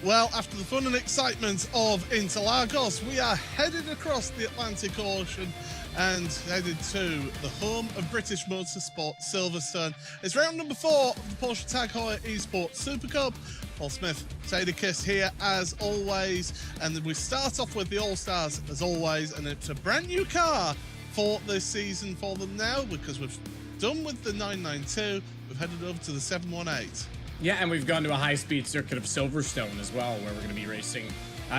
Well, after the fun and excitement of Interlagos, we are headed across the Atlantic Ocean and headed to the home of British motorsport, Silverstone. It's round number 4 of the Porsche Tag Heuer Esports Supercup. Paul Smith, Sadie here as always, and we start off with the All-Stars as always, and it's a brand new car for this season for them now because we've done with the 992, we've headed over to the 718. Yeah, and we've gone to a high-speed circuit of Silverstone as well, where we're going to be racing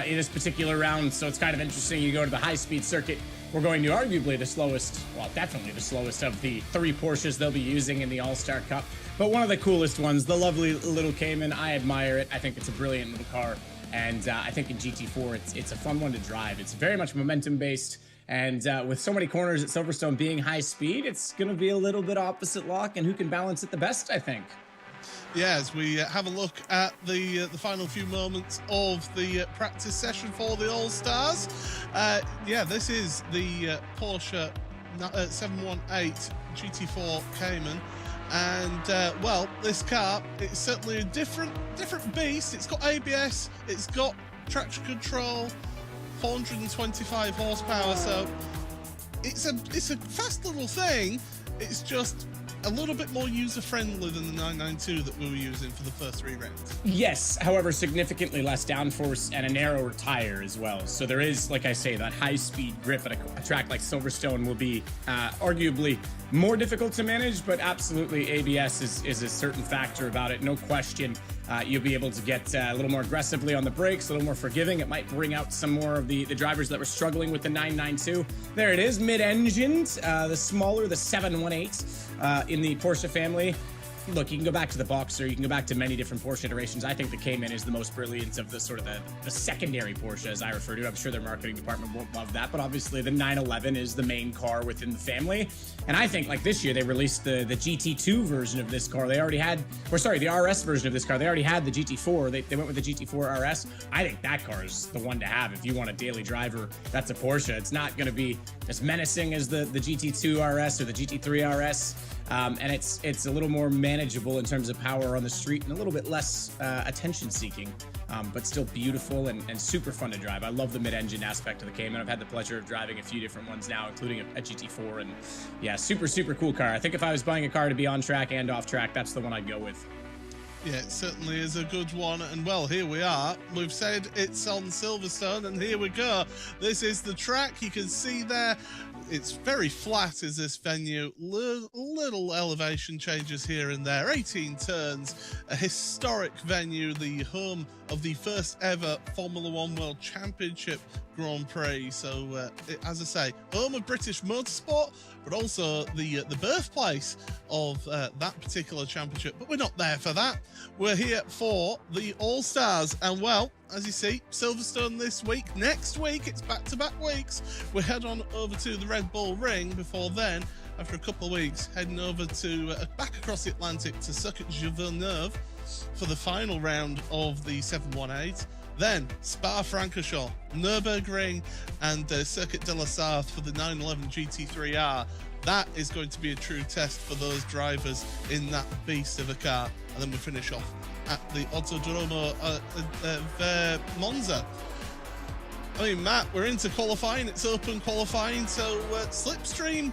in this particular round. So it's kind of interesting. You go to the high-speed circuit. We're going to arguably the slowest, well, definitely the slowest of the 3 Porsches they'll be using in the All-Star Cup. But one of the coolest ones, the lovely little Cayman. I admire it. I think it's a brilliant little car. And I think in GT4, it's a fun one to drive. It's very much momentum-based. And with so many corners at Silverstone being high speed, it's going to be a little bit opposite lock. And who can balance it the best, I think. Yeah, as we have a look at the final few moments of the practice session for the All-Stars. Yeah, this is the Porsche 718 GT4 Cayman. And, well, this car, it's certainly a different beast. It's got ABS, it's got traction control, 425 horsepower, so it's a fast little thing. It's just a little bit more user-friendly than the 992 that we were using for the first 3 rounds. Yes, however, significantly less downforce and a narrower tire as well. So there is, like I say, that high-speed grip at a track like Silverstone will be arguably more difficult to manage, but absolutely ABS is a certain factor about it, no question. You'll be able to get a little more aggressively on the brakes, a little more forgiving. It might bring out some more of the drivers that were struggling with the 992. There it is, mid-engined, the smaller, the 718 in the Porsche family. Look, you can go back to the Boxer, you can go back to many different Porsche iterations. I think the Cayman is the most brilliant of the sort of the secondary Porsche, as I refer to it. I'm sure their marketing department won't love that, but obviously the 911 is the main car within the family. And I think, like this year, they released the GT2 version of this car. They already had, or sorry, the RS version of this car. They already had the GT4. They went with the GT4 RS. I think that car is the one to have if you want a daily driver. That's a Porsche. It's not going to be as menacing as the GT2 RS or the GT3 RS. And it's a little more manageable in terms of power on the street and a little bit less attention-seeking, but still beautiful and super fun to drive. I love the mid-engine aspect of the Cayman. I've had the pleasure of driving a few different ones now, including a GT4, and yeah, super cool car. I think if I was buying a car to be on track and off track, that's the one I'd go with. Yeah, it certainly is a good one. And well, here we are. We've said it's on Silverstone, and here we go. This is the track. You can see there, it's very flat is this venue. Little elevation changes here and there. 18 turns, a historic venue, the home of the first ever Formula One World Championship Grand Prix. So, as I say, home of British motorsport, but also the birthplace of that particular championship. But we're not there for that. We're here for the All-Stars. And well, as you see, Silverstone this week. Next week, it's back-to-back weeks. We head on over to the Red Bull Ring. Before then, after a couple of weeks, heading over to back across the Atlantic to Circuit de Villeneuve for the final round of the 718. Then Spa-Francorchamps, Nürburgring, and Circuit de la Sarthe for the 911 GT3R. That is going to be a true test for those drivers in that beast of a car. And then we finish off at the Autodromo of Monza. I mean, Matt, we're into qualifying. It's open qualifying, so slipstream,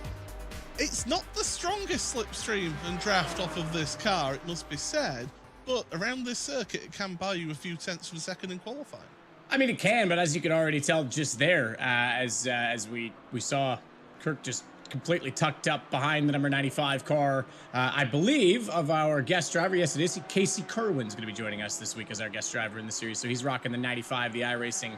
it's not the strongest slipstream and draft off of this car, it must be said. But around this circuit, it can buy you a few tenths of a second in qualifying. I mean, it can, but as you can already tell just there, as we saw Kirk just completely tucked up behind the number 95 car, I believe, of our guest driver. Yes, it is. Casey Kerwin's going to be joining us this week as our guest driver in the series. So he's rocking the 95, the iRacing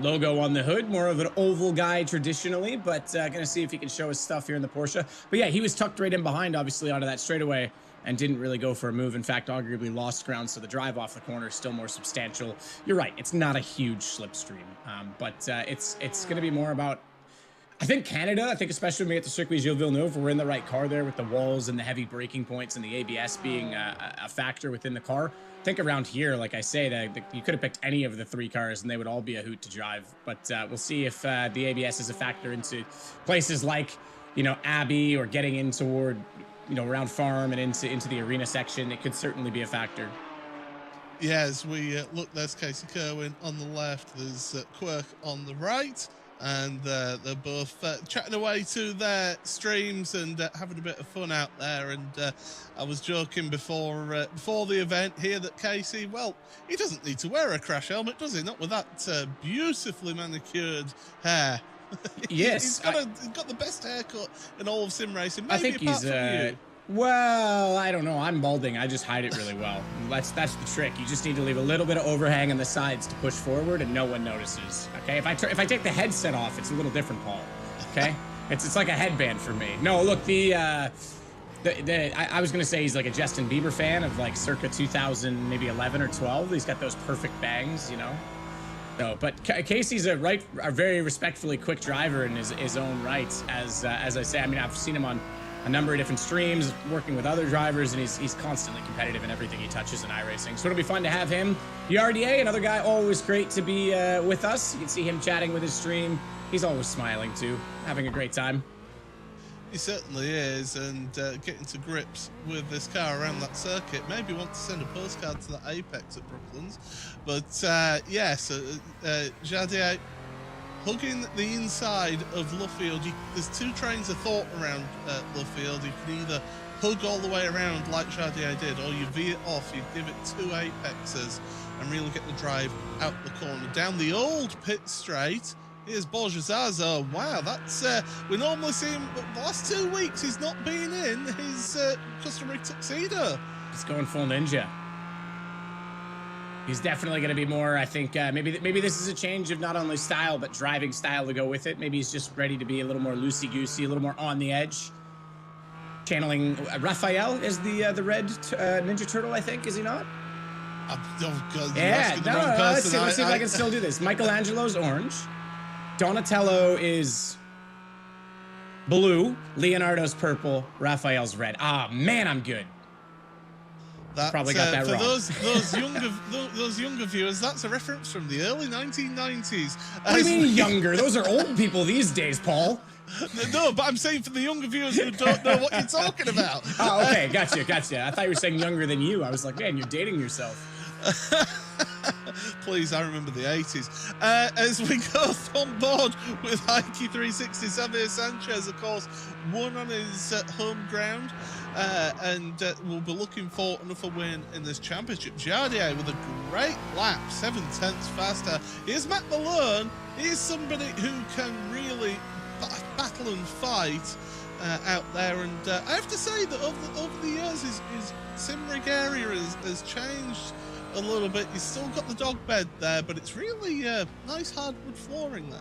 logo on the hood. More of an oval guy traditionally, but going to see if he can show his stuff here in the Porsche. But yeah, he was tucked right in behind, obviously, onto that straightaway and didn't really go for a move. In fact, arguably lost ground, so the drive off the corner is still more substantial. You're right. It's not a huge slipstream, but it's going to be more about, I think, Canada. I think especially when we get to Circuit de Villeneuve, we're in the right car there with the walls and the heavy braking points and the ABS being a factor within the car. I think around here, like I say, that you could have picked any of the 3 cars and they would all be a hoot to drive. But we'll see if the ABS is a factor into places like, you know, Abbey, or getting in toward, you know, around Farm and into the arena section. It could certainly be a factor. Yeah, as we look, there's Casey Kerwin on the left, there's Quirk on the right, and they're both chatting away to their streams and having a bit of fun out there. And I was joking before the event here that Casey, well, he doesn't need to wear a crash helmet, does he? Not with that beautifully manicured hair. Yes, he's got the best haircut in all of sim racing. Maybe I think apart he's. from you. Well, I don't know. I'm balding. I just hide it really well. That's the trick. You just need to leave a little bit of overhang on the sides to push forward, and no one notices. Okay. If I take the headset off, it's a little different, Paul. Okay. it's like a headband for me. No, look, I was gonna say he's like a Justin Bieber fan of like circa 2000, maybe 11 or 12. He's got those perfect bangs, you know. No, but Casey's a very respectfully quick driver in his own right. As I say, I mean, I've seen him on a number of different streams, working with other drivers, and he's constantly competitive in everything he touches in iRacing. So it'll be fun to have him. The RDA, another guy, always great to be with us. You can see him chatting with his stream. He's always smiling too, having a great time. He certainly is, and getting to grips with this car around that circuit. Maybe want to send a postcard to that Apex at Brooklands. But yes, Jadier hugging the inside of Luffield. There's two trains of thought around Luffield. You can either hug all the way around like Jadier did, or you veer off, you give it two apexes and really get the drive out the corner. Down the old pit straight, here's Borjazazo. Wow, that's, we normally see him, but the last 2 weeks he's not been in his customary tuxedo. He's going full ninja. He's definitely going to be more, I think, maybe this is a change of not only style, but driving style to go with it. Maybe he's just ready to be a little more loosey-goosey, a little more on the edge. Channeling Raphael is the red Ninja Turtle, I think, is he not? Oh, God, yeah, no, let's see if I can still do this. Michelangelo's orange. Donatello is blue. Leonardo's purple. Raphael's red. Ah, man, I'm good. That, probably got that for wrong. those younger viewers, that's a reference from the early 1990s. What do you mean younger? Those are old people these days, Paul. No, but I'm saying for the younger viewers who don't know what you're talking about. Oh, okay, gotcha. I thought you were saying younger than you. I was like, man, you're dating yourself. Please, I remember the 80s. As we go on board with Heike 360, Xavier Sanchez, of course, won on his home ground, and will be looking for another win in this championship. Jardier with a great lap, 7/10 faster. Here's Matt Malone. He's somebody who can really battle and fight out there, and I have to say that over the years, his sim rig area has changed a little bit. You've still got the dog bed there, but it's really nice hardwood flooring there.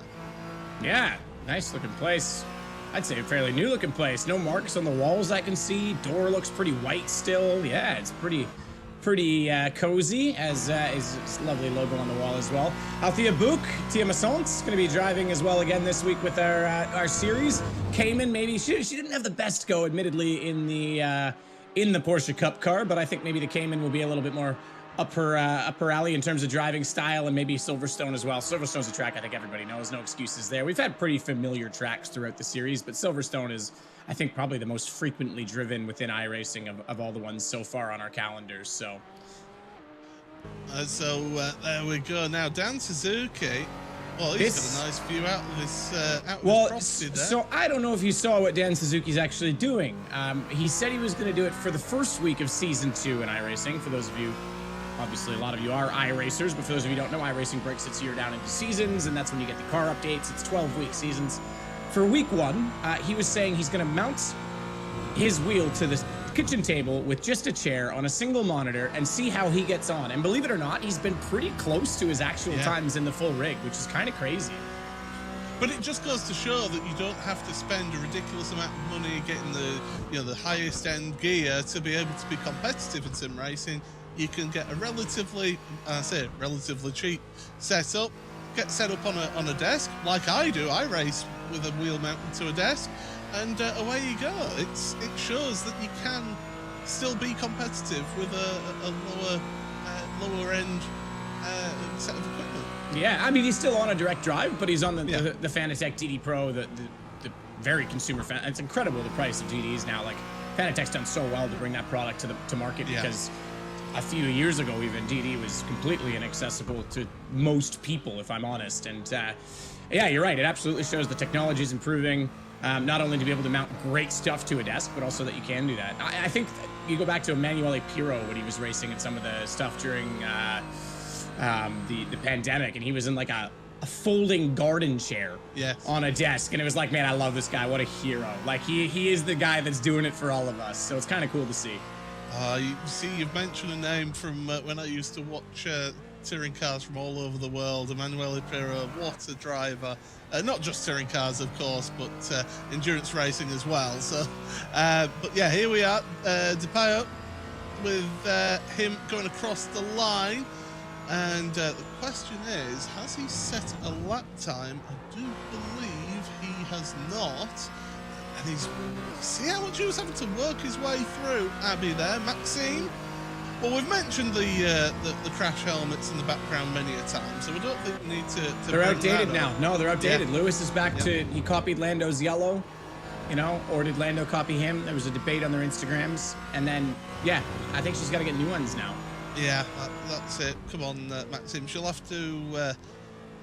Yeah, nice looking place. I'd say a fairly new looking place. No marks on the walls I can see. Door looks pretty white still. Yeah, it's pretty cozy, as his lovely logo on the wall as well. Althea Bouk, Tia Massant's going to be driving as well again this week with our series. Cayman, maybe she didn't have the best go, admittedly, in the Porsche Cup car, but I think maybe the Cayman will be a little bit more up her alley in terms of driving style, and maybe Silverstone as well. Silverstone's a track I think everybody knows, no excuses there. We've had pretty familiar tracks throughout the series, but Silverstone is, I think, probably the most frequently driven within iRacing of all the ones so far on our calendars. So there we go. Now Dan Suzuki. Well, he's got a nice view out of his property there. So I don't know if you saw what Dan Suzuki's actually doing. He said he was going to do it for the first week of Season 2 in iRacing. For those of you, obviously a lot of you are iRacers, but for those of you who don't know, iRacing breaks its year down into seasons, and that's when you get the car updates. It's 12-week seasons. For week 1, he was saying he's going to mount his wheel to the kitchen table with just a chair on a single monitor and see how he gets on. And believe it or not, he's been pretty close to his actual times in the full rig, which is kind of crazy. But it just goes to show that you don't have to spend a ridiculous amount of money getting the highest end gear to be able to be competitive in sim racing. You can get a relatively cheap setup, get set up on a desk like I do. I race with a wheel mounted to a desk, and away you go. It shows that you can still be competitive with a lower end set of equipment. Yeah, I mean, he's still on a direct drive, but he's on the Fanatec DD Pro, the very consumer fan. It's incredible the price of DDs now. Like, Fanatec's done so well to bring that product to market because a few years ago, even DD was completely inaccessible to most people, if I'm honest. And yeah, you're right. It absolutely shows the technology is improving, not only to be able to mount great stuff to a desk, but also that you can do that. I think you go back to Emanuele Pirro when he was racing in some of the stuff during the pandemic, and he was in like a folding garden chair on a desk, and it was like, man, I love this guy. What a hero. Like he is the guy that's doing it for all of us. So it's kind of cool to see. You see, you've mentioned a name from when I used to watch touring cars from all over the world. Emanuele Pirro, what a driver. Not just touring cars, of course, but endurance racing as well. So, but yeah, here we are, DePayo with him going across the line. And the question is, has he set a lap time? I do believe he has not. And he's, see how much he was having to work his way through Abby there. Maxime, well, we've mentioned the crash helmets in the background many a time, so we don't think we need to they're outdated now. No, they're outdated. Lewis is back to, he copied Lando's yellow, you know, or did Lando copy him? There was a debate on their Instagrams. And then, yeah, I think she's got to get new ones now. Yeah, that's it. Come on, Maxim. She'll have to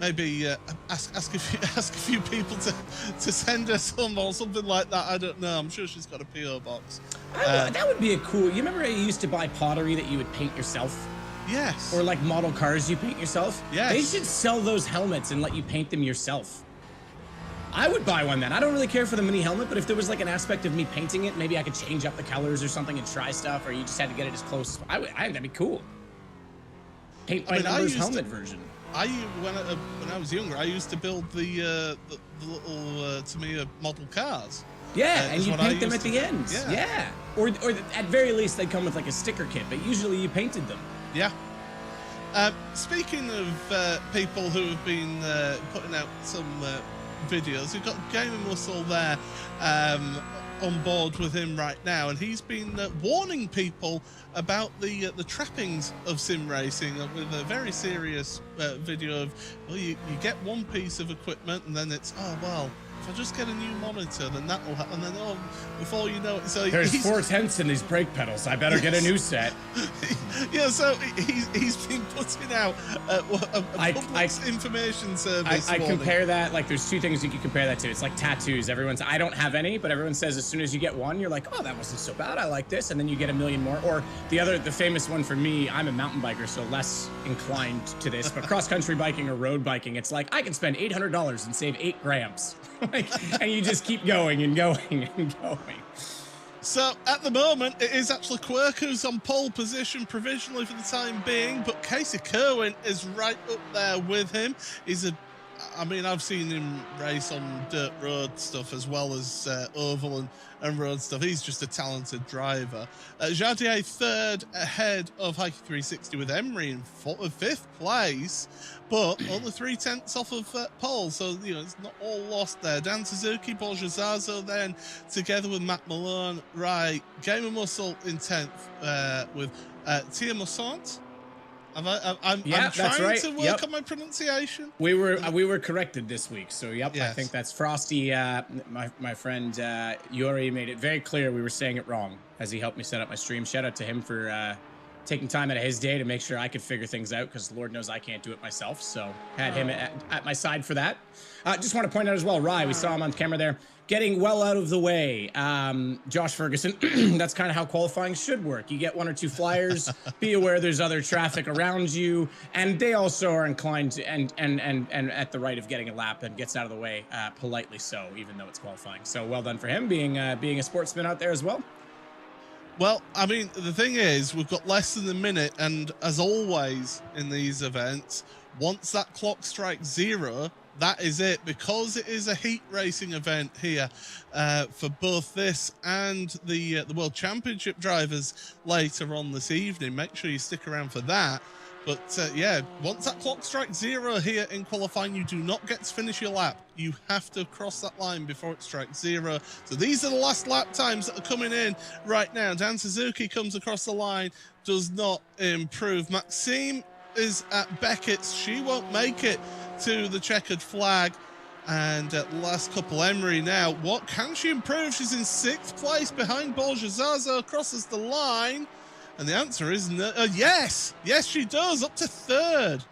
maybe ask a few people to send her some or something like that. I don't know. I'm sure she's got a PO box. That would be a cool. You remember you used to buy pottery that you would paint yourself? Yes. Or like model cars you paint yourself? Yes. They should sell those helmets and let you paint them yourself. I would buy one then. I don't really care for the mini helmet, but if there was like an aspect of me painting it, maybe I could change up the colors or something and try stuff, or you just had to get it as close. I think that'd be cool. Paint by numbers helmet version. When I was younger, I used to build the little Tamiya model cars. Yeah, and you paint them at the end. Yeah. Or at very least they come with like a sticker kit, but usually you painted them. Yeah. Speaking of people who have been putting out some videos, we've got Gamer Muscle there on board with him right now, and he's been warning people about the trappings of sim racing with a very serious video of, well, you get one piece of equipment and then it's, oh well, if I just get a new monitor, then that'll happen. And then, oh, before you know it, so there's 4/10 in these brake pedals. I better get a new set. Yeah, so he's been putting out a public information service. I compare that, like, there's two things you can compare that to. It's like tattoos. I don't have any, but everyone says as soon as you get one, you're like, oh, that wasn't so bad. I like this, and then you get a million more. Or the famous one for me, I'm a mountain biker, so less inclined to this. But cross country biking or road biking, it's like I can spend $800 and save 8 grams. And you just keep going and going and going. So at the moment, it is actually Quirk who's on pole position provisionally for the time being, but Casey Kerwin is right up there with him. I've seen him race on dirt road stuff as well as oval and road stuff. He's just a talented driver. Jardier third ahead of Heike 360 with Emery in fifth place, but only 3/10 off of pole, so it's not all lost there. Dan Suzuki, Borja Zazo then together with Matt Malone. Right, Gamer Muscle in 10th with Tia Mossant. I'm trying to work on my pronunciation. We were corrected this week, so yes. I think that's Frosty. My friend Yuri made it very clear we were saying it wrong as he helped me set up my stream. Shout out to him for taking time out of his day to make sure I could figure things out, because Lord knows I can't do it myself. So had him at my side for that. Just want to point out as well, Rye, we saw him on camera there, getting well out of the way. Josh Ferguson, that's kind of how qualifying should work. You get 1 or 2 flyers, be aware there's other traffic around you, and they also are inclined to, and at the right of getting a lap, and gets out of the way politely so, even though it's qualifying. So well done for him being a sportsman out there as well. Well, I mean, the thing is, we've got less than a minute, and as always in these events, once that clock strikes 0, that is it, because it is a heat racing event here for both this and the World Championship drivers later on this evening. Make sure you stick around for that. But yeah, once that clock strikes 0 here in qualifying, you do not get to finish your lap. You have to cross that line before it strikes 0. So these are the last lap times that are coming in right now. Dan Suzuki comes across the line, does not improve. Maxime is at Beckett's. She won't make it to the checkered flag. And last couple, Emery now. What can she improve? She's in 6th place behind Borja Zazo, crosses the line. And the answer is no. Yes. Yes, she does. Up to third.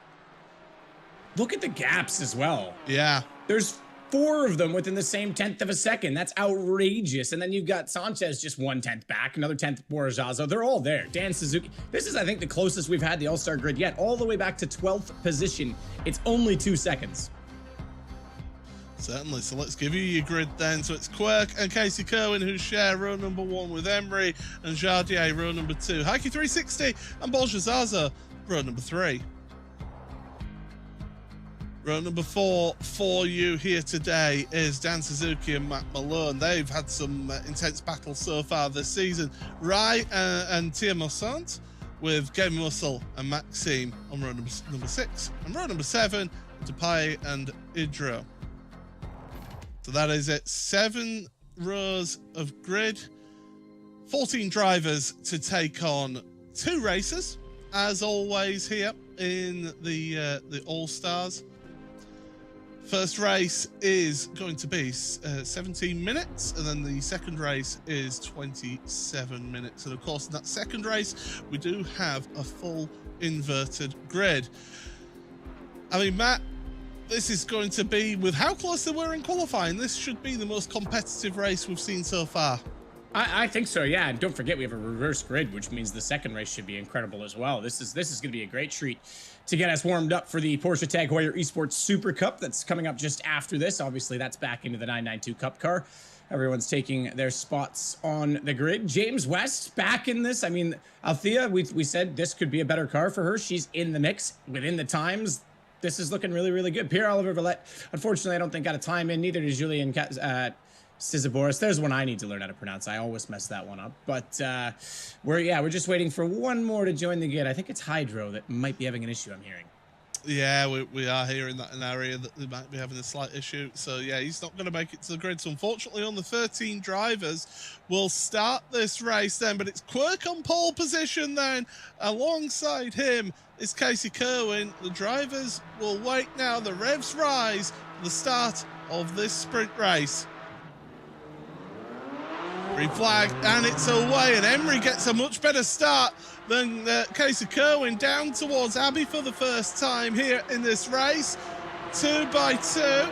Look at the gaps as well. Yeah. There's 4 of them within the same 10th of a second. That's outrageous. And then you've got Sanchez just 1/10 back, another 10th Borjazo. They're all there. Dan Suzuki. This is, I think, the closest we've had the All-Star grid yet, all the way back to 12th position. It's only 2 seconds. Certainly. So let's give you your grid then. So it's Quirk and Casey Kerwin who share row number 1 with Emery, and Jardier row number 2. Heike 360 and Borjazo row number 3. Row number 4 for you here today is Dan Suzuki and Matt Malone. They've had some intense battles so far this season. Rai and Tia Mossant with Game Muscle and Maxime on row number 6. And row number 7, Depay and Idro. So that is it. 7 rows of grid. 14 drivers to take on 2 races, as always here in the All-Stars. First race is going to be 17 minutes, and then the second race is 27 minutes. And of course, in that second race, we do have a full inverted grid. I mean, Matt, this is going to be, with how close they were in qualifying, this should be the most competitive race we've seen so far. I think so, yeah. And don't forget, we have a reverse grid, which means the second race should be incredible as well. This is going to be a great treat to get us warmed up for the Porsche Tag Heuer Esports Super Cup that's coming up just after this. Obviously, that's back into the 992 Cup car. Everyone's taking their spots on the grid. James West back in this. I mean, Althea, we said this could be a better car for her. She's in the mix within the times. This is looking really, really good. Pierre-Oliver Vallette, unfortunately, I don't think got a time in. Neither did Julian Sizaboris. There's one I need to learn how to pronounce. I always mess that one up. But we're just waiting for one more to join the grid. I think it's Hydro that might be having an issue, I'm hearing. Yeah, we are hearing that in an area that they might be having a slight issue. So yeah, he's not going to make it to the grid. So unfortunately, on the 13 drivers, we'll start this race then. But it's Quirk on pole position then. Alongside him is Casey Kerwin. The drivers will wait now. The revs rise for the start of this sprint race. Green flag, and it's away, and Emery gets a much better start than Casey Kerwin, down towards Abbey for the first time here in this race. 2 by 2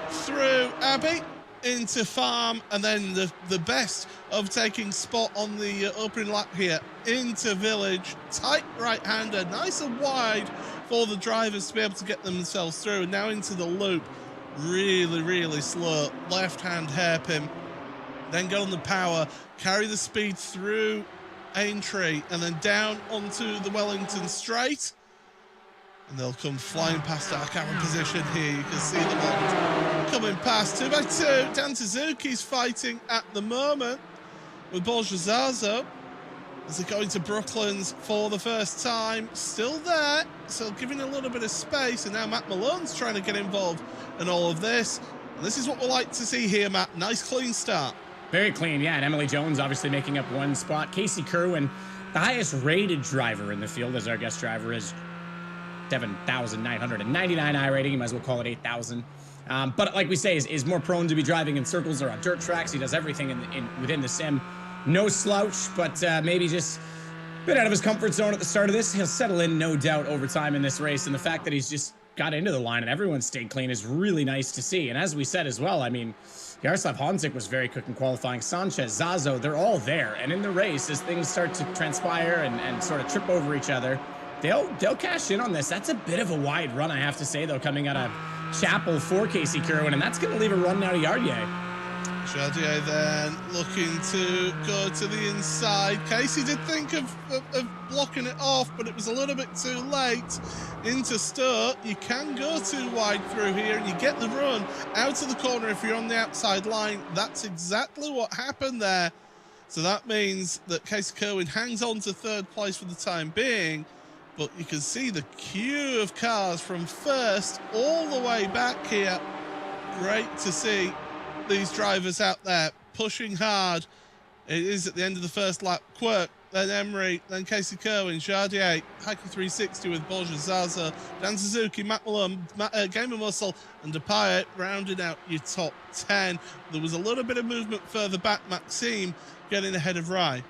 through Abbey into Farm, and then the best of taking spot on the opening lap here into Village. Tight right-hander, nice and wide for the drivers to be able to get themselves through. And now into the loop, really, really slow left-hand hairpin. Then get on the power, carry the speed through Aintree, and then down onto the Wellington straight. And they'll come flying past our camera position here. You can see them all coming past. 2 by 2. Dan Suzuki's fighting at the moment with Borjazo as they go into Brooklands for the first time. Still there, so giving a little bit of space. And now Matt Malone's trying to get involved in all of this. And this is what we like to see here, Matt. Nice, clean start. Very clean, yeah. And Emily Jones obviously making up 1 spot. Casey Kerwin, the highest rated driver in the field, as our guest driver is 7,999 iRating. You might as well call it 8,000. But like we say, is more prone to be driving in circles or on dirt tracks. He does everything within the sim. No slouch, but maybe just a bit out of his comfort zone at the start of this. He'll settle in, no doubt, over time in this race. And the fact that he's just got into the line and everyone stayed clean is really nice to see. And as we said as well, I mean, Jaroslav Honzik was very quick in qualifying. Sanchez, Zazo, they're all there. And in the race, as things start to transpire and sort of trip over each other, they'll cash in on this. That's a bit of a wide run, I have to say, though, coming out of Chapel for Casey Kerwin. And that's going to leave a run now to Yardier. Jardier then looking to go to the inside. Casey did think of blocking it off, but it was a little bit too late. Into Stowe, you can go too wide through here and you get the run out of the corner if you're on the outside line. That's exactly what happened there. So that means that Casey Kerwin hangs on to 3rd place for the time being, but you can see the queue of cars from first all the way back here. Great to see these drivers out there pushing hard. It is at the end of the first lap. Quirk, then Emery, then Casey Kerwin, Jardier, Heike 360 with Borjazo, Dan Suzuki, Matt Malone, Gamer Muscle, and Depay rounding out your top 10. There was a little bit of movement further back. Maxime getting ahead of Rai.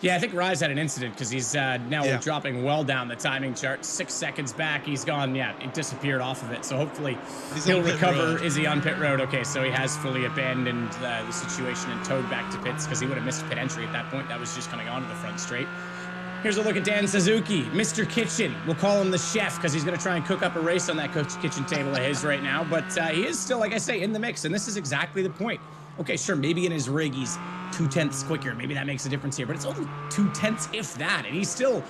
Yeah, I think Rise had an incident because he's now dropping well down the timing chart. 6 seconds back, he's gone. Yeah, it disappeared off of it. So hopefully he'll recover. Is he on pit road? Okay, so he has fully abandoned the situation and towed back to pits because he would have missed pit entry at that point. That was just coming onto the front straight. Here's a look at Dan Suzuki, Mr. Kitchen. We'll call him the chef because he's going to try and cook up a race on that kitchen table of his right now. But he is still, like I say, in the mix. And this is exactly the point. Okay, sure, maybe in his rig he's 0.2 quicker. Maybe that makes a difference here, but it's only 0.2, if that. And he's still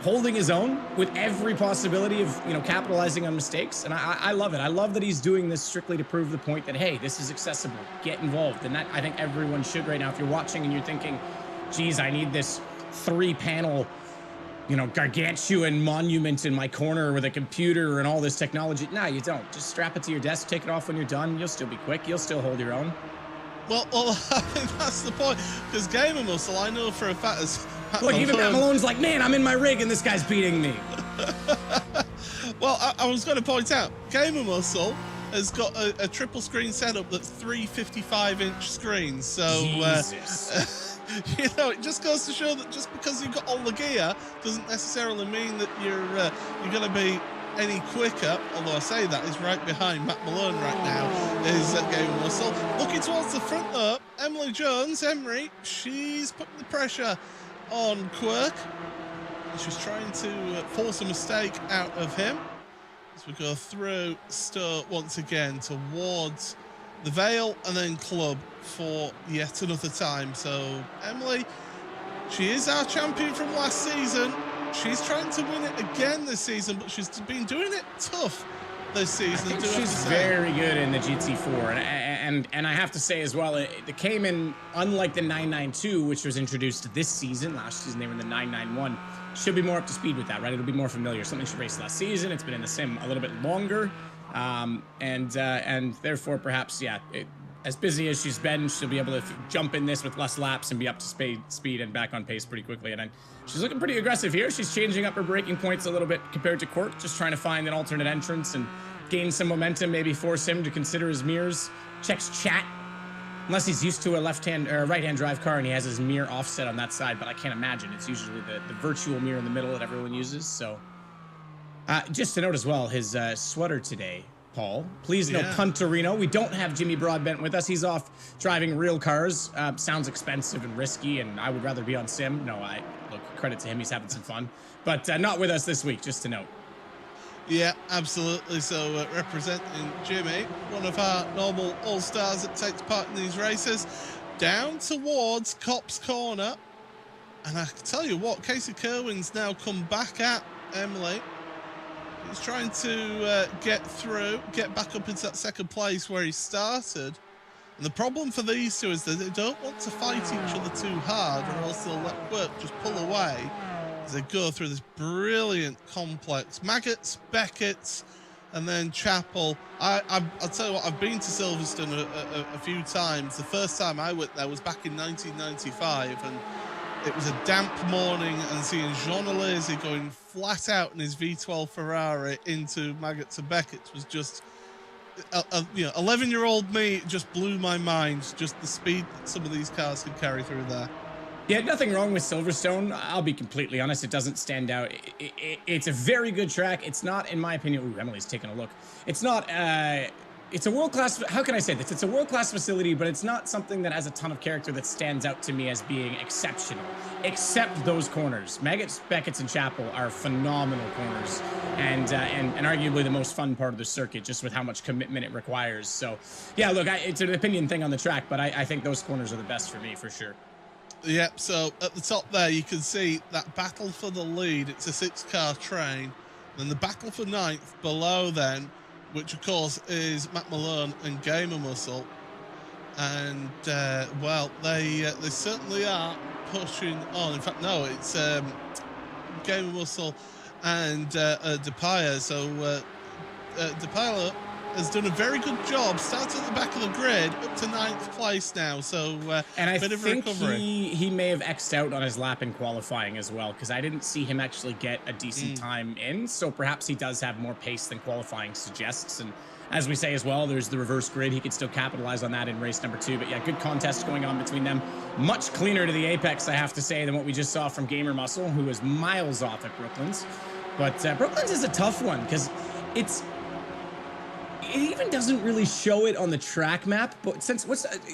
holding his own with every possibility of, capitalizing on mistakes. And I love it. I love that he's doing this strictly to prove the point that, hey, this is accessible. Get involved. And that, I think everyone should right now. If you're watching and you're thinking, geez, I need this 3-panel, gargantuan monument in my corner with a computer and all this technology. No, you don't. Just strap it to your desk, take it off when you're done. You'll still be quick. You'll still hold your own. Well, I think that's the point. Because Gamer Muscle, I know for a fact, is look, even Matt Malone's like, man, I'm in my rig and this guy's beating me. Well, I was going to point out, Gamer Muscle has got a triple screen setup that's 3 55-inch screens. So, it just goes to show that just because you've got all the gear doesn't necessarily mean that you're going to be any quicker, although I say that is right behind Matt Malone right now, is Gamer Muscle. Looking towards the front though, Emily Jones, Emery, she's putting the pressure on Quirk. And she's trying to force a mistake out of him. As we go through Stowe once again towards the Vale and then Club for yet another time. So Emily, she is our champion from last season. She's trying to win it again this season, but she's been doing it tough this season. I think she's very good in the GT4, and I have to say as well, it came in unlike the 992, which was introduced this season. Last season they were in the 991. Should be more up to speed with that, right? It'll be more familiar. Something she raced last season. It's been in the sim a little bit longer, and therefore perhaps as busy as she's been, she'll be able to jump in this with less laps and be up to speed and back on pace pretty quickly. And she's looking pretty aggressive here. She's changing up her braking points a little bit compared to Quirk, just trying to find an alternate entrance and gain some momentum, maybe force him to consider his mirrors. Checks chat, unless he's used to a left-hand or right-hand drive car and he has his mirror offset on that side, but I can't imagine. It's usually the virtual mirror in the middle that everyone uses. So just to note as well, his sweater today, Paul, please no Punterino. We don't have Jimmy Broadbent with us. He's off driving real cars. Sounds expensive and risky, and I would rather be on sim. No, look, credit to him. He's having some fun, but not with us this week, just to note. Yeah, absolutely. So representing Jimmy, one of our normal all-stars that takes part in these races, down towards Copse Corner. And I can tell you what, Casey Kerwin's now come back at Emily. He's trying to get through, get back up into that second place where he started. And the problem for these two is that they don't want to fight each other too hard, or else they'll let Quirk just pull away as they go through this brilliant complex. Maggots, Beckett's, and then Chapel. I'll tell you what, I've been to Silverstone a few times. The first time I went there was back in 1995, and it was a damp morning, and seeing Jean Alesi going flat out in his V12 Ferrari into Maggots and Beckett's was just, 11-year-old me just blew my mind, just the speed that some of these cars can carry through there. Yeah, nothing wrong with Silverstone. I'll be completely honest, it doesn't stand out. It's a very good track. It's not, in my opinion, ooh, Emily's taking a look. It's not, it's a world-class, how can I say this? It's a world-class facility, but it's not something that has a ton of character that stands out to me as being exceptional, except those corners. Maggots, Beckett's, and Chapel are phenomenal corners, and arguably the most fun part of the circuit, just with how much commitment it requires. So, yeah, look, it's an opinion thing on the track, but I think those corners are the best for me, for sure. Yep, so at the top there, you can see that battle for the lead. It's a 6-car train. Then the battle for 9th below then, which of course is Matt Malone and Gamer Muscle. And, well, they certainly are pushing on. In fact, no, it's Gamer Muscle and Depaya. So Depaya has done a very good job. Started at the back of the grid, up to 9th place now. So, and I bit of think recovery. he may have X'd out on his lap in qualifying as well, because I didn't see him actually get a decent time in. So perhaps he does have more pace than qualifying suggests. And as we say as well, there's the reverse grid. He could still capitalize on that in race number 2. But yeah, good contest going on between them. Much cleaner to the apex, I have to say, than what we just saw from Gamer Muscle, who was miles off at Brooklands. But Brooklands is a tough one, because it even doesn't really show it on the track map. But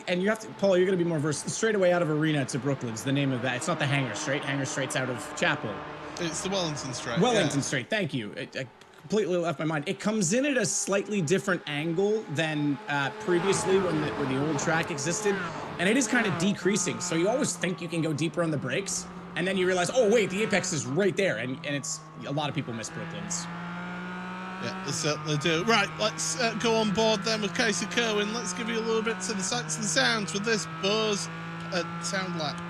and you have to, Paul, you're going to be more versed. Straight away out of Arena to Brooklands, the name of that. It's not the Hangar Straight. Hangar Straight's out of Chapel. It's the Wellington Straight. Wellington Straight, thank you. I completely left my mind. It comes in at a slightly different angle than previously when the old track existed. And it is kind of decreasing. So you always think you can go deeper on the brakes. And then you realize, oh, wait, the apex is right there. And it's a lot of people miss Brooklands. Yeah, they certainly do. Right, let's go on board then with Casey Kerwin. Let's give you a little bit to the sights and the sounds with this Buzz sound lap.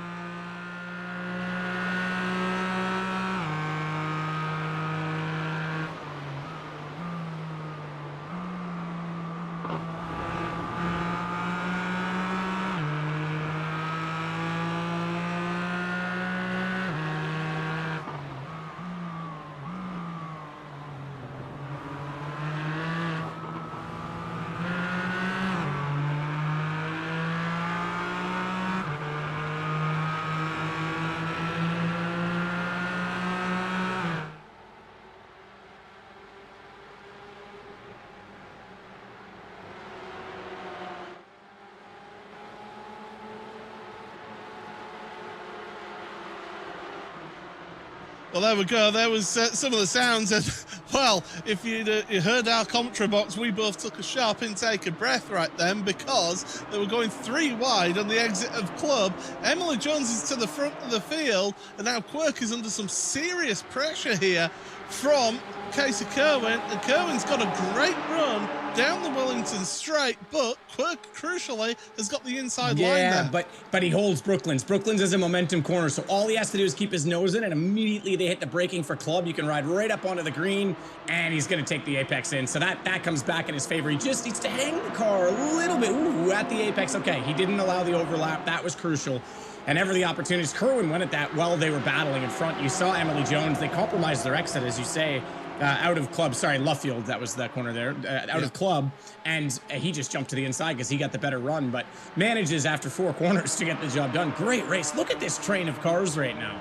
Well, there we go. There was some of the sounds. And, well, if you heard our commentary box, we both took a sharp intake of breath right then, because they were going 3 wide on the exit of club. Emily Jones is to the front of the field, and now Quirk is under some serious pressure here from Casey Kerwin. And Kerwin's got a great run down the Wellington Straight, but Quirk, crucially, has got the inside line there. Yeah, but he holds Brooklands. Brooklands is a momentum corner, so all he has to do is keep his nose in, and immediately they hit the braking for club. You can ride right up onto the green, and he's going to take the apex in. So that comes back in his favor. He just needs to hang the car a little bit at the apex. Okay, he didn't allow the overlap. That was crucial. And ever the opportunities, Kerwin went at that while they were battling in front. You saw Emily Jones. They compromised their exit, as you say. Out of club, sorry, Luffield, that was that corner there, out of club, and he just jumped to the inside because he got the better run, but manages after 4 corners to get the job done. Great race. Look at this train of cars right now.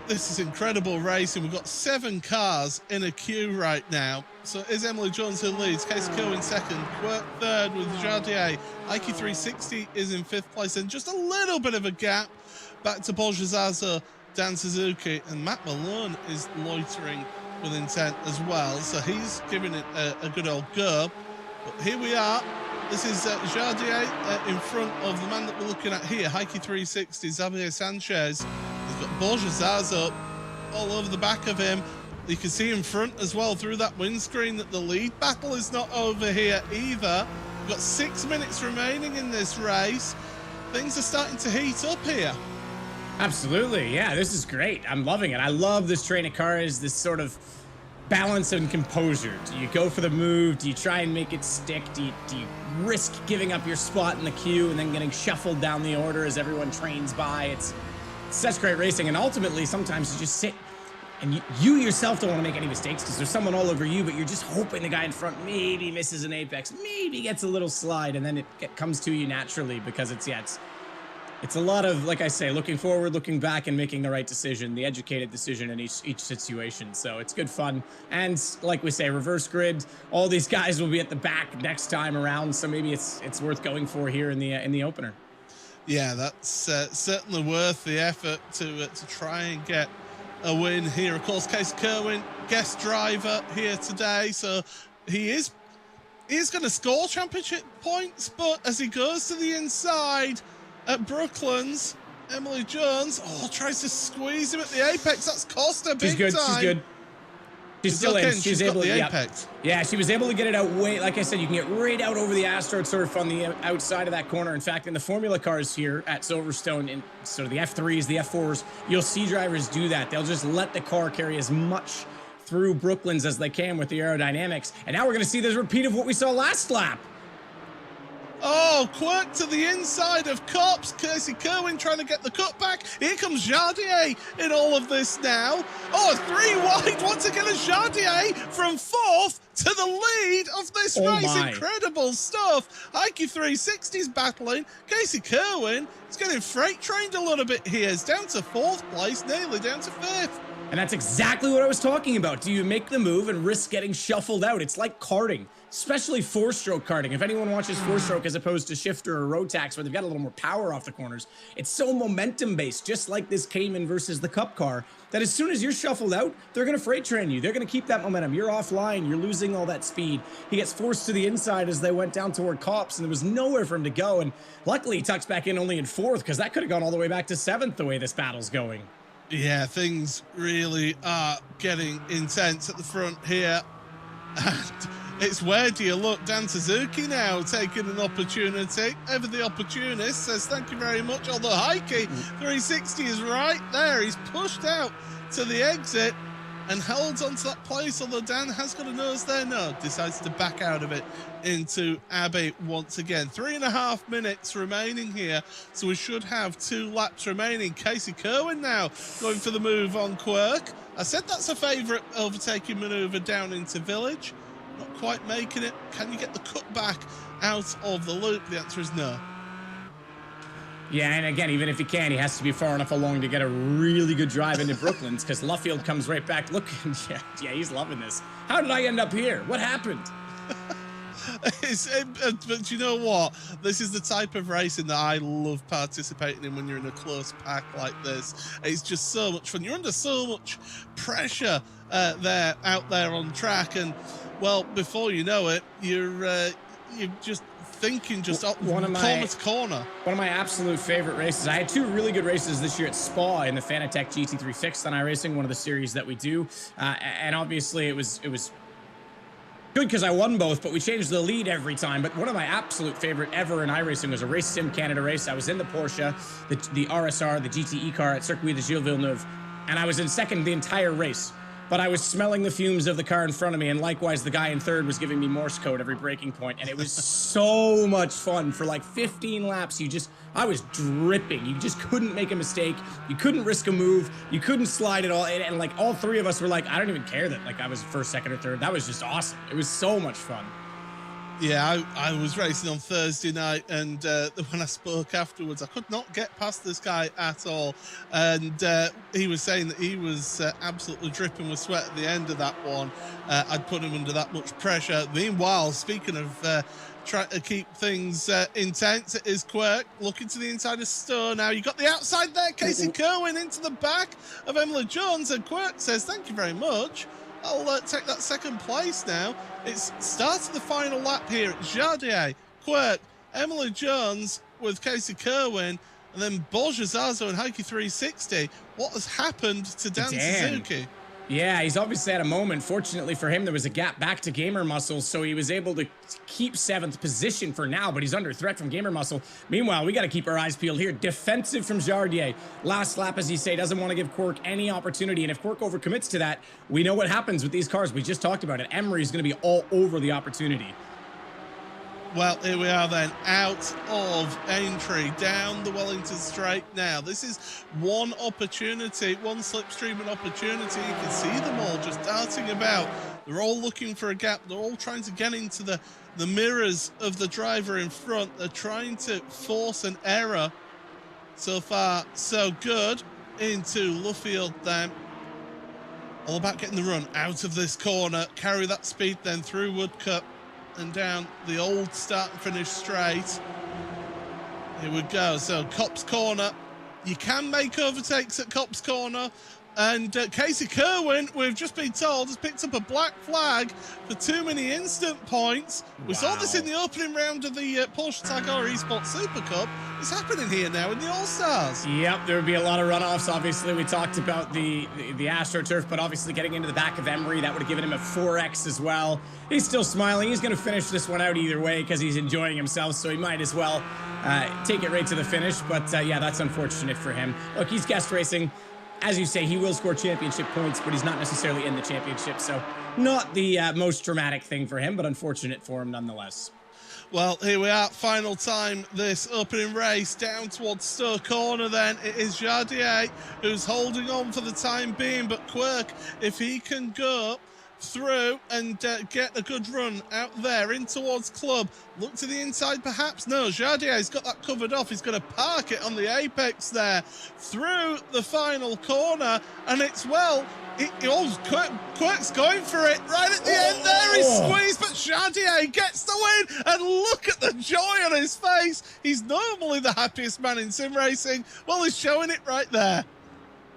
This is incredible racing. We've got 7 cars in a queue right now. So is Emily Jones who leads, Casey Kerwin second, Quirk third with Jardier. Ike 360 is in 5th place, and just a little bit of a gap back to Porsche Zazo, Dan Suzuki, and Matt Malone is loitering with intent as well, so he's giving it a good old go. But here we are. This is Jardier in front of the man that we're looking at here, Heike 360, Xavier Sanchez. He's got Borja Zazo all over the back of him. You can see in front as well through that windscreen that the lead battle is not over here either. We've got 6 minutes remaining in this race. Things are starting to heat up here. Absolutely, yeah, this is great. I'm loving it. I love this train of cars, this sort of balance and composure. Do you go for the move? Do you try and make it stick? Do you risk giving up your spot in the queue and then getting shuffled down the order as everyone trains by? It's such great racing, and ultimately sometimes you just sit and you yourself don't want to make any mistakes because there's someone all over you, but you're just hoping the guy in front maybe misses an apex, maybe gets a little slide, and then it comes to you naturally because it's a lot of, like I say, looking forward, looking back, and making the right decision, the educated decision in each situation. So it's good fun. And like we say, reverse grid, all these guys will be at the back next time around. So maybe it's worth going for here in the opener. Yeah, that's certainly worth the effort to try and get a win here. Of course, Casey Kerwin, guest driver here today. So he is going to score championship points, but as he goes to the inside at Brooklands, Emily Jones, tries to squeeze him at the apex. That's cost her big time. She's good. She's still in. She's able to apex. Yeah, she was able to get it out way. Like I said, you can get right out over the AstroTurf on the outside of that corner. In fact, in the Formula cars here at Silverstone, in sort of the F3s, the F4s, you'll see drivers do that. They'll just let the car carry as much through Brooklands as they can with the aerodynamics. And now we're going to see this repeat of what we saw last lap. Oh, Quirk to the inside of Cops. Casey Kerwin trying to get the cutback. Here comes Jardier in all of this now. Oh, 3 wide once again as Jardier from 4th to the lead of this race. Incredible stuff. Heike 360's battling. Casey Kerwin is getting freight trained a little bit here. He's down to 4th place, nearly down to 5th. And that's exactly what I was talking about. Do you make the move and risk getting shuffled out? It's like karting, especially 4-stroke karting. If anyone watches 4-stroke as opposed to shifter or road tax, where they've got a little more power off the corners, it's so momentum-based, just like this Cayman versus the Cup car, that as soon as you're shuffled out, they're going to freight train you. They're going to keep that momentum. You're offline. You're losing all that speed. He gets forced to the inside as they went down toward Cops, and there was nowhere for him to go. And luckily, he tucks back in only in 4th, because that could have gone all the way back to 7th the way this battle's going. Yeah, things really are getting intense at the front here. And it's where do you look? Dan Suzuki now taking an opportunity. Ever the opportunist says thank you very much. Although Heike 360 is right there. He's pushed out to the exit and holds on to that place. Although Dan has got a nose there. No, decides to back out of it into Abbey once again. 3.5 minutes remaining here. So we should have 2 laps remaining. Casey Kerwin now going for the move on Quirk. I said that's a favourite overtaking manoeuvre down into Village. Not quite making it. Can you get the cutback out of the loop? The answer is no. Yeah, and again, even if he can, he has to be far enough along to get a really good drive into Brooklands, because Luffield comes right back. Look, yeah, he's loving this. How did I end up here? What happened? But you know what? This is the type of racing that I love participating in when you're in a close pack like this. It's just so much fun. You're under so much pressure out there on track, and well, before you know it, you're just thinking corner to corner. One of my absolute favorite races. I had 2 really good races this year at Spa in the Fanatec GT3 Fixed on iRacing, one of the series that we do, and obviously it was good because I won both, but we changed the lead every time. But one of my absolute favorite ever in iRacing was a Race Sim Canada race. I was in the Porsche, the RSR, the GTE car at Circuit de Gilles Villeneuve, and I was in second the entire race. But I was smelling the fumes of the car in front of me, and likewise the guy in third was giving me Morse code every braking point, and it was so much fun. For like 15 laps, I was dripping. You just couldn't make a mistake. You couldn't risk a move. You couldn't slide at all, and like all 3 of us were like, I don't even care that like I was first, second, or third. That was just awesome. It was so much fun. Yeah, I was racing on Thursday night, and when I spoke afterwards, I could not get past this guy at all. And he was saying that he was absolutely dripping with sweat at the end of that one. I'd put him under that much pressure. Meanwhile, speaking of trying to keep things intense, it is Quirk looking to the inside of Stowe. Now, you got the outside there, Casey Kerwin into the back of Emily Jones, and Quirk says, thank you very much. I'll take that second place now. It's starts the final lap here at Jardier, Quirk, Emily Jones with Casey Kerwin, and then Borja Zazo and Heike 360. What has happened to Dan Suzuki? Yeah, he's obviously had a moment. Fortunately for him, there was a gap back to Gamer Muscle, so he was able to keep 7th position for now, but he's under threat from Gamer Muscle. Meanwhile, we got to keep our eyes peeled here. Defensive from Jardier. Last lap, as you say, doesn't want to give Quirk any opportunity, and if Quirk overcommits to that, we know what happens with these cars. We just talked about it. Emery's going to be all over the opportunity. Well, here we are then, out of Aintree, down the Wellington Straight now. This is one opportunity, one slipstreaming opportunity. You can see them all just darting about. They're all looking for a gap. They're all trying to get into the mirrors of the driver in front. They're trying to force an error. So far, so good. Into Luffield then. All about getting the run out of this corner. Carry that speed then through Woodcut and down the old start and finish straight. Here we go. So Copse Corner. You can make overtakes at Copse Corner. And Casey Kerwin, we've just been told, has picked up a black flag for too many instant points. We saw this in the opening round of the Porsche Tagore Esports Supercup. It's happening here now in the All-Stars. Yep, there would be a lot of runoffs. Obviously, we talked about the AstroTurf, but obviously getting into the back of Emery, that would have given him a 4X as well. He's still smiling. He's going to finish this one out either way because he's enjoying himself, so he might as well take it right to the finish. But yeah, that's unfortunate for him. Look, he's guest racing. as you say, he will score championship points, but he's not necessarily in the championship. So not the most dramatic thing for him, but unfortunate for him nonetheless. Well, here we are, final time this opening race down towards Stowe Corner then. It is Jardier who's holding on for the time being, but Quirk, if he can go through and get a good run out there in towards Club, look to the inside perhaps. No, Jardier's got that covered off. He's going to park it on the apex there through the final corner, and it's, well, Quirk's going for it right at the end there. He's squeezed, but Jardier gets the win, and look at the joy on his face. He's normally the happiest man in sim racing. Well, he's showing it right there.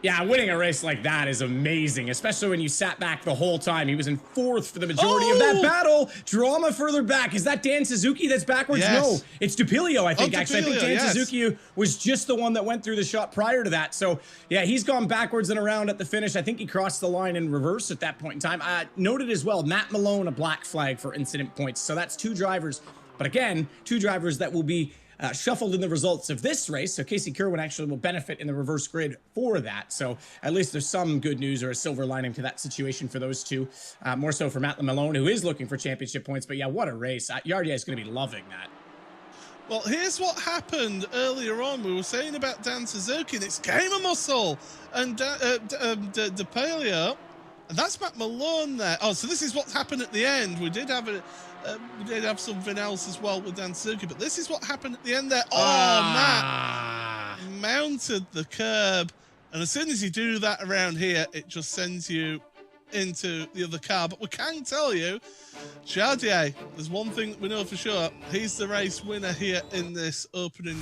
Yeah, winning a race like that is amazing, especially when you sat back the whole time. He was in 4th for the majority of that battle. Drama further back. Is that Dan Suzuki that's backwards? Yes. No, it's Dupilio, I think, actually. I think Dan Suzuki was just the one that went through the shot prior to that. So, yeah, he's gone backwards and around at the finish. I think he crossed the line in reverse at that point in time. Noted as well, Matt Malone, a black flag for incident points. So that's 2 drivers. But again, 2 drivers that will be shuffled in the results of this race. So Casey Kerwin actually will benefit in the reverse grid for that. So at least there's some good news or a silver lining to that situation for those 2. More so for Matt Malone, who is looking for championship points. But yeah, what a race. Yardia is going to be loving that. Well, here's what happened earlier on. We were saying about Dan Suzuki, and it's Gamer Muscle and DePalio. And that's Matt Malone there. Oh, so this is what's happened at the end. We did have something else as well with Dan Suzuki, but this is what happened at the end there. Matt mounted the curb, and as soon as you do that around here, it just sends you into the other car. But we can tell you, Jardier, there's one thing that we know for sure. He's the race winner here in this opening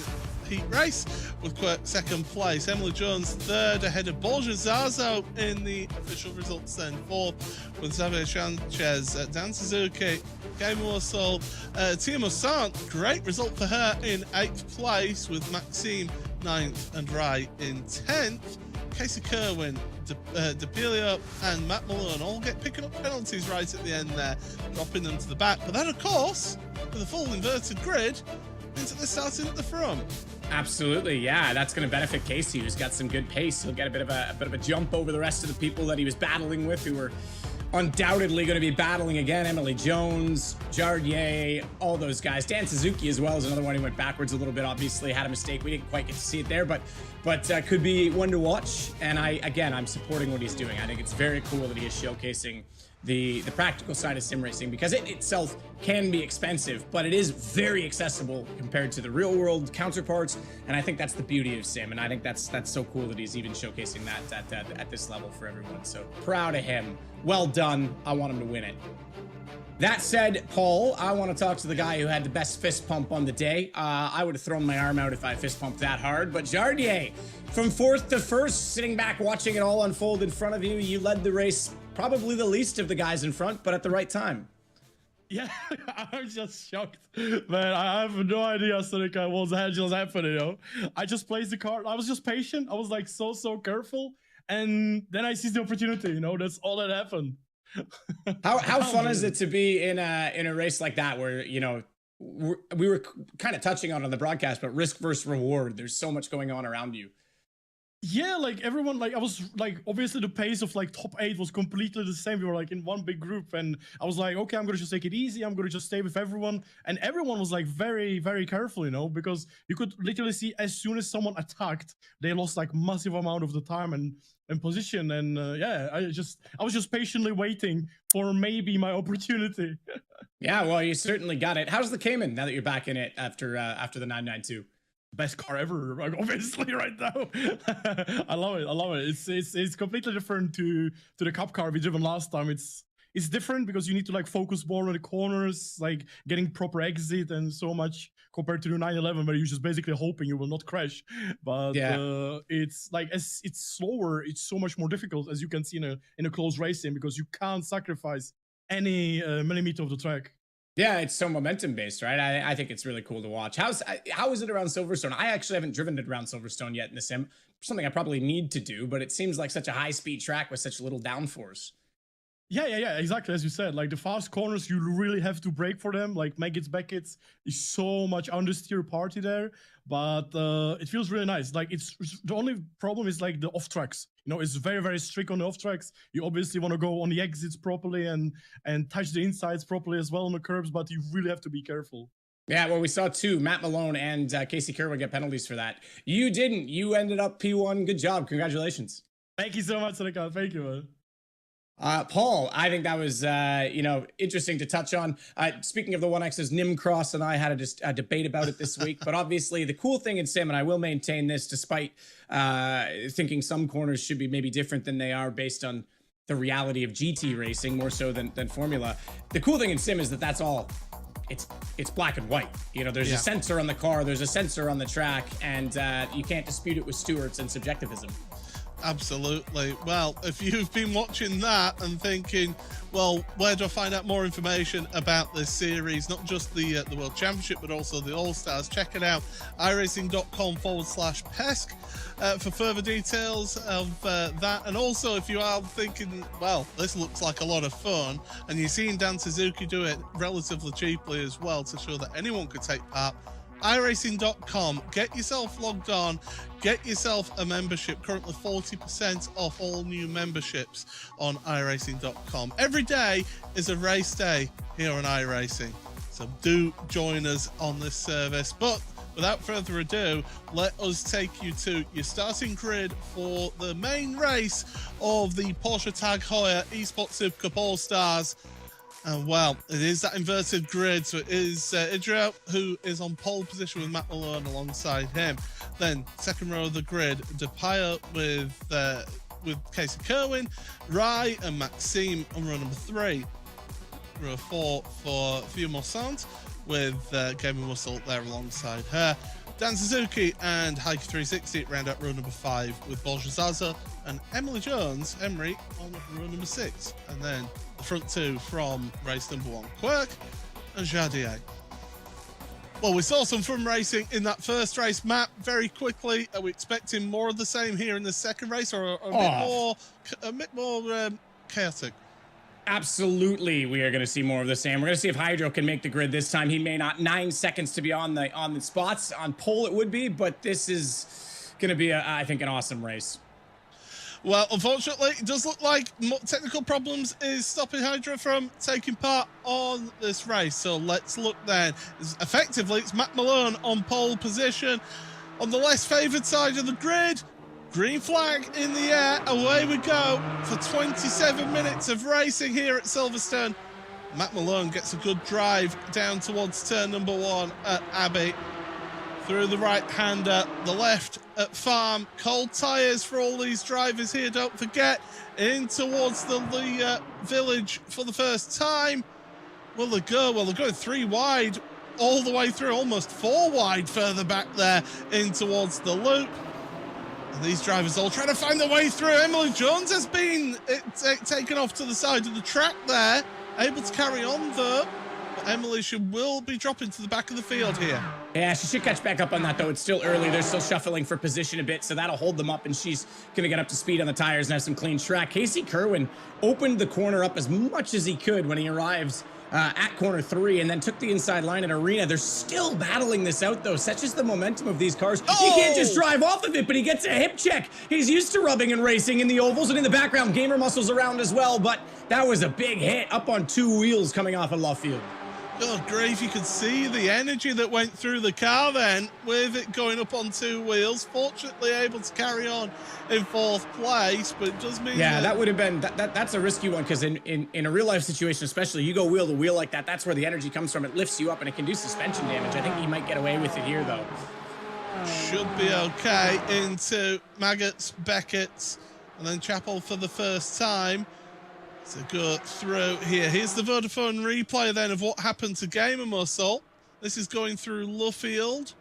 heat race, with Quirk 2nd place. Emily Jones 3rd, ahead of Borja Zazo in the official results then. 4th with Xavier Sanchez, Dan Suzuki, Gamer Muscle, Tia Mossant, great result for her in 8th place, with Maxime 9th and Rai in 10th. Casey Kerwin, DePilio and Matt Malone all picking up penalties right at the end there, dropping them to the back. But then, of course, with a full inverted grid, means that they're starting at the front. Absolutely, yeah. That's going to benefit Casey, who's got some good pace. He'll get a bit of a jump over the rest of the people that he was battling with, who were undoubtedly going to be battling again. Emily Jones, Jardier, all those guys. Dan Suzuki as well is another one who went backwards a little bit. Obviously had a mistake. We didn't quite get to see it there, but could be one to watch. And I'm supporting what he's doing. I think it's very cool that he is showcasing the practical side of sim racing, because it itself can be expensive, but it is very accessible compared to the real world counterparts. And I think that's the beauty of sim. And I think that's so cool that he's even showcasing that at this level for everyone. So proud of him. Well done. I want him to win it. That said, Paul, I want to talk to the guy who had the best fist pump on the day. I would have thrown my arm out if I fist pumped that hard, but Jardier, from 4th to 1st, sitting back watching it all unfold in front of you, you led the race, probably the least of the guys in front, but at the right time. Yeah, I'm just shocked, man. I have no idea, Sonika, what the hell just happened, you know? I just placed the card. I was just patient. I was like so careful, and then I seized the opportunity, you know? That's all that happened. How fun is it to be in a race like that, where, you know, we were kind of touching on the broadcast, but risk versus reward, there's so much going on around you. Yeah, like everyone, like I was like, obviously the pace of like top 8 was completely the same. We were like in one big group, and I was like, okay, I'm gonna just take it easy. I'm gonna just stay with everyone, and everyone was like very careful, you know, because you could literally see as soon as someone attacked, they lost like massive amount of the time and position. And yeah, I was just patiently waiting for maybe my opportunity. Yeah, well, you certainly got it. How's the Cayman now that you're back in it after the 992? Best car ever, like, obviously, right now. I love it. It's completely different to the cup car we driven last time. It's different because you need to like focus more on the corners, like getting proper exit and so much, compared to the 911 where you're just basically hoping you will not crash. But yeah, it's like, as it's slower, it's so much more difficult, as you can see in a close racing, because you can't sacrifice any millimeter of the track. Yeah, it's so momentum based, right? I think it's really cool to watch. How is it around Silverstone? I actually haven't driven it around Silverstone yet in the sim. Something I probably need to do, but it seems like such a high speed track with such little downforce. Yeah, exactly. As you said, like the fast corners, you really have to brake for them. Like Maggots, Beckett's is so much understeer party there, but it feels really nice. Like it's the only problem is like the off tracks. You know, it's very, very strict on the off tracks. You obviously want to go on the exits properly and touch the insides properly as well on the curbs, but you really have to be careful. Yeah, well, we saw two, Matt Malone and Casey Kerwin get penalties for that. You didn't. You ended up P1. Good job. Congratulations. Thank you so much, Seneca. Thank you, man. Paul, I think that was, interesting to touch on. Speaking of the 1Xs, Nimcross and I had a debate about it this week. But obviously, the cool thing in Sim, and I will maintain this despite thinking some corners should be maybe different than they are based on the reality of GT racing, more so than Formula. The cool thing in Sim is that that's all. It's black and white. You know, there's a sensor on the car, there's a sensor on the track, and you can't dispute it with stewards and subjectivism. Absolutely. Well, if you've been watching that and thinking, well, where do I find out more information about this series, not just the World Championship, but also the All-Stars, check it out, iRacing.com/PESC for further details of that. And also, if you are thinking, well, this looks like a lot of fun, and you're seeing Dan Suzuki do it relatively cheaply as well to show that anyone could take part, iRacing.com. Get yourself logged on, get yourself a membership. Currently 40% off all new memberships on iRacing.com. Every day is a race day here on iRacing, so do join us on this service. But without further ado, let us take you to your starting grid for the main race of the Porsche Tag Heuer Esports Supercup All-Stars. And well, it is that inverted grid, so it is Idrio who is on pole position with Matt Malone alongside him. Then second row of the grid, Depaya with Casey Kerwin, Rai and Maxime on row number 3. Row 4 for Fio Mossant with Gaming Muscle there alongside her. Dan Suzuki and Heike360 round out row number 5 with Borja Zaza and Emily Jones, Emery, on row number 6. And then the front two from race number 1, Quirk and Jardier. Well, we saw some fun racing in that first race. Matt, very quickly, are we expecting more of the same here in the second race, or a bit more chaotic? Absolutely, we are going to see more of the same. We're going to see if Hydro can make the grid this time. He may not. 9 seconds to be on the spots. On pole it would be, but this is going to be, I think, an awesome race. Well, unfortunately, it does look like technical problems is stopping Hydra from taking part on this race. So let's look then. Effectively, it's Matt Malone on pole position. On the less favoured side of the grid, green flag in the air. Away we go for 27 minutes of racing here at Silverstone. Matt Malone gets a good drive down towards turn number 1 at Abbey. Through the right-hander, the left at Farm. Cold tyres for all these drivers here, don't forget. In towards the village for the first time. Will they go? Well, they're going 3 wide all the way through, almost 4 wide further back there in towards the loop. And these drivers all trying to find their way through. Emily Jones has been taken off to the side of the track there. Able to carry on though. Emily will be dropping to the back of the field here. Yeah, she should catch back up on that, though. It's still early. They're still shuffling for position a bit, so that'll hold them up, and she's going to get up to speed on the tires and have some clean track. Casey Kerwin opened the corner up as much as he could when he arrives at corner 3 and then took the inside line at Arena. They're still battling this out, though. Such is the momentum of these cars. He can't just drive off of it, but he gets a hip check. He's used to rubbing and racing in the ovals, and in the background, Gamer Muscle's around as well, but that was a big hit up on 2 wheels coming off of Love Field. God grief, you could see the energy that went through the car then with it going up on 2 wheels. Fortunately able to carry on in 4th place, but it does mean that would have been that's a risky one, because in a real life situation especially, you go wheel to wheel like that, that's where the energy comes from. It lifts you up and it can do suspension damage. I think he might get away with it here though. Should be okay. Into Maggots, Beckett's, and then Chapel for the first time. So go through here. Here's the Vodafone replay then of what happened to Gamer Muscle. This is going through Luffield.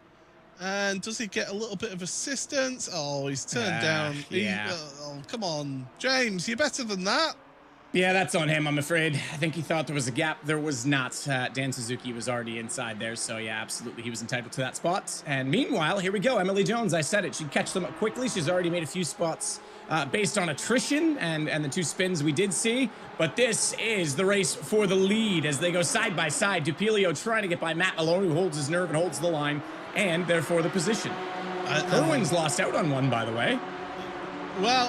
And does he get a little bit of assistance? Oh, he's turned down. Yeah. Oh, come on. James, you're better than that. Yeah, that's on him, I'm afraid. I think he thought there was a gap. There was not. Dan Suzuki was already inside there. So, yeah, absolutely. He was entitled to that spot. And meanwhile, here we go. Emily Jones, I said it. She'd catch them up quickly. She's already made a few spots based on attrition and the 2 spins we did see. But this is the race for the lead as they go side by side. Dupilio trying to get by Matt Malone, who holds his nerve and holds the line, and therefore the position. Kerwin's lost out on one, by the way. Well,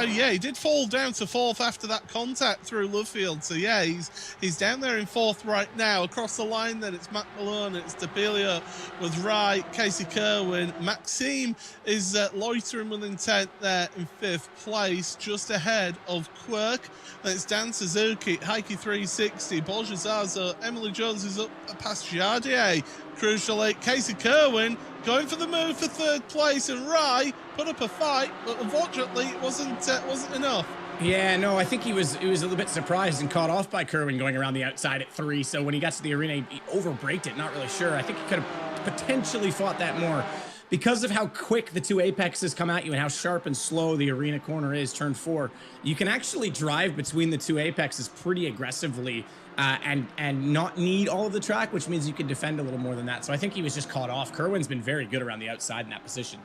yeah, he did fall down to 4th after that contact through Lovefield. So, yeah, he's down there in 4th right now. Across the line, then it's Matt Malone, it's Dupilio with Wright, Casey Kerwin. Maxime is loitering with intent there in 5th place, just ahead of Quirk. Then it's Dan Suzuki, Heike 360, Borja Zazo, Emily Jones is up past Jardier. Crucially, Casey Kerwin going for the move for 3rd place, and Rye put up a fight, but unfortunately it wasn't enough. Yeah, no, I think he was a little bit surprised and caught off by Kerwin going around the outside at 3. So when he got to the arena, he overbraked it. Not really sure. I think he could have potentially fought that more. Because of how quick the 2 apexes come at you and how sharp and slow the arena corner is, turn 4, you can actually drive between the 2 apexes pretty aggressively and not need all of the track, which means you can defend a little more than that. So I think he was just caught off. Kerwin's been very good around the outside in that position.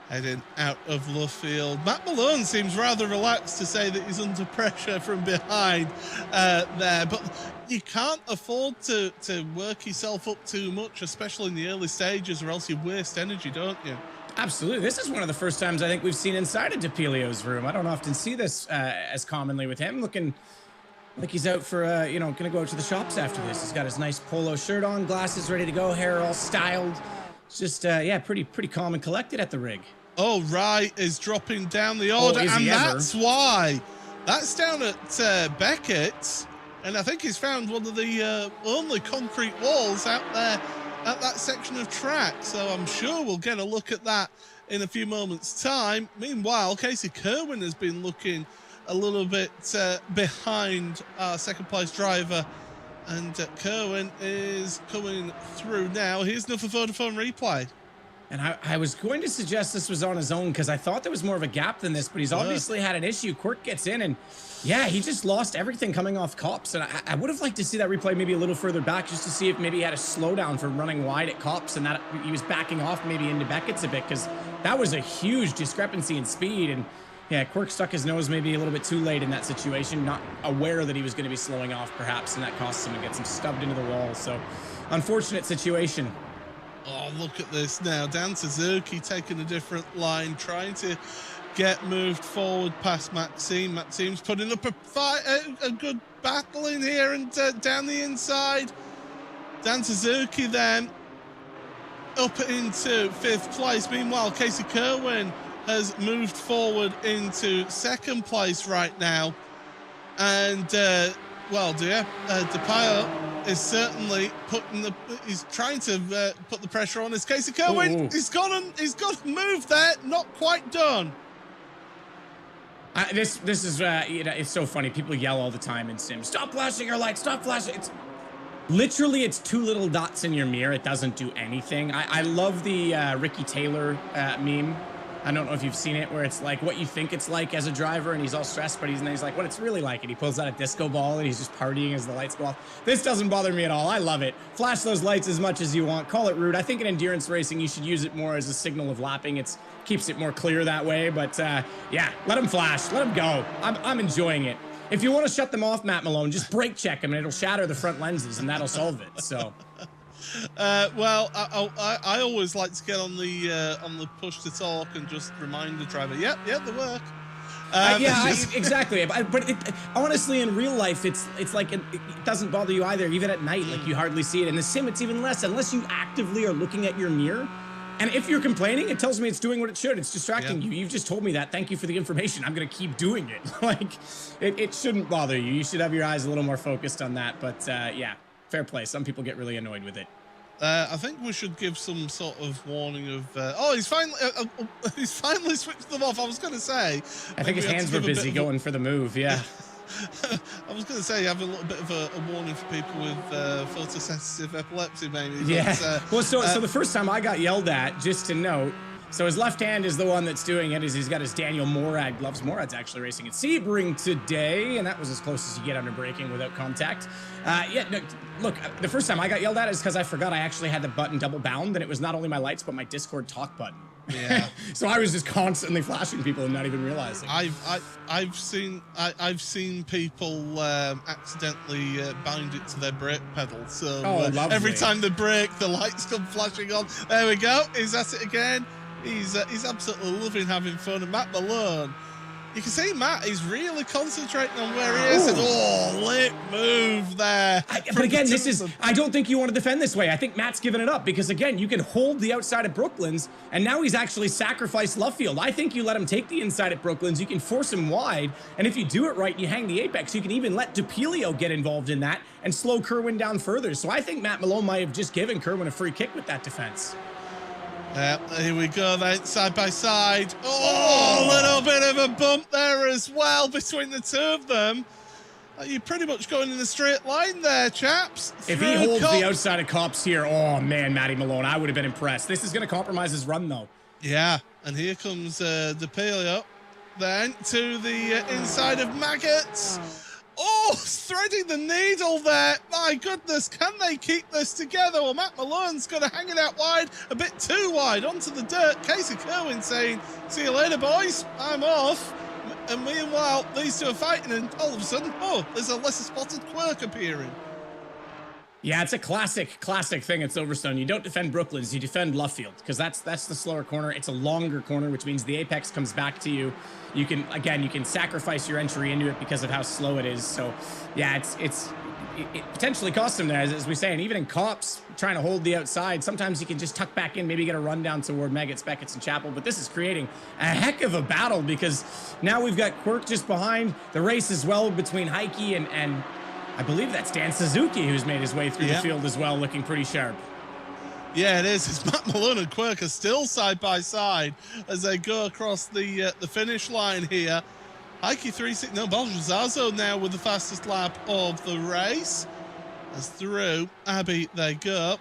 Heading out of Lovefield. Matt Malone seems rather relaxed to say that he's under pressure from behind there, but you can't afford to work yourself up too much, especially in the early stages, or else you waste energy, don't you? Absolutely. This is one of the first times I think we've seen inside of Dupilio's room. I don't often see this as commonly with him, looking like he's out for, going to go out to the shops after this. He's got his nice polo shirt on, glasses ready to go, hair all styled. It's just, pretty calm and collected at the rig. Oh, Rye is dropping down the order, and that's why. That's down at Beckett, and I think he's found one of the only concrete walls out there at that section of track. So I'm sure we'll get a look at that in a few moments' time. Meanwhile, Casey Kerwin has been looking a little bit behind our 2nd place driver, and Kerwin is coming through now. Here's another Vodafone replay. And I was going to suggest this was on his own because I thought there was more of a gap than this, but he's obviously had an issue. Quirk gets in, and yeah, he just lost everything coming off Cops. And I would have liked to see that replay maybe a little further back just to see if maybe he had a slowdown from running wide at Cops and that he was backing off maybe into Beckett's a bit, because that was a huge discrepancy in speed. And yeah, Quirk stuck his nose maybe a little bit too late in that situation, not aware that he was going to be slowing off perhaps, and that cost him and gets him stubbed into the wall. So unfortunate situation. Oh, look at this now. Dan Suzuki taking a different line, trying to get moved forward past Maxime. Maxime's putting up a fight, a good battle in here, and down the inside. Dan Suzuki then up into 5th place. Meanwhile, Casey Kerwin has moved forward into 2nd place right now. And, Dupilio is certainly he's trying to put the pressure on. It's Casey Kerwin. He's got to move there. Not quite done. This is it's so funny. People yell all the time in Sims, stop flashing your lights, stop flashing. It's literally 2 little dots in your mirror. It doesn't do anything. I love the Ricky Taylor meme. I don't know if you've seen it, where it's like what you think it's like as a driver, and he's all stressed, but he's like what it's really like, and he pulls out a disco ball and he's just partying as the lights go off. This doesn't bother me at all. I love it. Flash those lights as much as you want. Call it rude. I think in endurance racing you should use it more as a signal of lapping. It keeps it more clear that way. But yeah, let them flash. Let them go. I'm enjoying it. If you want to shut them off, Matt Malone, just brake check them and it'll shatter the front lenses, and that'll solve it. So. I always like to get on the push to talk and just remind the driver, yep, they work. Exactly. But honestly, in real life, it's like it doesn't bother you either. Even at night, like you hardly see it. In the sim, it's even less, unless you actively are looking at your mirror. And if you're complaining, it tells me it's doing what it should. It's distracting you. You've just told me that. Thank you for the information. I'm going to keep doing it. Like, it shouldn't bother you. You should have your eyes a little more focused on that. But yeah, fair play. Some people get really annoyed with it. I think we should give some sort of warning of. He's finally switched them off. I was going to say. I think his hands were busy going for the move. Yeah. I was going to say have a little bit of a warning for people with photosensitive epilepsy, maybe. Yeah. So the first time I got yelled at, just to note, So his left hand is the one that's doing it. He's got his Daniel Morad gloves. Morad's actually racing at Sebring today, and that was as close as you get under braking without contact. Yeah, no, look, the first time I got yelled at is because I forgot I actually had the button double bound, and it was not only my lights, but my Discord talk button. Yeah. So I was just constantly flashing people and not even realizing. I've seen people accidentally bind it to their brake pedal. So every time they brake, the lights come flashing on. There we go. He's at it again. He's absolutely loving having fun. And Matt Malone, you can see Matt is really concentrating on where he is. And late move there. But again, I don't think you want to defend this way. I think Matt's given it up because, again, you can hold the outside at Brooklands, and now he's actually sacrificed Lovefield. I think you let him take the inside at Brooklands. You can force him wide, and if you do it right, you hang the apex. You can even let Dupilio get involved in that and slow Kerwin down further. So I think Matt Malone might have just given Kerwin a free kick with that defense. Here we go then, side by side. Oh, a little bit of a bump there as well between the two of them. You're pretty much going in a straight line there, chaps. If he holds the outside of Cops here, oh man, Matty Malone, I would have been impressed. This is going to compromise his run though. Yeah, and here comes Dupilio then to the inside of Maggots. Oh, threading the needle there. My goodness, can they keep this together? Well, Matt Malone's going to hang it out wide, a bit too wide, onto the dirt. Casey Kerwin saying, see you later, boys. I'm off. And meanwhile, these two are fighting, and all of a sudden, there's a lesser spotted Quirk appearing. Yeah, it's a classic thing at Silverstone. You don't defend Brooklands, you defend Lovefield, because that's the slower corner. It's a longer corner, which means the apex comes back to you. You can sacrifice your entry into it because of how slow it is. So, yeah, it potentially costs him there, as we say. And even in Cops, trying to hold the outside, sometimes you can just tuck back in, maybe get a rundown toward Maggots, Beckett's, and Chapel. But this is creating a heck of a battle because now we've got Quirk just behind. The race as well between Heike and I believe that's Dan Suzuki, who's made his way through the field as well, looking pretty sharp. Yeah, it is. It's Matt Malone and Quirk are still side by side as they go across the finish line here. Heike 3-6, no, Baljazazo now with the fastest lap of the race. As through Abbey they go,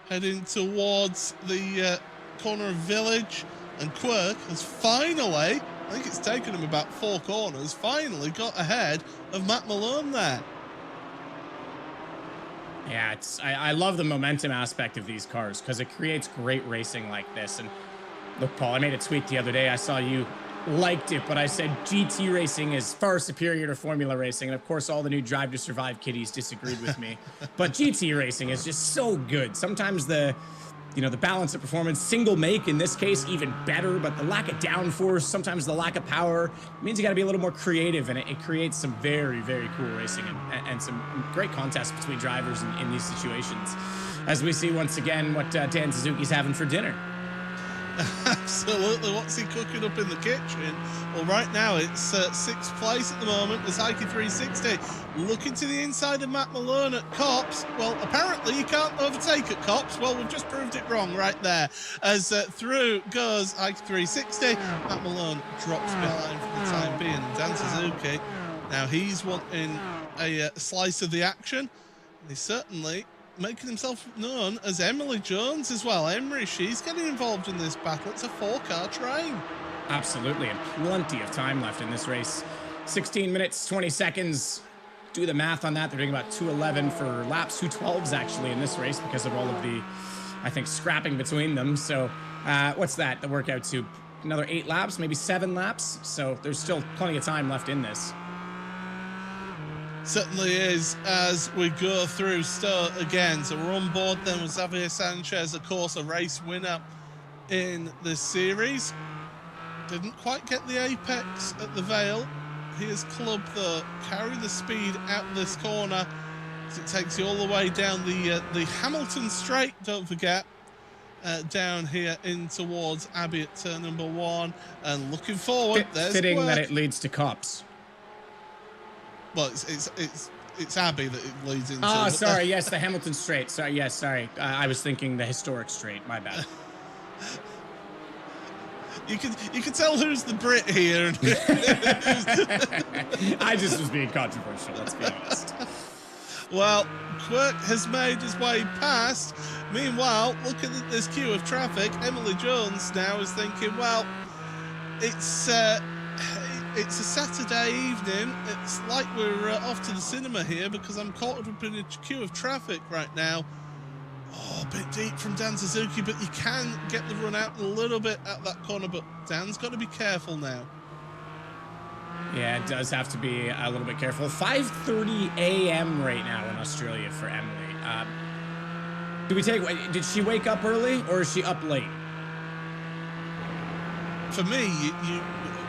heading towards the corner of Village, and Quirk has finally, I think it's taken him about 4 corners, finally got ahead of Matt Malone there. Yeah, I love the momentum aspect of these cars because it creates great racing like this. And look, Paul, I made a tweet the other day. I saw you liked it, but I said GT racing is far superior to Formula racing. And of course, all the new Drive to Survive kiddies disagreed with me. But GT racing is just so good. Sometimes the balance of performance, single make in this case, even better, but the lack of downforce, sometimes the lack of power, means you got to be a little more creative, and it creates some very, very cool racing and some great contests between drivers in these situations. As we see once again what Dan Suzuki's having for dinner. Absolutely. What's he cooking up in the kitchen? Well, right now it's 6th place at the moment as Heike 360 looking to the inside of Matt Malone at Cops. Well, apparently you can't overtake at Cops. Well, we've just proved it wrong right there. As through goes Heike 360. Matt Malone drops behind for the time being. Dan Suzuki, now he's wanting a slice of the action. He's certainly making himself known as Emily Jones as well. Emery, she's getting involved in this battle. It's a 4-car train. Absolutely, and plenty of time left in this race. 16 minutes, 20 seconds. Do the math on that. They're doing about 2:11 for laps, 2:12s actually in this race because of all of the, I think, scrapping between them. So what's that? The workout to another 8 laps, maybe 7 laps. So there's still plenty of time left in this. Certainly is, as we go through start again. So we're on board then with Xavier Sanchez, of course, a race winner in this series. Didn't quite get the apex at the Vale. He has clubbed the carry the speed out this corner as it takes you all the way down the Hamilton Straight, don't forget, down here in towards Abbey at turn number 1. And looking forward, there's fitting Quirk. that it leads to Cops. Well, it's Abbey that it leads into. Oh, sorry. Yes, the Hamilton Straight. Sorry. Yes, sorry. I was thinking the historic straight. My bad. You can tell who's the Brit here. I just was being controversial. Let's be honest. Well, Quirk has made his way past. Meanwhile, looking at this queue of traffic, Emily Jones now is thinking, well, it's a Saturday evening. It's like we're off to the cinema here because I'm caught up in a queue of traffic right now. Oh, a bit deep from Dan Suzuki, but you can get the run out a little bit at that corner, but Dan's got to be careful now. Yeah, it does have to be a little bit careful. 5:30 a.m. right now in Australia for Emily. Did she wake up early or is she up late? For me,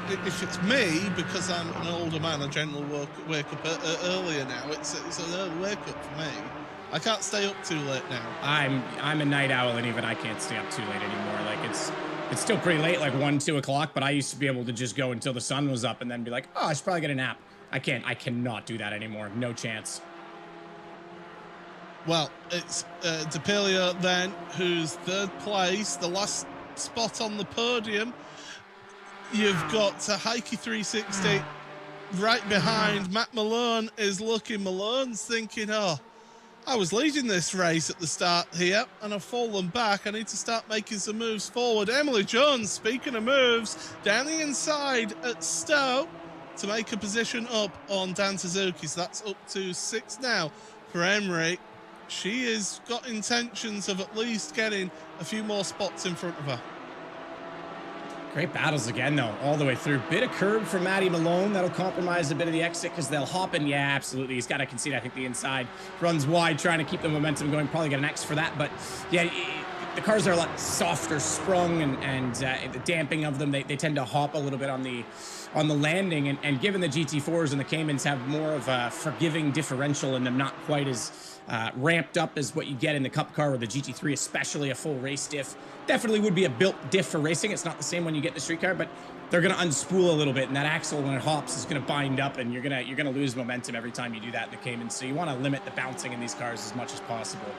if it's me, because I'm an older man, I generally wake up earlier now. It's an early wake up for me. I can't stay up too late now. I'm a night owl, and even I can't stay up too late anymore. Like it's still pretty late, like 1, 2 o'clock, but I used to be able to just go until the sun was up and then be like, oh, I should probably get a nap. I cannot do that anymore. No chance. Well, it's Depilia then, who's third place, the last spot on the podium. You've got Heike 360 right behind. Matt Malone is looking. Malone's thinking, oh, I was leading this race at the start here, and I've fallen back. I need to start making some moves forward. Emily Jones, speaking of moves, down the inside at Stowe to make a position up on Dan Suzuki. So that's up to 6 now for Emery. She has got intentions of at least getting a few more spots in front of her. Great battles again, though, all the way through. Bit of curb from Maddie Malone. That'll compromise a bit of the exit because they'll hop in. Yeah, absolutely. He's got to concede, I think, the inside. Runs wide, trying to keep the momentum going. Probably get an X for that. But, yeah, the cars are a lot softer sprung, and the damping of them, they tend to hop a little bit on the landing. And given the GT4s and the Caymans have more of a forgiving differential in them, not quite as ramped up as what you get in the Cup car or the GT3, especially a full race diff. Definitely would be a built diff for racing. It's not the same when you get the street car, but they're going to unspool a little bit, and that axle, when it hops, is going to bind up, and you're going to lose momentum every time you do that in the Cayman. So you want to limit the bouncing in these cars as much as possible.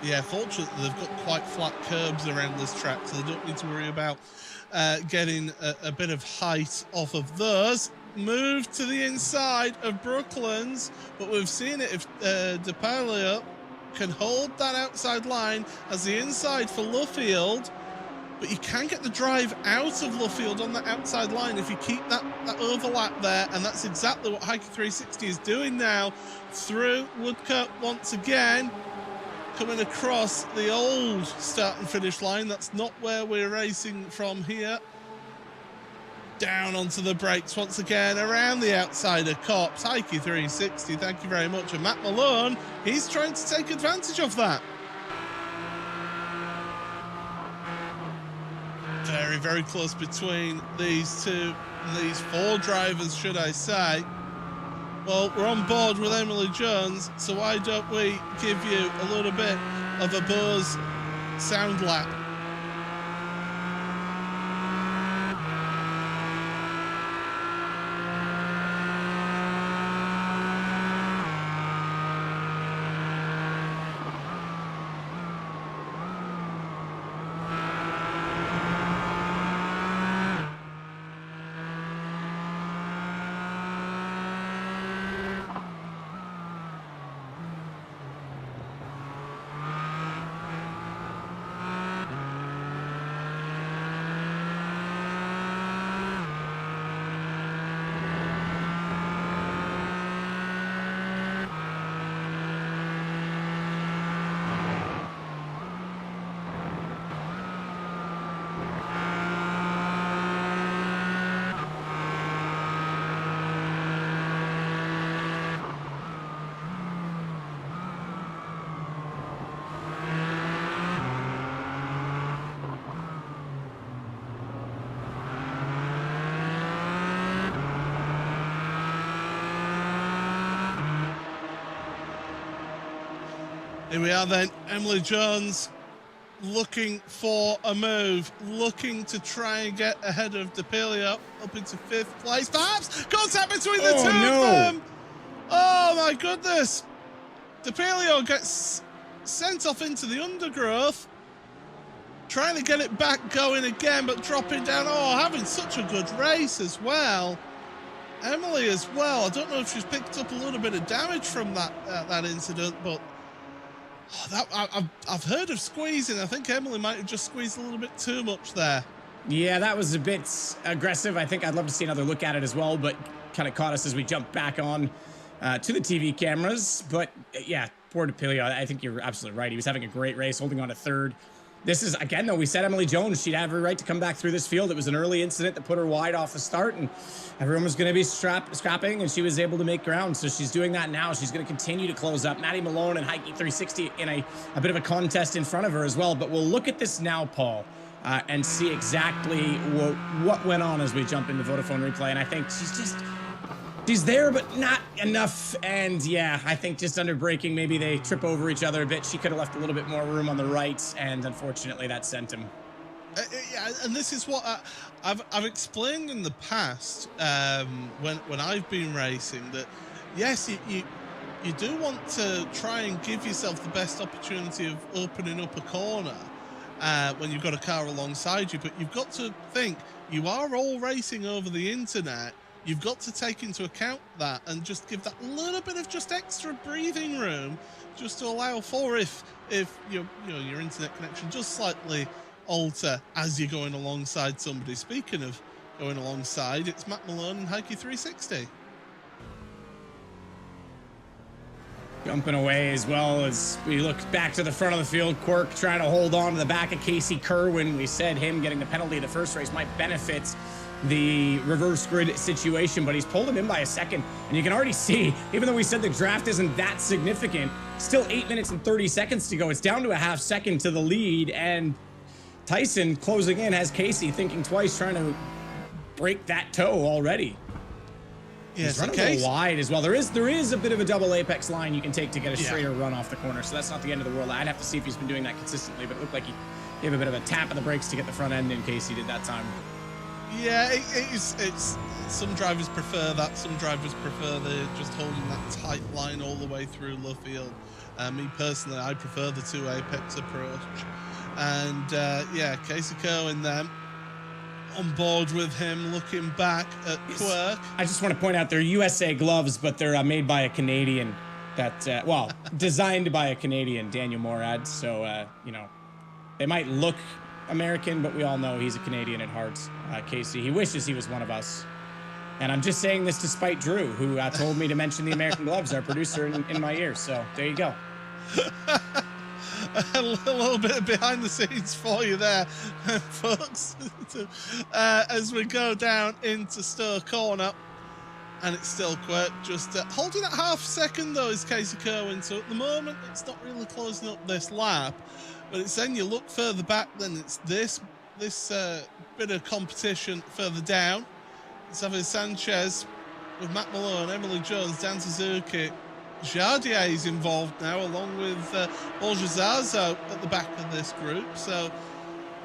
Yeah, fortunately, they've got quite flat curbs around this track, so they don't need to worry about getting a bit of height off of those. Move to the inside of Brooklands, but we've seen it if Depalia can hold that outside line as the inside for Luffield, but you can get the drive out of Luffield on that outside line if you keep that overlap there, and that's exactly what Heike 360 is doing now through Woodcote once again, coming across the old start and finish line. That's not where we're racing from here. Down onto the brakes once again, around the outside of Cops. Heike 360, thank you very much. And Matt Malone, he's trying to take advantage of that. Very, very close between these two, these 4 drivers, should I say. Well, we're on board with Emily Jones, so why don't we give you a little bit of a buzz sound lap. Here we are then, Emily Jones looking for a move, looking to try and get ahead of Depilia up into 5th place. Perhaps contact between the two of them. Oh my goodness. Depilia gets sent off into the undergrowth, trying to get it back going again, but dropping down. Oh, having such a good race as well. Emily as well. I don't know if she's picked up a little bit of damage from that incident, but I've heard of squeezing. I think Emily might have just squeezed a little bit too much there. Yeah, that was a bit aggressive. I think I'd love to see another look at it as well, but kind of caught us as we jumped back on to the TV cameras. But yeah, poor DePilio. I think you're absolutely right. He was having a great race, holding on to third. This is, again, though, we said Emily Jones, she'd have every right to come back through this field. It was an early incident that put her wide off the start, and everyone was going to be scrapping, and she was able to make ground. So she's doing that now. She's going to continue to close up. Maddie Malone and Heike 360 in a bit of a contest in front of her as well. But we'll look at this now, Paul, and see exactly what went on as we jump into Vodafone replay. And I think she's there, but not enough. And yeah, I think just under braking, maybe they trip over each other a bit. She could have left a little bit more room on the right, and unfortunately that sent him. Yeah, and this is what I've explained in the past when I've been racing, that yes, you do want to try and give yourself the best opportunity of opening up a corner when you've got a car alongside you, but you've got to think you are all racing over the internet. You've got to take into account that and just give that little bit of just extra breathing room, just to allow for if your internet connection just slightly alter as you're going alongside somebody. Speaking of going alongside, it's Matt Malone and Heike 360. Jumping away as well as we look back to the front of the field. Quirk trying to hold on to the back of Casey Kerwin. We said him getting the penalty of the first race might benefit the reverse grid situation, but he's pulled him in by a second. And you can already see, even though we said the draft isn't that significant, still 8 minutes and 30 seconds to go. It's down to a half second to the lead, and Tyson closing in has Casey thinking twice, trying to break that toe already. Yeah, he's running a little wide as well. There is a bit of a double apex line you can take to get a straighter run off the corner, so that's not the end of the world. I'd have to see if he's been doing that consistently, but it looked like he gave a bit of a tap of the brakes to get the front end in. Casey did that time. Yeah, it's some drivers prefer that. Some drivers prefer just holding that tight line all the way through Luffield. Me personally, I prefer the two apex approach. And yeah, Casey Kerwin then on board with him, looking back at Quirk. I just want to point out they're USA gloves, but they're made by a Canadian. That well, designed by a Canadian, Daniel Morad. So they might look American, but we all know he's a Canadian at heart. Casey, he wishes he was one of us. And I'm just saying this to spite Drew, who told me to mention the American gloves, our producer, in my ear. So there you go. A little bit behind the scenes for you there, folks. As we go down into Stowe Corner, and it's still Quirk just holding that half second though is Casey Kerwin. So at the moment, it's not really closing up this lap. But it's then you look further back, then it's this bit of competition further down. It's Javier Sanchez with Matt Malone, Emily Jones, Dan Suzuki. Jardier is involved now, along with Borja Zazo at the back of this group. So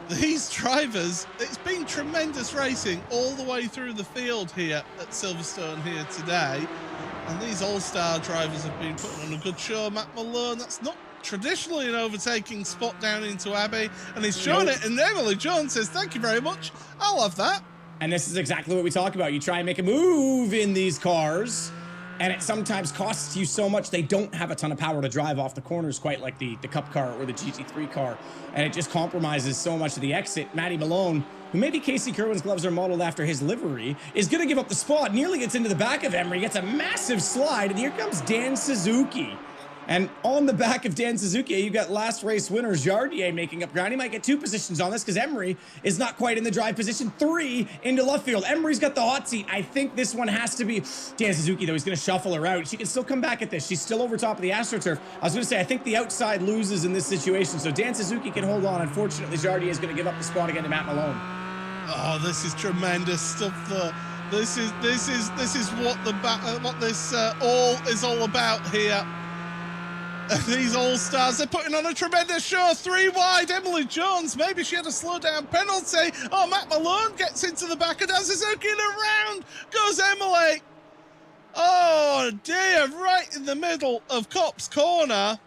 these drivers, it's been tremendous racing all the way through the field here at Silverstone here today. And these all-star drivers have been putting on a good show. Matt Malone, that's not traditionally an overtaking spot down into Abbey, and he's shown it, and Emily Jones says, thank you very much, I'll have that. And this is exactly what we talk about. You try and make a move in these cars, and it sometimes costs you so much they don't have a ton of power to drive off the corners, quite like the Cup car or the GT3 car, and it just compromises so much of the exit. Matty Malone, who maybe Casey Kerwin's gloves are modeled after his livery, is going to give up the spot, nearly gets into the back of Emery, gets a massive slide, and here comes Dan Suzuki. And on the back of Dan Suzuki, you've got last race winner Jardier making up ground. He might get 2 positions on this because Emery is not quite in the drive position. 3 into left field. Emery's got the hot seat. I think this one has to be Dan Suzuki, though. He's going to shuffle her out. She can still come back at this. She's still over top of the AstroTurf. I was going to say, I think the outside loses in this situation. So Dan Suzuki can hold on. Unfortunately, Jardier is going to give up the spot again to Matt Malone. Oh, this is tremendous stuff. This is what this all is all about here. These all-stars, they're putting on a tremendous show. 3 wide, Emily Jones, maybe she had a slow down penalty. Oh, Matt Malone gets into the back of Dan Suzuki, and around goes Emily. Oh dear, right in the middle of Cop's Corner.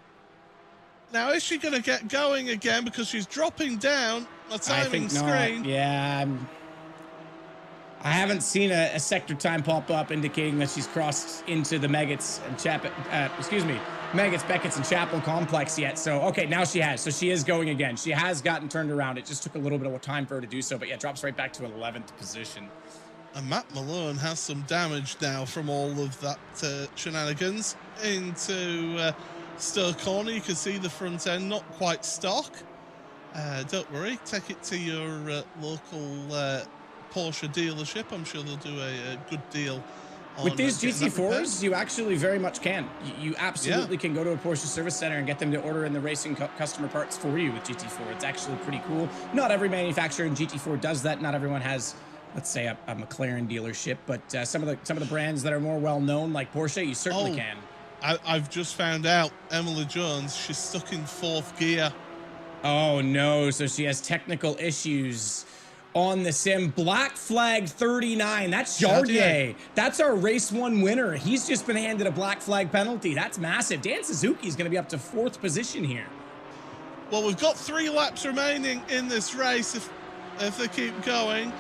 Now, is she going to get going again because she's dropping down a timing screen? Yeah, I haven't seen a sector time pop up indicating that she's crossed into the Megats and Meggetts, Beckett's, and Chapel complex yet. So, okay, now she has. So she is going again. She has gotten turned around. It just took a little bit of time for her to do so. But yeah, drops right back to 11th position. And Matt Malone has some damage now from all of that shenanigans into Stoke Corner. You can see the front end not quite stock. Don't worry, take it to your local Porsche dealership. I'm sure they'll do a good deal. With these GT4s, you actually very much can. You absolutely can go to a Porsche service center and get them to order in the racing customer parts for you with GT4. It's actually pretty cool. Not every manufacturer in GT4 does that. Not everyone has, let's say, a McLaren dealership, but some of the brands that are more well known, like Porsche, you certainly can. I've just found out Emily Jones, she's stuck in 4th gear. Oh no! So she has technical issues on the sim. Black flag 39. That's Jardier. That's our race 1 winner. He's just been handed a black flag penalty. That's massive. Dan Suzuki's going to be up to 4th position here. Well, we've got 3 laps remaining in this race if they keep going.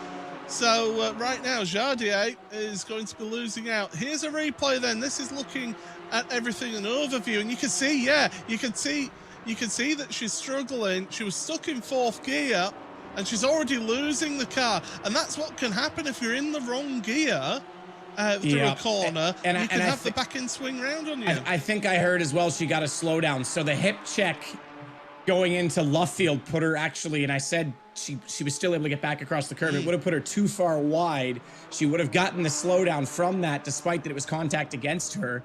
So right now, Jardier is going to be losing out. Here's a replay then. This is looking at everything in overview, and you can see, you can see that she's struggling. She was stuck in 4th gear, and she's already losing the car. And that's what can happen if you're in the wrong gear through a corner. You can have the back end swing round on you. I think I heard as well she got a slowdown. So the hip check going into Luffield put her actually, and I said she was still able to get back across the curb. It would have put her too far wide. She would have gotten the slowdown from that, despite that it was contact against her.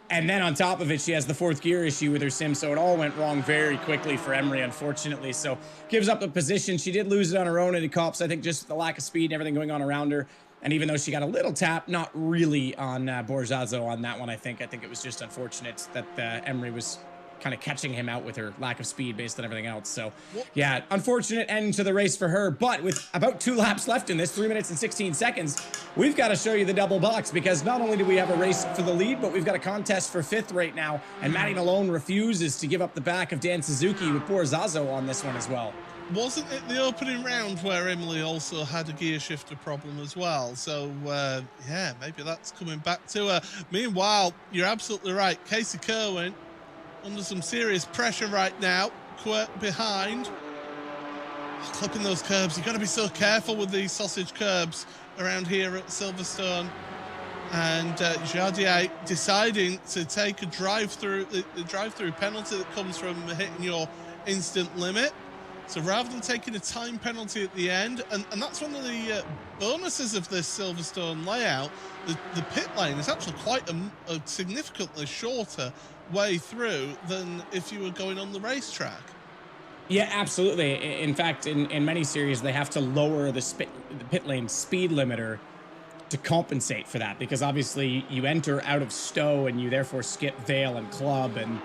And then on top of it, she has the 4th gear issue with her sim, so it all went wrong very quickly for Emery, unfortunately. So gives up the position. She did lose it on her own in the cops, I think, just the lack of speed and everything going on around her. And even though she got a little tap, not really on Borzazo on that one, I think it was just unfortunate that Emery was kind of catching him out with her lack of speed based on everything else. So yeah, unfortunate end to the race for her. But with about 2 laps left in this, 3 minutes and 16 seconds, we've got to show you the double box, because not only do we have a race for the lead, but we've got a contest for 5th right now. And Matty Malone refuses to give up the back of Dan Suzuki with Borzazo on this one as well. Wasn't it the opening round where Emily also had a gear shifter problem as well? So, yeah, maybe that's coming back to her. Meanwhile, you're absolutely right. Casey Kerwin under some serious pressure right now. Quirk behind. Clipping those curbs. You've got to be so careful with these sausage curbs around here at Silverstone. And Jardier deciding to take a drive-through, the drive-through penalty that comes from hitting your instant limit. So rather than taking a time penalty at the end, and that's one of the bonuses of this Silverstone layout, the pit lane is actually quite a significantly shorter way through than if you were going on the racetrack. Yeah, absolutely. In fact, in many series, they have to lower the pit lane speed limiter to compensate for that, because obviously you enter out of Stowe and you therefore skip Vale and Club, and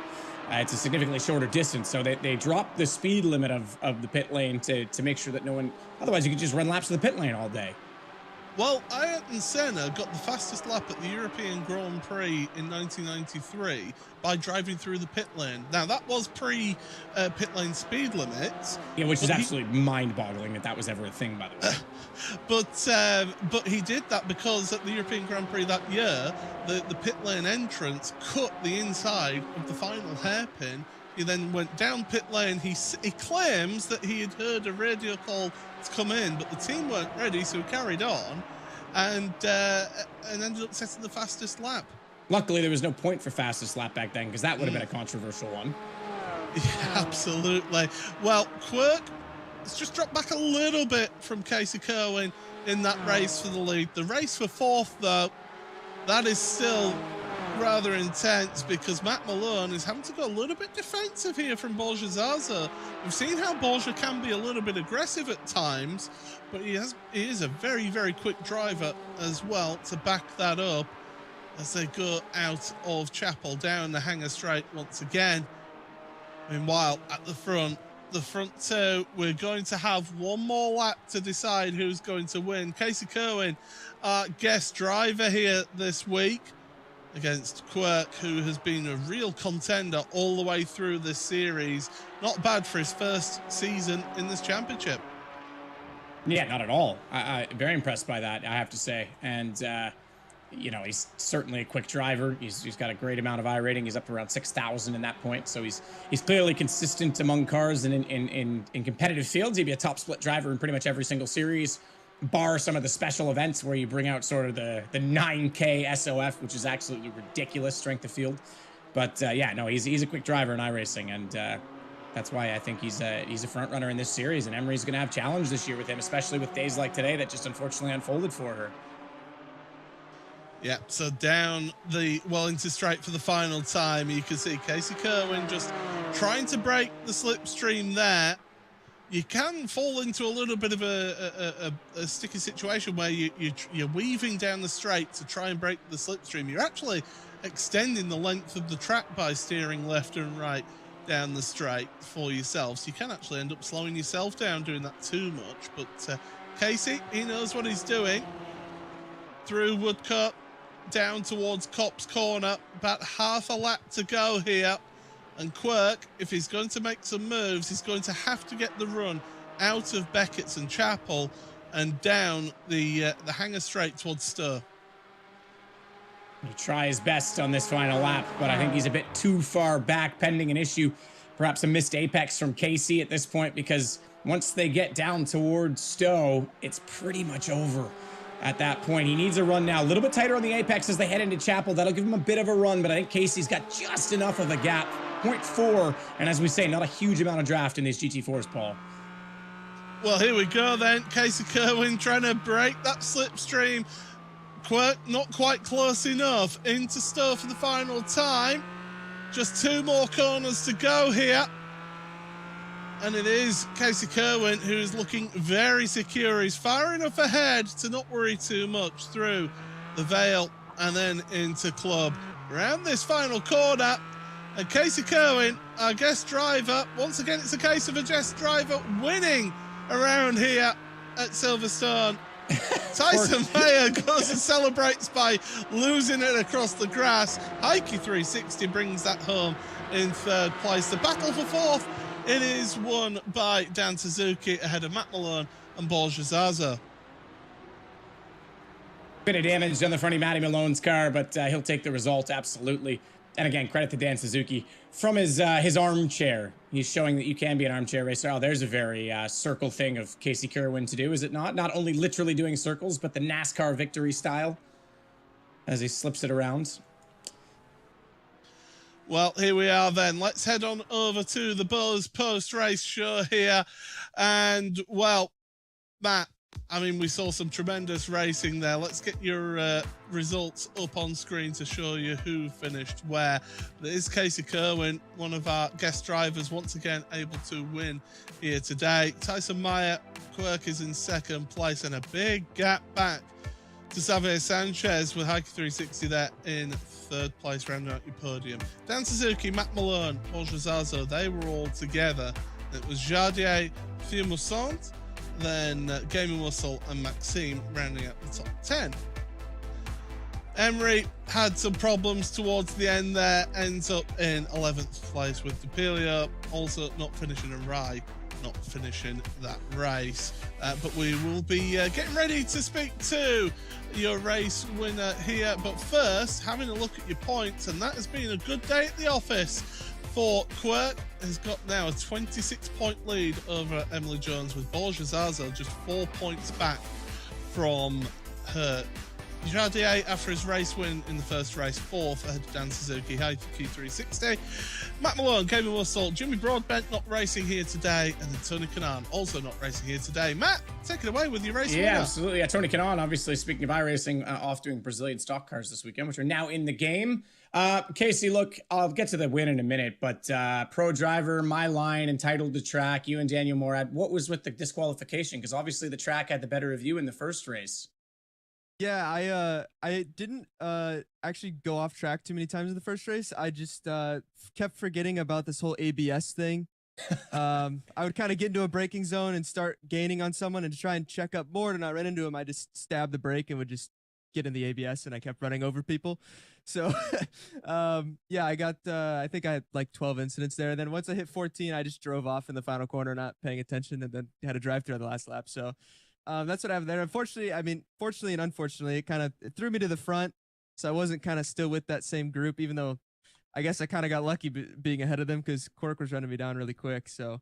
it's a significantly shorter distance. So they drop the speed limit of the pit lane to make sure that no one, otherwise you could just run laps of the pit lane all day. Well, Ayrton Senna got the fastest lap at the European Grand Prix in 1993 by driving through the pit lane. Now, that was pre-pit lane speed limits. Yeah, which is absolutely mind-boggling that was ever a thing, by the way. But he did that because at the European Grand Prix that year, the pit lane entrance cut the inside of the final hairpin. He then went down pit lane. He claims that he had heard a radio call to come in, but the team weren't ready, so he carried on and ended up setting the fastest lap. Luckily, there was no point for fastest lap back then, because that would have been a controversial one. Yeah, absolutely. Well, Quirk has just dropped back a little bit from Casey Kerwin in that race for the lead. The race for 4th, though, that is still rather intense, because Matt Malone is having to go a little bit defensive here from Borja Zaza. We've seen how Borja can be a little bit aggressive at times, but he is a very, very quick driver as well to back that up as they go out of Chapel down the Hanger Straight once again. Meanwhile, at the front two, we're going to have one more lap to decide who's going to win. Casey Kerwin, our guest driver here this week, against Quirk, who has been a real contender all the way through this series. Not bad for his first season in this championship. Yeah, not at all. I'm very impressed by that, I have to say. And you know, he's certainly a quick driver. He's got a great amount of I rating. He's up to around 6,000 in that point. So he's clearly consistent among cars, and in competitive fields, he'd be a top split driver in pretty much every single series, bar some of the special events where you bring out sort of the 9K SOF, which is absolutely ridiculous strength of field. But yeah, no, he's a quick driver in iRacing, and that's why I think he's a front runner in this series. And Emery's going to have challenge this year with him, especially with days like today that just unfortunately unfolded for her. Yeah, so down the Wellington Straight for the final time, you can see Casey Kerwin just trying to break the slipstream there. You can fall into a little bit of a sticky situation where you're weaving down the straight to try and break the slipstream. You're actually extending the length of the track by steering left and right down the straight for yourself. So you can actually end up slowing yourself down doing that too much. But Casey, he knows what he's doing. Through Woodcut, down towards Copse Corner, about half a lap to go here, and Quirk, if he's going to make some moves, he's going to have to get the run out of Beckett's and Chapel and down the hanger straight towards Stir. He'll try his best on this final lap, but I think he's a bit too far back, pending an issue, perhaps a missed apex from Casey at this point, because once they get down towards Stowe, it's pretty much over. At that point, he needs a run now. A little bit tighter on the apex as they head into Chapel. That'll give him a bit of a run, but I think Casey's got just enough of a gap. 0.4, and as we say, not a huge amount of draft in these GT4s, Paul. Well, here we go then. Casey Kerwin trying to break that slipstream. Quirk not quite close enough. Into Stowe for the final time. Just 2 more corners to go here. And it is Casey Kerwin who is looking very secure. He's far enough ahead to not worry too much through the Vale and then into Club. Around this final corner, and Casey Kerwin, our guest driver, once again it's a case of a guest driver winning around here at Silverstone. Tyson Heuer goes and celebrates by losing it across the grass. Heike 360 brings that home in 3rd place. The battle for 4th, it is won by Dan Suzuki ahead of Matt Malone and Borja Zaza. Bit of damage on the front of Matty Malone's car, but he'll take the result, absolutely. And again, credit to Dan Suzuki. From his armchair, he's showing that you can be an armchair racer. Oh, there's a very circle thing of Casey Kerwin to do, is it not? Not only literally doing circles, but the NASCAR victory style as he slips it around. Well, here we are then. Let's head on over to the Buzz post-race show here. And, well, Matt, I mean, we saw some tremendous racing there. Let's get your results up on screen to show you who finished where. It is Casey Kerwin, one of our guest drivers, once again able to win here today. Tyson Meyer, Quirk is in 2nd place, and a big gap back to Xavier Sanchez with Heike 360 there in 3rd place, rounding out your podium. Dan Suzuki, Matt Malone, Borja Zazo, they were all together. It was Jardier, Fumoussant, then Gaming Muscle and Maxime rounding out the top 10. Emery had some problems towards the end there, ends up in 11th place with Depilio, also not finishing a ride, not finishing that race. But we will be getting ready to speak to your race winner here. But first, having a look at your points, and that has been a good day at the office for Quirk. Has got now a 26-point lead over Emily Jones, with Borja Zazo just 4 points back from her. Jardier, after his race win in the first race, 4th ahead of Dan Suzuki, Heike Q360. Matt Malone, Gaming Muscle, Jimmy Broadbent not racing here today, and then Tony Kanaan also not racing here today. Matt, take it away with your race winner. Yeah, absolutely. Tony Kanaan, obviously, speaking of iRacing, off doing Brazilian stock cars this weekend, which are now in the game. Casey, look, I'll get to the win in a minute, but pro driver, my line, entitled to track, you and Daniel Morad, what was with the disqualification? Because obviously the track had the better of you in the first race. Yeah, I didn't actually go off track too many times in the first race. I just kept forgetting about this whole ABS thing. I would kind of get into a braking zone and start gaining on someone and try and check up more, and I ran into him. I just stabbed the brake and would just get in the ABS, and I kept running over people. So yeah, I got I think I had like 12 incidents there. And then once I hit 14, I just drove off in the final corner, not paying attention, and then had a drive through on the last lap. So That's what I have there. Unfortunately, fortunately and unfortunately, it threw me to the front, so I wasn't kind of still with that same group, even though I guess I kind of got lucky being ahead of them because Cork was running me down really quick. So,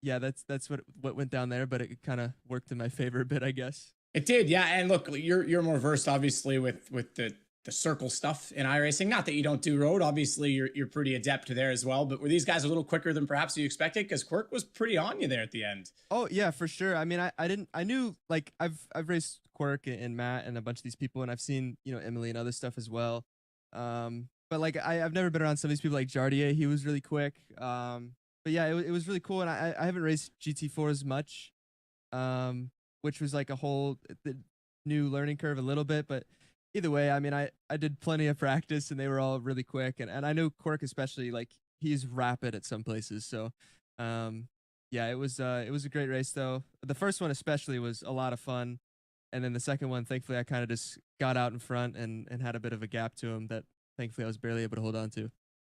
yeah, that's what went down there, but it kind of worked in my favor a bit, I guess. It did, yeah. And look, you're more versed, obviously, with the circle stuff in iRacing. Not that you don't do road. Obviously, you're pretty adept there as well. But were these guys a little quicker than perhaps you expected? Because Quirk was pretty on you there at the end. Oh yeah, for sure. I mean, I knew, like, I've raced Quirk and Matt and a bunch of these people, and I've seen, you know, Emily and other stuff as well. But like I've never been around some of these people like Jardier. He was really quick. But yeah, it was really cool. And I haven't raced GT4 as much, which was like a whole new learning curve a little bit. But either way, I mean, I did plenty of practice and they were all really quick. And I know Quirk especially, like, he's rapid at some places. So yeah, it was a great race though. The first one especially was a lot of fun. And then the second one, thankfully, I kind of just got out in front and had a bit of a gap to him that thankfully I was barely able to hold on to.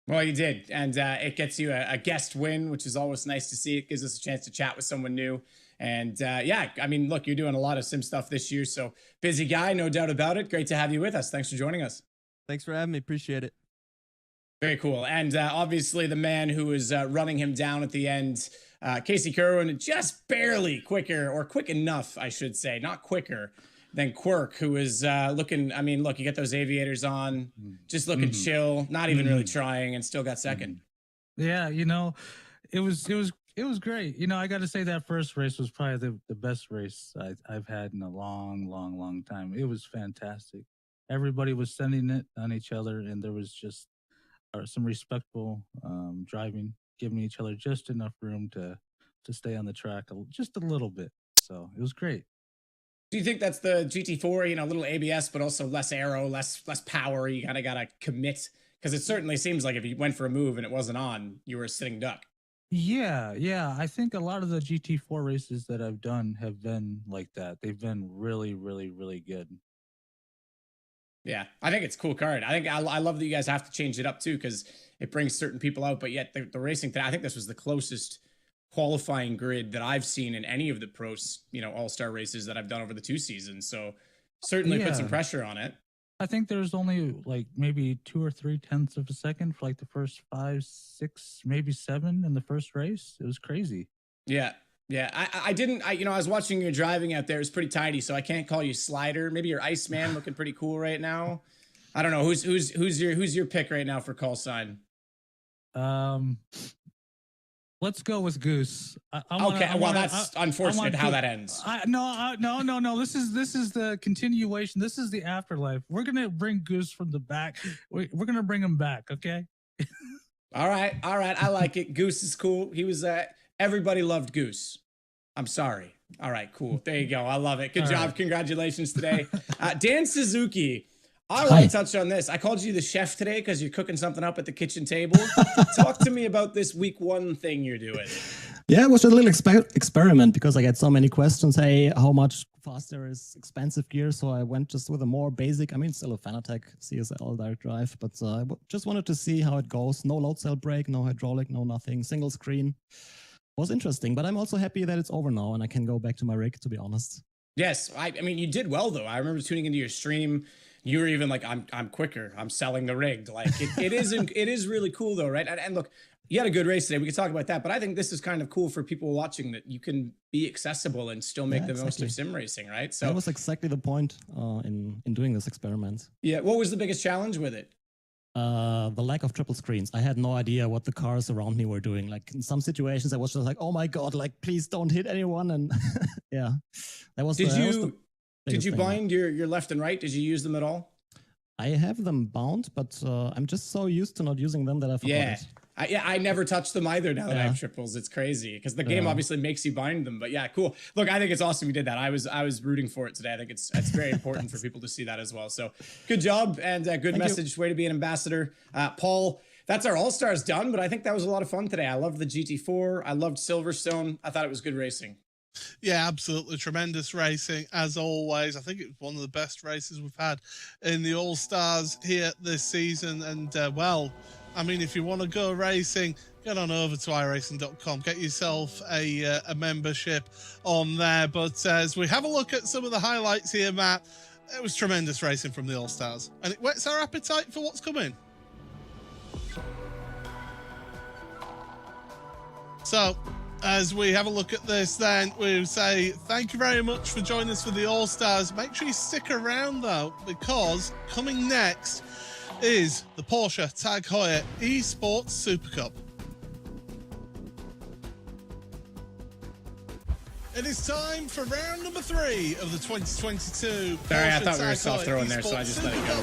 Well, you did. And it gets you a guest win, which is always nice to see. It gives us a chance to chat with someone new. And yeah, I mean, look, you're doing a lot of sim stuff this year. So busy guy, no doubt about it. Great to have you with us. Thanks for joining us. Thanks for having me. Appreciate it. Very cool. And obviously the man who was running him down at the end, Casey Kerwin, just barely quicker, or quick enough, I should say, not quicker than Quirk, who was looking, I mean, look, you get those aviators on, just looking chill, not even really trying, and still got second. Yeah, you know, it was great. You know, I got to say that first race was probably the best race I've had in a long time. It was fantastic. Everybody was sending it on each other, and there was just some respectful driving, giving each other just enough room to stay on the track just a little bit. So it was great. Do you think that's the GT4, you know, a little ABS, but also less aero, less power? You kind of got to commit, because it certainly seems like if you went for a move and it wasn't on, you were a sitting duck. Yeah. I think a lot of the GT4 races that I've done have been like that. They've been really good. Yeah, I think it's a cool card. I think I love that you guys have to change it up too, because it brings certain people out. But yet the racing today, I think this was the closest qualifying grid that I've seen in any of the pros, you know, all-star races that I've done over the 2 seasons. So certainly put some pressure on it. I think there's only like maybe 2 or 3 tenths of a second for like the first 5, 6, maybe 7 in the first race. It was crazy. Yeah. You know, I was watching you driving out there. It was pretty tidy, so I can't call you Slider. Maybe you're Iceman, looking pretty cool right now. I don't know. Who's your pick right now for call sign? Let's go with Goose. That's unfortunate how that ends. No. This is the continuation. This is the afterlife. We're gonna bring Goose from the back. We're gonna bring him back. Okay. All right. I like it. Goose is cool. He was. Everybody loved Goose. I'm sorry. All right. Cool. There you go. I love it. Good job. Right. Congratulations today, Dan Suzuki. I want to touch on this. I called you the chef today because you're cooking something up at the kitchen table. Talk to me about this week 1 thing you're doing. Yeah, it was a little experiment because I get so many questions. Hey, how much faster is expensive gear? So I went just with a more basic, I mean, still a Fanatec CSL direct drive, but I just wanted to see how it goes. No load cell brake, no hydraulic, no nothing, single screen. Was interesting, but I'm also happy that it's over now and I can go back to my rig, to be honest. Yes, I mean, you did well, though. I remember tuning into your stream. You were even like, I'm quicker. I'm selling the rig. Like it is really cool though, right? And look, you had a good race today. We could talk about that, but I think this is kind of cool for people watching, that you can be accessible and still make the most of sim racing, right? So that was exactly the point in doing this experiment. Yeah. What was the biggest challenge with it? The lack of triple screens. I had no idea what the cars around me were doing. Like in some situations, I was just like, "Oh my god! Like please don't hit anyone." And yeah, that was. Did you bind your left and right? Did you use them at all? I have them bound, but I'm just so used to not using them that I forgot it. I never touch them either now that I have triples. It's crazy because the game obviously makes you bind them. But yeah, cool. Look, I think it's awesome you did that. I was rooting for it today. I think it's very important for people to see that as well. So good job and good message. Way to be an ambassador. Paul, that's our All-Stars done, but I think that was a lot of fun today. I loved the GT4. I loved Silverstone. I thought it was good racing. Yeah, absolutely. Tremendous racing, as always. I think it was one of the best races we've had in the All-Stars here this season. And, well, I mean, if you want to go racing, get on over to iRacing.com, get yourself a membership on there. But as we have a look at some of the highlights here, Matt, it was tremendous racing from the All-Stars, and it whets our appetite for what's coming. So, as we have a look at this, then we say thank you very much for joining us for the All-Stars. Make sure you stick around, though, because coming next is the Porsche Tag Heuer Esports Supercup. It is time for round number 3 of the 2022 Sorry, Porsche I thought we were Tag self-throwing Heuer there, so I just let it go.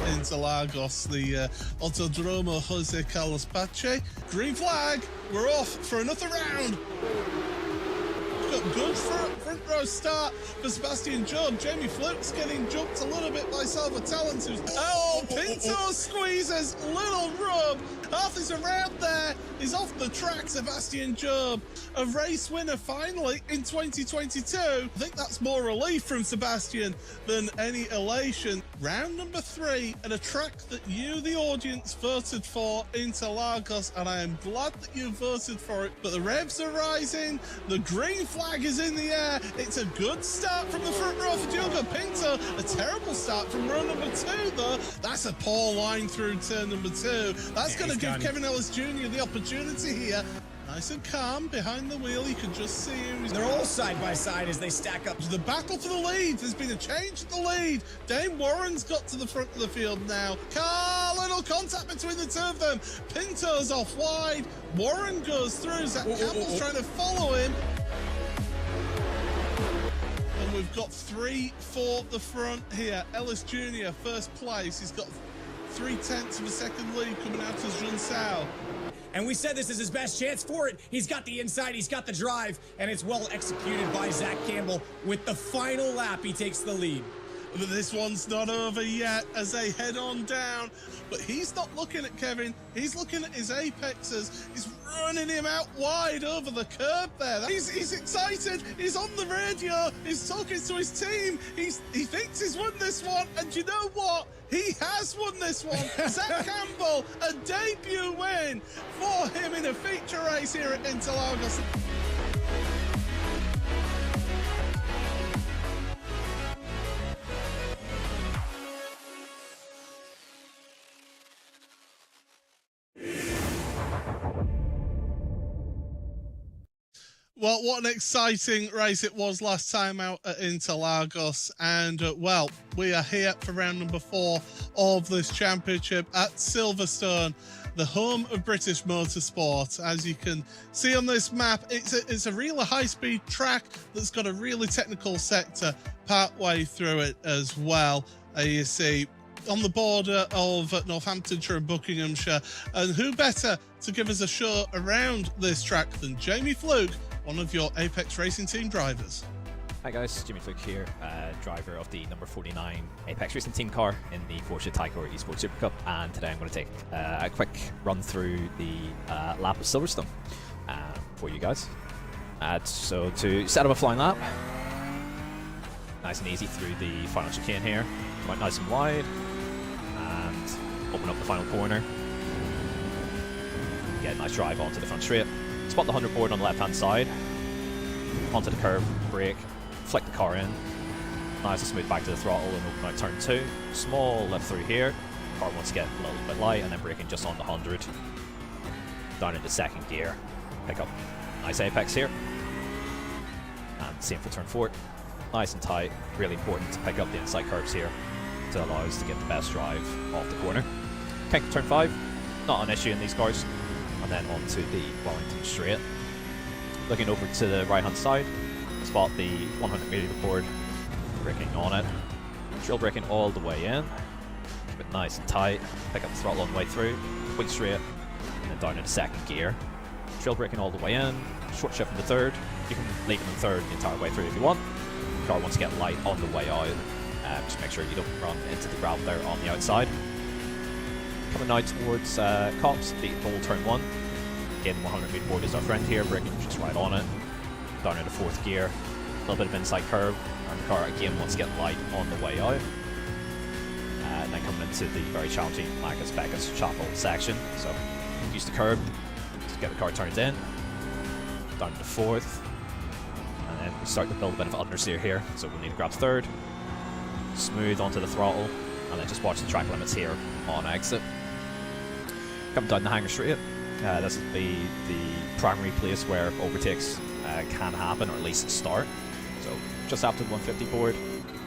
Interlagos, the Autodromo Jose Carlos Pache. Green flag, we're off for another round. Got good front row start for Sebastian Job. Jamie Fluke's getting jumped a little bit by Salva Talent. Pinto squeezes, little rub. Half is around there. He's off the track, Sebastian Job. A race winner finally in 2022. I think that's more relief from Sebastian than any elation. Round number 3 at a track that you, the audience, voted for, Interlagos, and I am glad that you voted for it. But the revs are rising. The green flag is in the air. It's a good start from the front row for Diogo Pinto. A terrible start from row number 2, though. That's a poor line through turn number 2. That's going to give Kevin Ellis Jr. the opportunity here. Nice and calm behind the wheel. You can just see him. They're all side by side as they stack up. The battle for the lead. There's been a change at the lead. Dane Warren's got to the front of the field now. Little contact between the two of them. Pinto's off wide. Warren goes through. Zach Campbell's trying to follow him. And we've got 3 for the front here. Ellis Jr. first place. He's got 3/10 of a second lead coming out as Jun Sao. And we said this is his best chance for it. He's got the inside, he's got the drive, and it's well executed by Zach Campbell. With the final lap, he takes the lead. But this one's not over yet as they head on down. But he's not looking at Kevin. He's looking at his apexes. He's running him out wide over the curb there. He's excited. He's on the radio. He's talking to his team. He thinks he's won this one. And you know what? He has won this one. Zach Campbell, a debut win for him in a feature race here at Interlagos. Well, what an exciting race it was last time out at Interlagos. And, well, we are here for round number 4 of this championship at Silverstone, the home of British motorsport. As you can see on this map, it's a really high-speed track that's got a really technical sector part way through it as well. You see on the border of Northamptonshire and Buckinghamshire. And who better to give us a show around this track than Jamie Fluke, one of your Apex Racing Team drivers. Hi guys, Jimmy Fluke here, driver of the number 49 Apex Racing Team car in the Porsche Tag Heuer Esports Supercup, and today I'm going to take a quick run through the lap of Silverstone for you guys. So to set up a flying lap, nice and easy through the final chicane here, come out nice and wide, and open up the final corner. Get a nice drive onto the front straight. Spot the 100 board on the left hand side, onto the curve, brake, flick the car in, nice and smooth back to the throttle and open out turn 2. Small lift through here, car wants to get a little bit light and then braking just on the 100. Down into second gear, pick up nice apex here, and same for turn 4. Nice and tight, really important to pick up the inside curves here to allow us to get the best drive off the corner. Kink turn 5, not an issue in these cars. And then onto the Wellington straight. Looking over to the right hand side, spot the 100 meter board, braking on it, trail braking all the way in, keep it nice and tight, pick up the throttle on the way through, quick straight, and then down into second gear. Trail braking all the way in, short shift in the third, you can leave it in third the entire way through if you want. The car wants to get light on the way out, just make sure you don't run into the gravel there on the outside. Coming now towards Cox, the pole turn 1. Again, 100 meter board is our friend here, braking just right on it. Down into fourth gear, a little bit of inside curve, and the car again wants to get light on the way out. And then coming into the very challenging Lacus Beckus Chapel section. So Use the curb to get the car turned in. Down to 4th. And then we start to build a bit of understeer here, so we'll need to grab 3rd. Smooth onto the throttle, and then just watch the track limits here on exit. Coming down the hangar straight. This will be the primary place where overtakes can happen, or at least start. So just after the 150 board,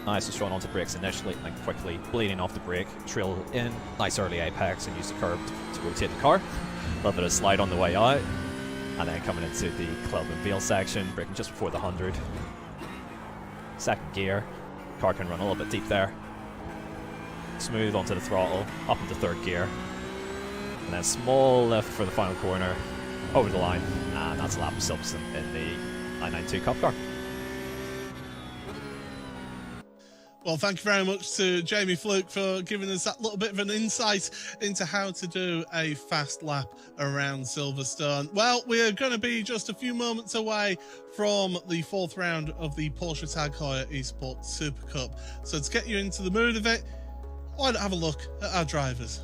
nice and strong onto brakes initially, and then quickly bleeding off the brake, trail in, nice early apex, and use the curb to rotate the car. A little bit of slide on the way out, and then coming into the club and Vale section, braking just before the 100. 2nd gear, car can run a little bit deep there. Smooth onto the throttle, up into 3rd gear. And then small lift for the final corner, over the line, and that's a lap of Silverstone in the 992 Cup car. Well, thank you very much to Jamie Fluke for giving us that little bit of an insight into how to do a fast lap around Silverstone. Well, we're going to be just a few moments away from the 4th round of the Porsche Tag Heuer Esports Super Cup. So to get you into the mood of it, why not have a look at our drivers?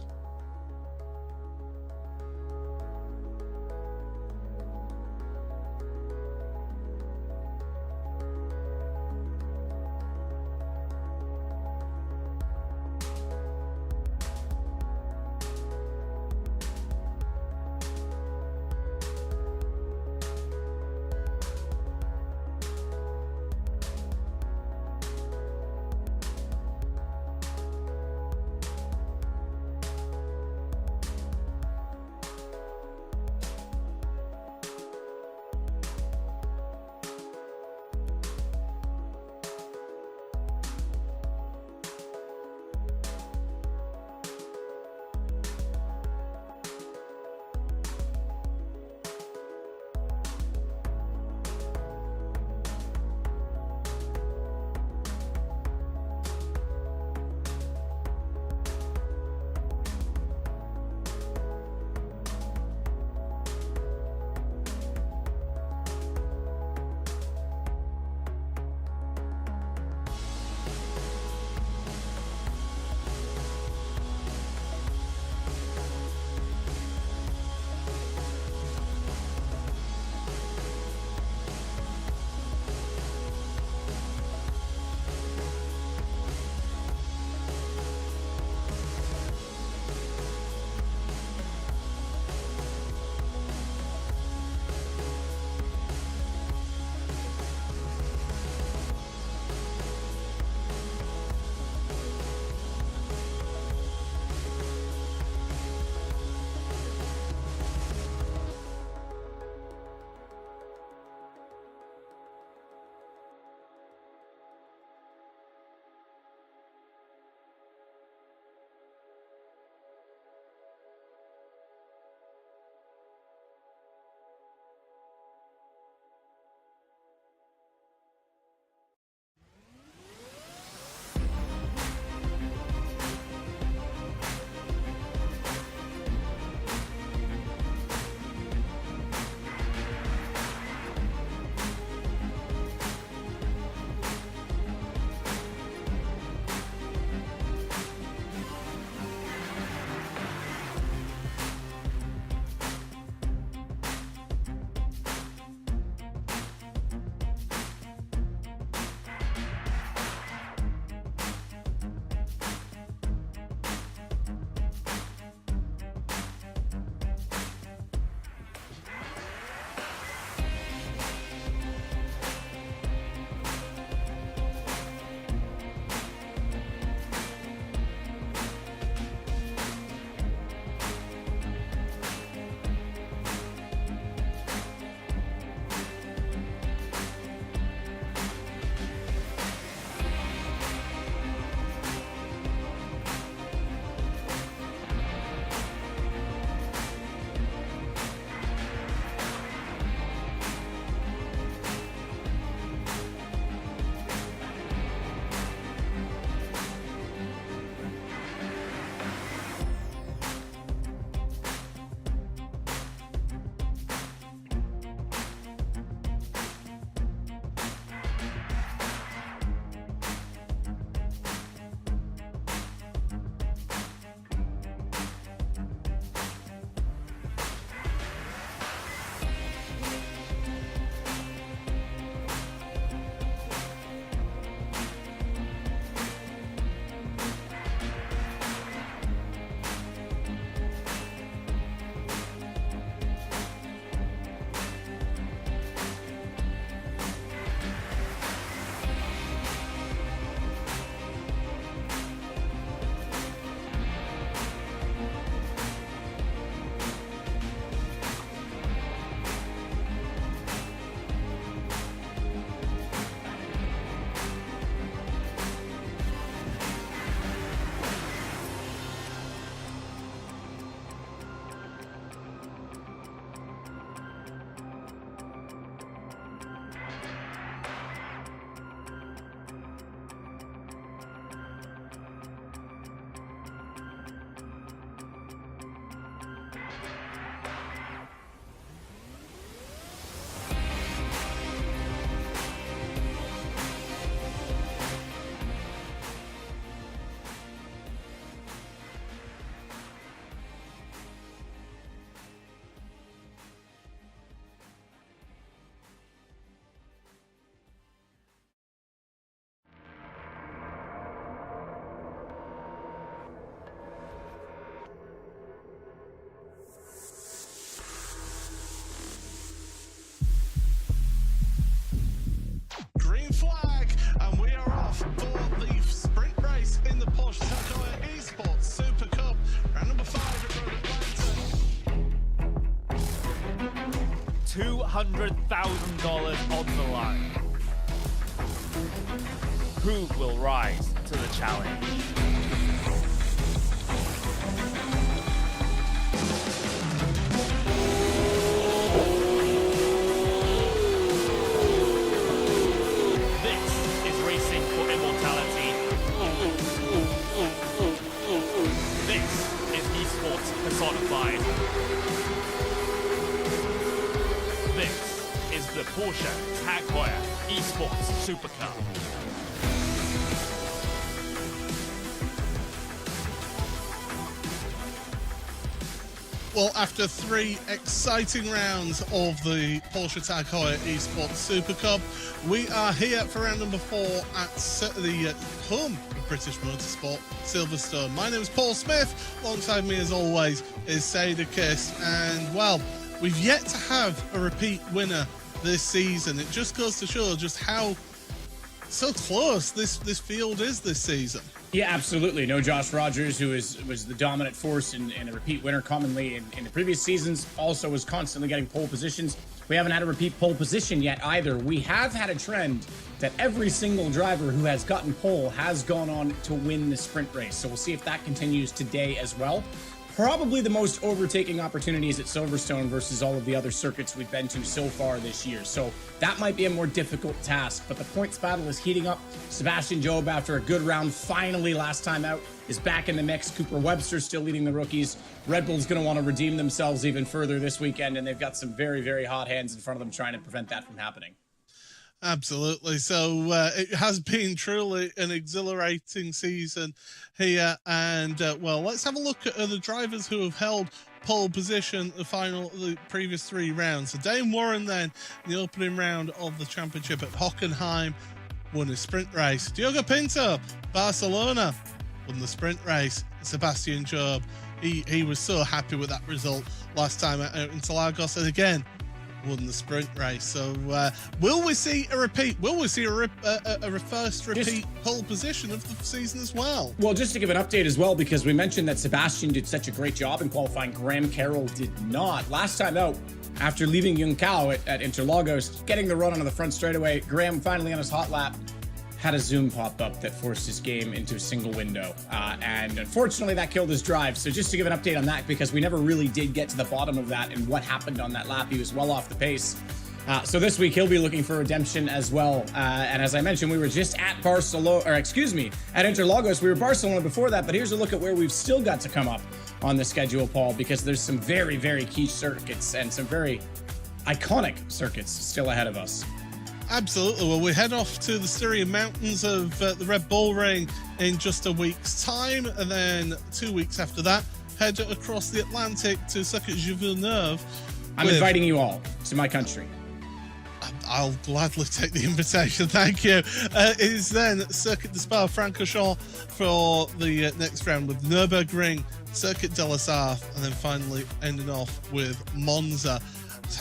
$200,000 on the line. Who will rise to the challenge? This is racing for immortality. This is esports personified. This is the Porsche Tag Heuer Esports Supercup. Well, after 3 exciting rounds of the Porsche Tag Heuer Esports Super Cup, we are here for round number 4 at the home of British Motorsport, Silverstone. My name is Paul Smith. Alongside me, as always, is Sada Kiss. And, well, we've yet to have a repeat winner this season. It just goes to show just how so close this field is this season. Yeah, absolutely. No Josh Rogers, who was the dominant force and a repeat winner commonly in the previous seasons, also was constantly getting pole positions. We haven't had a repeat pole position yet either. We have had a trend that every single driver who has gotten pole has gone on to win the sprint race. So we'll see if that continues today as well. Probably the most overtaking opportunities at Silverstone versus all of the other circuits we've been to so far this year. So that might be a more difficult task, but the points battle is heating up. Sebastian Job, after a good round, finally last time out, is back in the mix. Cooper Webster still leading the rookies. Red Bull's going to want to redeem themselves even further this weekend, and they've got some very, very hot hands in front of them trying to prevent that from happening. Absolutely. So it has been truly an exhilarating season here. And, well, let's have a look at the drivers who have held pole position the previous 3 rounds. So Dane Warren then, in the opening round of the championship at Hockenheim, won his sprint race. Diogo Pinto, Barcelona, won the sprint race. Sebastian Job, he was so happy with that result last time at Interlagos, and again, won the sprint race. So will we see a repeat? Will we see a first repeat pole position of the season as well? Well, just to give an update as well, because we mentioned that Sebastian did such a great job in qualifying, Graham Carroll did not. Last time out, after leaving Yuncao at Interlagos, getting the run onto the front straightaway, Graham finally on his hot lap had a zoom pop up that forced his game into a single window. And unfortunately, that killed his drive. So just to give an update on that, because we never really did get to the bottom of that and what happened on that lap, he was well off the pace. So this week, he'll be looking for redemption as well. And as I mentioned, we were just at at Interlagos. We were Barcelona before that, but here's a look at where we've still got to come up on the schedule, Paul, because there's some very, very key circuits and some very iconic circuits still ahead of us. Absolutely. Well, we head off to the Styrian Mountains of the Red Bull Ring in just a week's time, and then 2 weeks after that, head across the Atlantic to Circuit Villeneuve. I'm inviting you all to my country. I'll gladly take the invitation, thank you. Is then Circuit de Spa-Francorchamps for the next round with Nürburgring, Circuit de la Sarthe, and then finally ending off with Monza.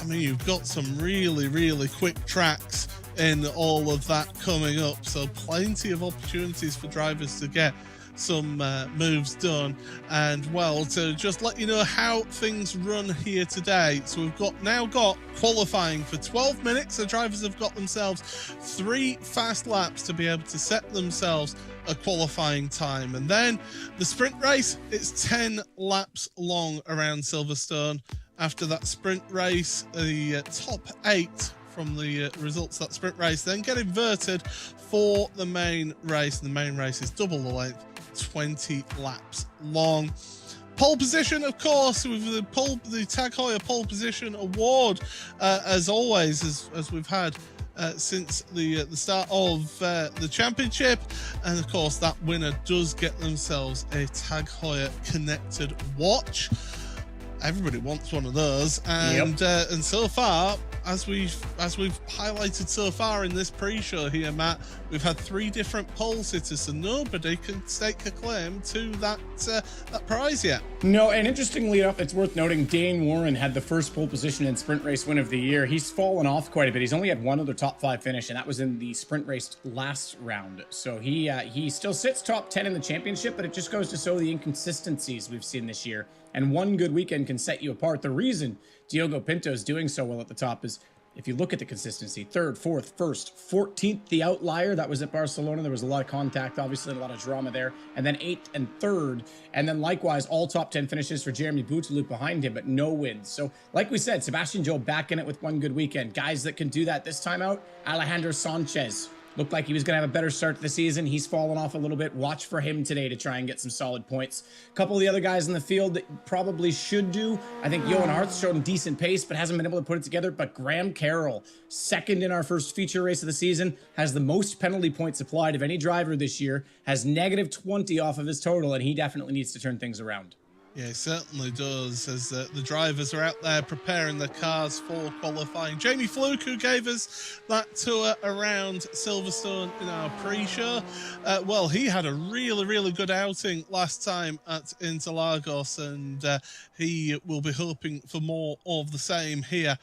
I mean, you've got some really, really quick tracks in all of that coming up, so plenty of opportunities for drivers to get some moves done. And, well, to just let you know how things run here today, so we've now got qualifying for 12 minutes. The drivers have got themselves 3 fast laps to be able to set themselves a qualifying time, and then the sprint race, it's 10 laps long around Silverstone. After that sprint race, the top 8 from the results of that sprint race then get inverted for the main race. And the main race is double the length, 20 laps long. Pole position, of course, with the Tag Heuer pole position award, as always, as we've had since the start of the championship. And of course, that winner does get themselves a Tag Heuer connected watch. Everybody wants one of those, and and so far, as we've highlighted so far in this pre-show here, Matt, we've had 3 different pole sitters, so nobody can stake a claim to that prize yet. No, and interestingly enough, it's worth noting Dane Warren had the first pole position in sprint race win of the year. He's fallen off quite a bit. He's only had 1 other top 5 finish, and that was in the sprint race last round. So he still sits top 10 in the championship, but it just goes to show the inconsistencies we've seen this year. And one good weekend can set you apart. The reason Diogo Pinto's doing so well at the top is, if you look at the consistency, 3rd, 4th, 1st, 14th, the outlier, that was at Barcelona. There was a lot of contact, obviously, and a lot of drama there. And then 8th and 3rd. And then likewise, all top 10 finishes for Jeremy Bouteloup behind him, but no wins. So like we said, Sebastian Joe back in it with one good weekend. Guys that can do that this time out, Alejandro Sanchez. Looked like he was going to have a better start to the season. He's fallen off a little bit. Watch for him today to try and get some solid points. A couple of the other guys in the field that probably should do. I think Johan Hart's shown decent pace, but hasn't been able to put it together. But Graham Carroll, 2nd in our first feature race of the season, has the most penalty points applied of any driver this year, has -20 off of his total, and he definitely needs to turn things around. Yeah, it certainly does, as the drivers are out there preparing their cars for qualifying. Jamie Fluke, who gave us that tour around Silverstone in our pre-show, well, he had a really, really good outing last time at Interlagos, and he will be hoping for more of the same here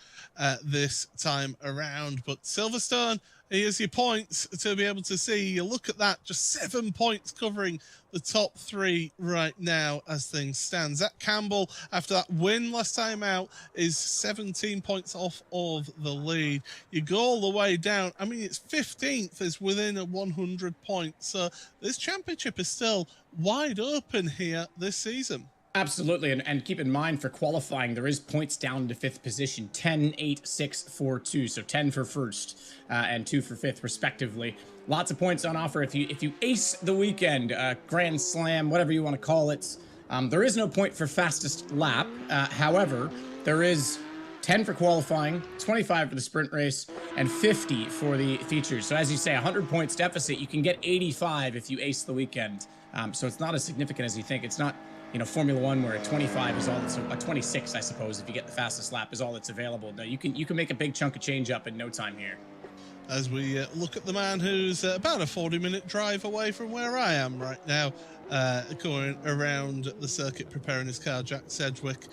this time around. But Silverstone, here's your points to be able to see. You look at that, just 7 points covering the top 3 right now as things stand. Zach Campbell, after that win last time out, is 17 points off of the lead. You go all the way down. I mean, it's 15th is within a 100 points. So this championship is still wide open here this season. Absolutely, and keep in mind for qualifying, there is points down to 5th position, 10, 8, 6, 4, 2. So 10 for 1st and 2 for 5th, respectively. Lots of points on offer if you ace the weekend, Grand Slam, whatever you want to call it. There is no point for fastest lap. However, there is 10 for qualifying, 25 for the sprint race, and 50 for the features. So as you say, 100 points deficit. You can get 85 if you ace the weekend. So it's not as significant as you think. It's not, you know, Formula One where a 25 is all that's, a 26, I suppose, if you get the fastest lap is all that's available. No, you can make a big chunk of change up in no time here. As we look at the man who's about a 40-minute drive away from where I am right now, going around the circuit preparing his car, Jack Sedgwick.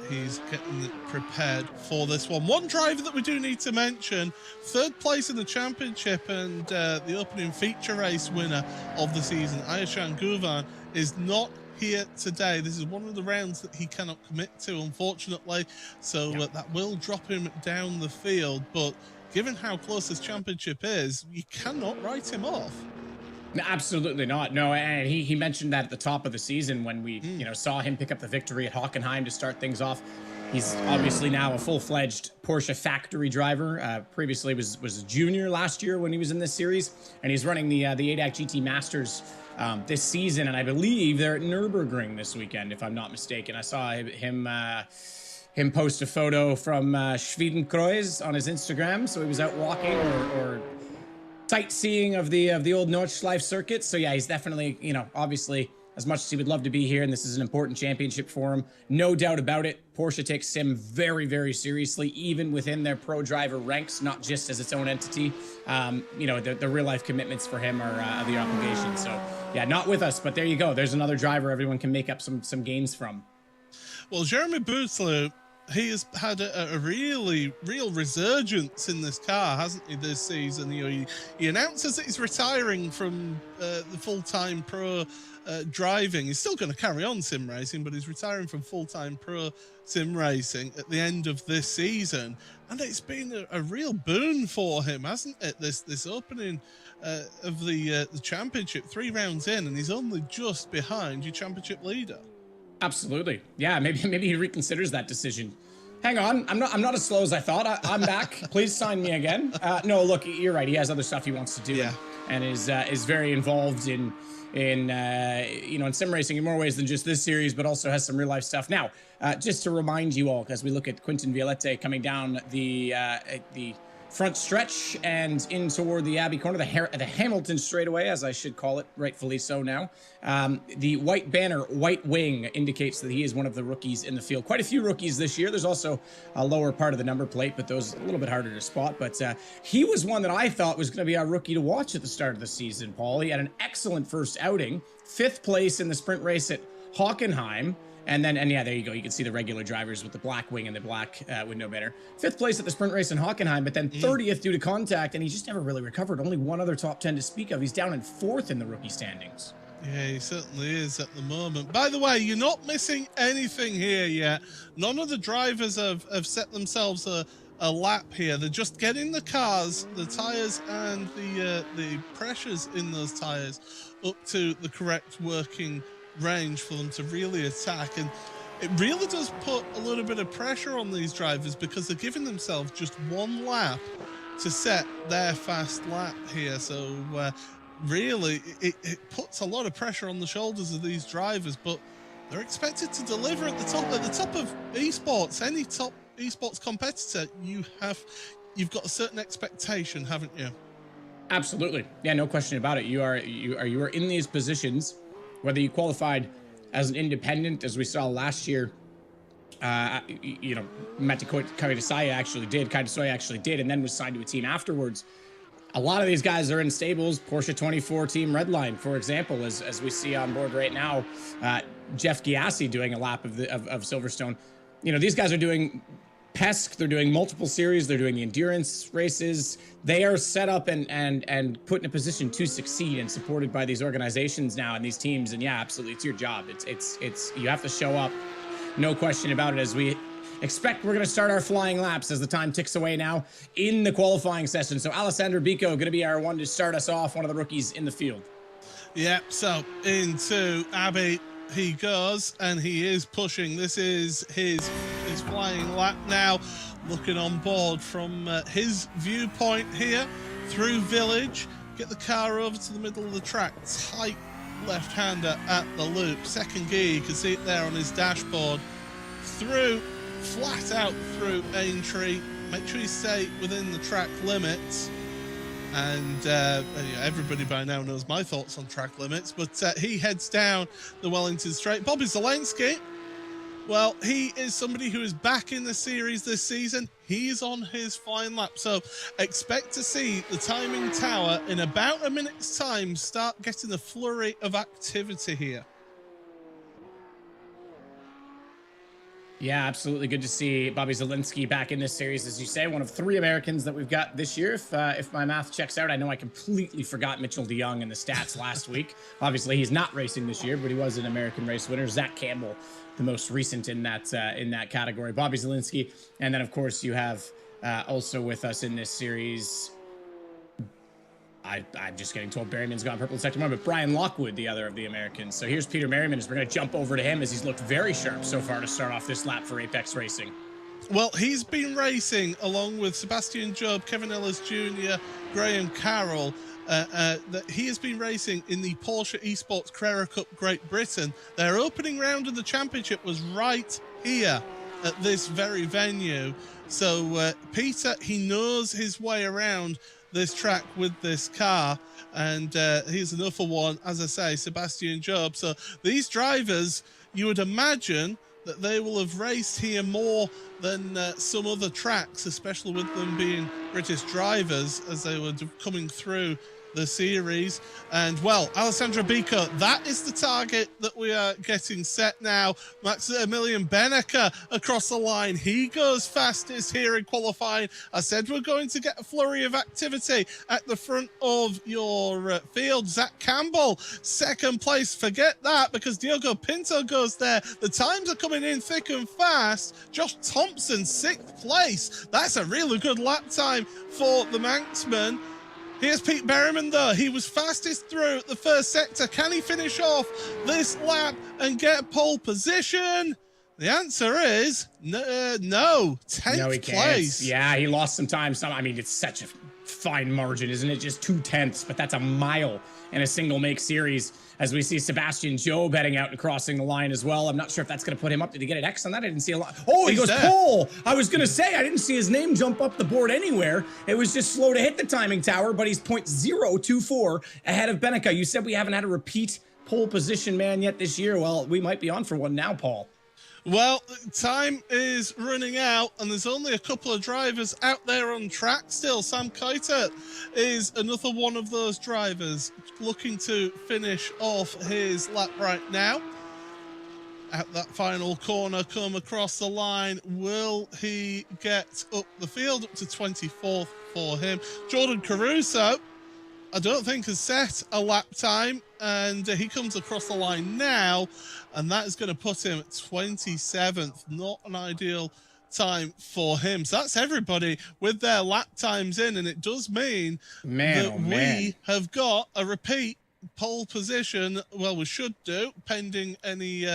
He's getting prepared for this one. One driver that we do need to mention, 3rd place in the championship and the opening feature race winner of the season, Ayashan Guvan, is not here today. This is one of the rounds that he cannot commit to, unfortunately, so that will drop him down the field. But given how close this championship is, you cannot write him off. No, absolutely not. No, and he mentioned that at the top of the season when we saw him pick up the victory at Hockenheim to start things off. He's obviously now a full-fledged Porsche factory driver. Previously was a junior last year when he was in this series, and he's running the ADAC GT Masters this season, and I believe they're at Nürburgring this weekend, if I'm not mistaken. I saw him post a photo from Schwedenkreuz on his Instagram, so he was out walking or sightseeing of the old Nordschleife circuit. So yeah, he's definitely, obviously, as much as he would love to be here, and this is an important championship for him, no doubt about it, Porsche takes sim very, very seriously, even within their pro driver ranks, not just as its own entity. The real life commitments for him are the obligation. So yeah, not with us, but there you go. There's another driver everyone can make up some gains from. Well, Jeremy Bouteloup, he has had a real resurgence in this car, hasn't he, this season? He announces that he's retiring from the full-time pro driving. He's still going to carry on sim racing, but he's retiring from full-time pro sim racing at the end of this season. And it's been a real boon for him, hasn't it? This opening of the championship, 3 rounds in, and he's only just behind your championship leader. Absolutely. Yeah, maybe he reconsiders that decision. Hang on, I'm not as slow as I thought. I'm back. Please sign me again. No, look, you're right. He has other stuff he wants to do, and is very involved in sim racing in more ways than just this series, but also has some real life stuff. Now, just to remind you all, as we look at Quinton Violette coming down the front stretch and in toward the Abbey corner, the Hamilton straightaway, as I should call it, rightfully so now. The white banner, white wing, indicates that he is one of the rookies in the field. Quite a few rookies this year. There's also a lower part of the number plate, but those a little bit harder to spot. But he was one that I thought was going to be our rookie to watch at the start of the season, Paul. He had an excellent first outing, 5th place in the sprint race at Hockenheim. And yeah, there you go. You can see the regular drivers with the black wing and the black window banner. 5th place at the sprint race in Hockenheim, but then 30th due to contact, and he just never really recovered. Only one other top 10 to speak of. He's down in 4th in the rookie standings. Yeah, he certainly is at the moment. By the way, you're not missing anything here yet. None of the drivers have set themselves a lap here. They're just getting the cars, the tires, and the pressures in those tires up to the correct working range for them to really attack. And it really does put a little bit of pressure on these drivers because they're giving themselves just one lap to set their fast lap here. So really, it puts a lot of pressure on the shoulders of these drivers, but they're expected to deliver at the top of esports. Any top esports competitor, you've got a certain expectation, haven't you? Absolutely. Yeah, no question about it. You are in these positions, whether you qualified as an independent, as we saw last year. Matti Kaitasaya actually did, and then was signed to a team afterwards. A lot of these guys are in stables. Porsche 24 Team Redline, for example, as we see on board right now. Jeff Giassi doing a lap of Silverstone. These guys are doing PESC. They're doing multiple series. They're doing endurance races. They are set up and put in a position to succeed and supported by these organizations now and these teams. And yeah, absolutely, it's your job. It's you have to show up. No question about it. As we expect, we're going to start our flying laps as the time ticks away now in the qualifying session. So Alessandro Bico going to be our one to start us off, one of the rookies in the field. Yep, so into Abbey he goes, and he is pushing. This is his flying lap now, looking on board from his viewpoint here through Village. Get the car over to the middle of the track, tight left-hander at the loop. Second gear, you can see it there on his dashboard. Through, flat out through Aintree. Make sure you stay within the track limits. And everybody by now knows my thoughts on track limits, but he heads down the Wellington Straight. Bobby Zelensky, well, he is somebody who is back in the series this season. He's on his flying lap, so expect to see the timing tower in about a minute's time start getting a flurry of activity here. Yeah, absolutely. Good to see Bobby Zelensky back in this series, as you say, one of 3 Americans that we've got this year. If my math checks out, I know I completely forgot Mitchell DeYoung in the stats last week. Obviously, he's not racing this year, but he was an American race winner. Zach Campbell, the most recent in that category. Bobby Zelensky, and then of course you have also with us in this series. I'm just getting told Berryman's gone purple in sector 1, but Brian Lockwood, the other of the Americans. So here's Peter Merriman, as we're going to jump over to him, as he's looked very sharp so far to start off this lap for Apex Racing. Well, he's been racing along with Sebastian Job, Kevin Ellis Jr., Graham Carroll. He has been racing in the Porsche Esports Carrera Cup Great Britain. Their opening round of the championship was right here at this very venue. So Peter, he knows his way around this track with this car, and here's another one, as I say, Sebastian Job. So these drivers, you would imagine that they will have raced here more than some other tracks, especially with them being British drivers as they were coming through the series. And well, Alessandro Bico, that is the target that we are getting set now. Maximilian Benneker across the line, he goes fastest here in qualifying. I said we're going to get a flurry of activity at the front of your field. Zach Campbell, second place, forget that, because Diogo Pinto goes there. The times are coming in thick and fast. Josh Thompson, 6th place. That's a really good lap time for the Manxman. Here's Pete Berryman, though. He was fastest through the first sector. Can he finish off this lap and get pole position? The answer is no. 10th place. Yeah, he lost some time. I mean, it's such a fine margin, isn't it? Just 2/10, but that's a mile in a single make series. As we see Sebastian Job heading out and crossing the line as well. I'm not sure if that's going to put him up. Did he get an X on that? I didn't see a lot. Oh, he goes pole. I was going to say, I didn't see his name jump up the board anywhere. It was just slow to hit the timing tower, but he's 0.024 ahead of Benneker. You said we haven't had a repeat pole position man yet this year. Well, we might be on for one now, Paul. Well, time is running out, and there's only a couple of drivers out there on track still. Sam Keiter is another one of those drivers looking to finish off his lap right now. At that final corner, come across the line. Will he get up the field? Up to 24th for him. Jordan Caruso, I don't think has set a lap time, and he comes across the line now, and that is going to put him 27th. Not an ideal time for him. So that's everybody with their lap times in, and it does mean that we have got a repeat pole position. Well, we should do, pending any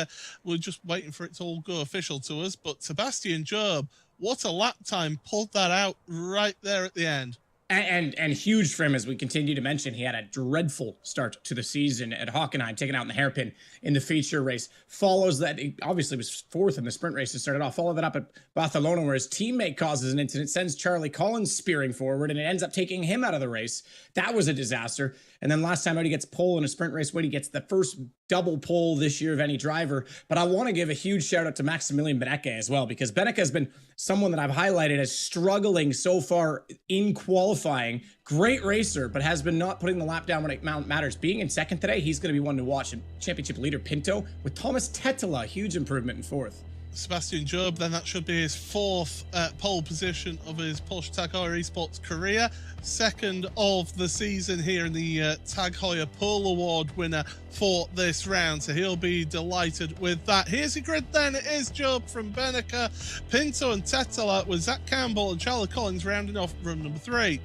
we're just waiting for it to all go official to us. But Sebastian Job, what a lap time, pulled that out right there at the end. And huge for him, as we continue to mention. He had a dreadful start to the season at Hockenheim, taken out in the hairpin in the feature race. Follows that, he obviously was 4th in the sprint race to start it off. Followed that up at Barcelona, where his teammate causes an incident, sends Charlie Collins spearing forward, and it ends up taking him out of the race. That was a disaster. And then last time out, he gets pole in a sprint race win. He gets the first double pole this year of any driver. But I want to give a huge shout out to Maximilian Benecke as well, because Benecke has been someone that I've highlighted as struggling so far in qualifying. Great racer, but has been not putting the lap down when it matters. Being in second today, he's going to be one to watch. And championship leader Pinto with Thomas Tetela, huge improvement in 4th. Sebastian Job, then that should be his 4th pole position of his Porsche Tag Heuer Esports career. 2nd of the season here in the Tag Heuer Pole Award winner for this round. So he'll be delighted with that. Here's your grid then. It is Job from Benecke, Pinto and Tetela, with Zach Campbell and Charlie Collins rounding off row number 3.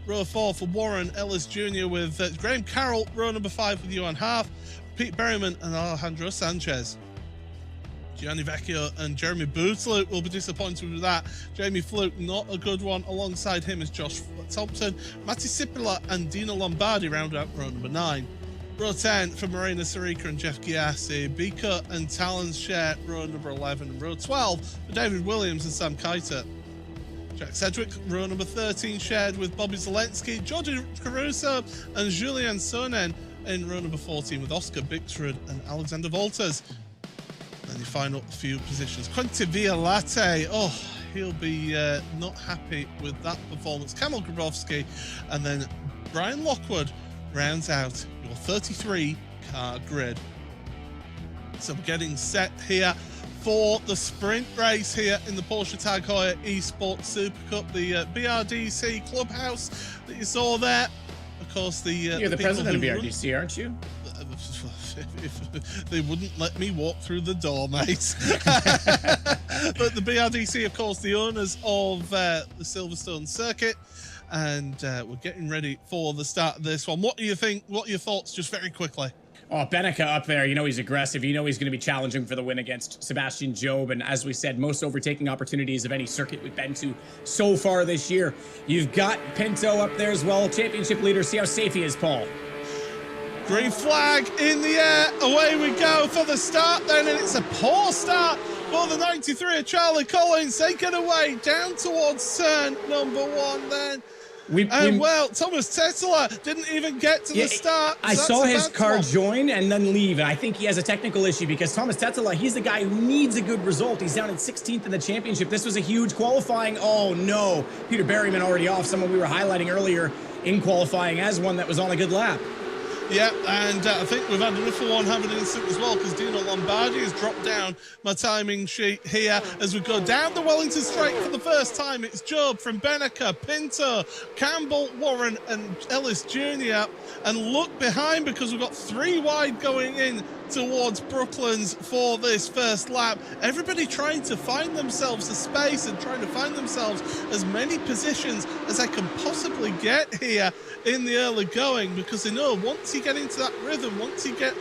Row 4 for Warren Ellis Jr. with Graham Carroll. Row number 5 with Johan Half, Pete Berryman and Alejandro Sanchez. Gianni Vecchio and Jeremy Bootluke will be disappointed with that. Jamie Fluke, not a good one. Alongside him is Josh Thompson. Matti Sipila and Dino Lombardi round out row number 9. Row 10 for Marina Sarika and Jeff Giassi. Bika and Talons share row number 11. And row 12 for David Williams and Sam Kiter. Jack Sedgwick, row number 13, shared with Bobby Zelensky, Georgie Caruso and Julian Sonnen in row number 14 with Oscar Bixrud and Alexander Volters. And your final few positions. Quinte Violate, oh, he'll be not happy with that performance. Kamil Grabowski, and then Brian Lockwood rounds out your 33-car grid. So we're getting set here for the sprint race here in the Porsche Tag Heuer Esports Supercup, the BRDC clubhouse that you saw there. Of course, you're the president of BRDC, aren't you? If they wouldn't let me walk through the door, mate. But the BRDC, of course, the owners of the Silverstone circuit, and we're getting ready for the start of this one. What do you think? What are your thoughts, just very quickly? Oh, Benecke up there, you know he's aggressive. You know he's going to be challenging for the win against Sebastian Job. And as we said, most overtaking opportunities of any circuit we've been to so far this year. You've got Pinto up there as well, championship leader. See how safe he is, Paul. Green flag in the air. Away we go for the start then, and it's a poor start for the 93 of Charlie Collins. They get away down towards turn number 1 then. Well, Thomas Tetela didn't even get to the start. I saw his car join and then leave, and I think he has a technical issue because Thomas Tetela, he's the guy who needs a good result. He's down in 16th in the championship. This was a huge qualifying. Oh, no. Peter Berryman already off, someone we were highlighting earlier in qualifying as one that was on a good lap. Yeah, and I think we've had another one have an instant as well, because Dino Lombardi has dropped down my timing sheet here as we go down the Wellington Straight for the first time. It's Job from Benecke, Pinto, Campbell, Warren and Ellis Jr. And look behind, because we've got 3 wide going in towards Brooklands for this first lap. Everybody trying to find themselves a space and trying to find themselves as many positions as they can possibly get here in the early going, because they know once you get into that rhythm, once you get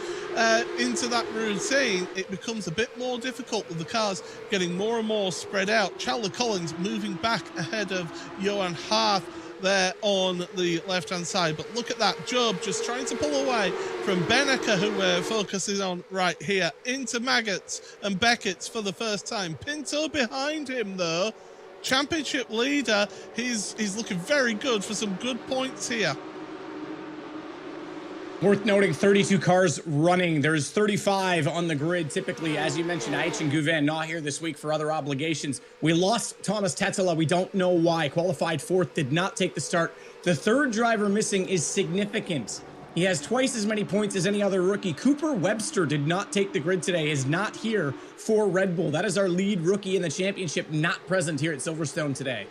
into that routine, it becomes a bit more difficult with the cars getting more and more spread out. Charlie Collins moving back ahead of Johan Hath there on the left-hand side. But look at that, Job just trying to pull away from Benecke, who we're focusing on right here, into Maggots and Beckett's for the first time. Pinto behind him, though. Championship leader. He's looking very good for some good points here. Worth noting, 32 cars running. There's 35 on the grid. Typically, as you mentioned, Aich and Gouvein not here this week for other obligations. We lost Thomas Tetela. We don't know why. Qualified 4th, did not take the start. The 3rd driver missing is significant. He has twice as many points as any other rookie. Cooper Webster did not take the grid today, is not here for Red Bull. That is our lead rookie in the championship, not present here at Silverstone today.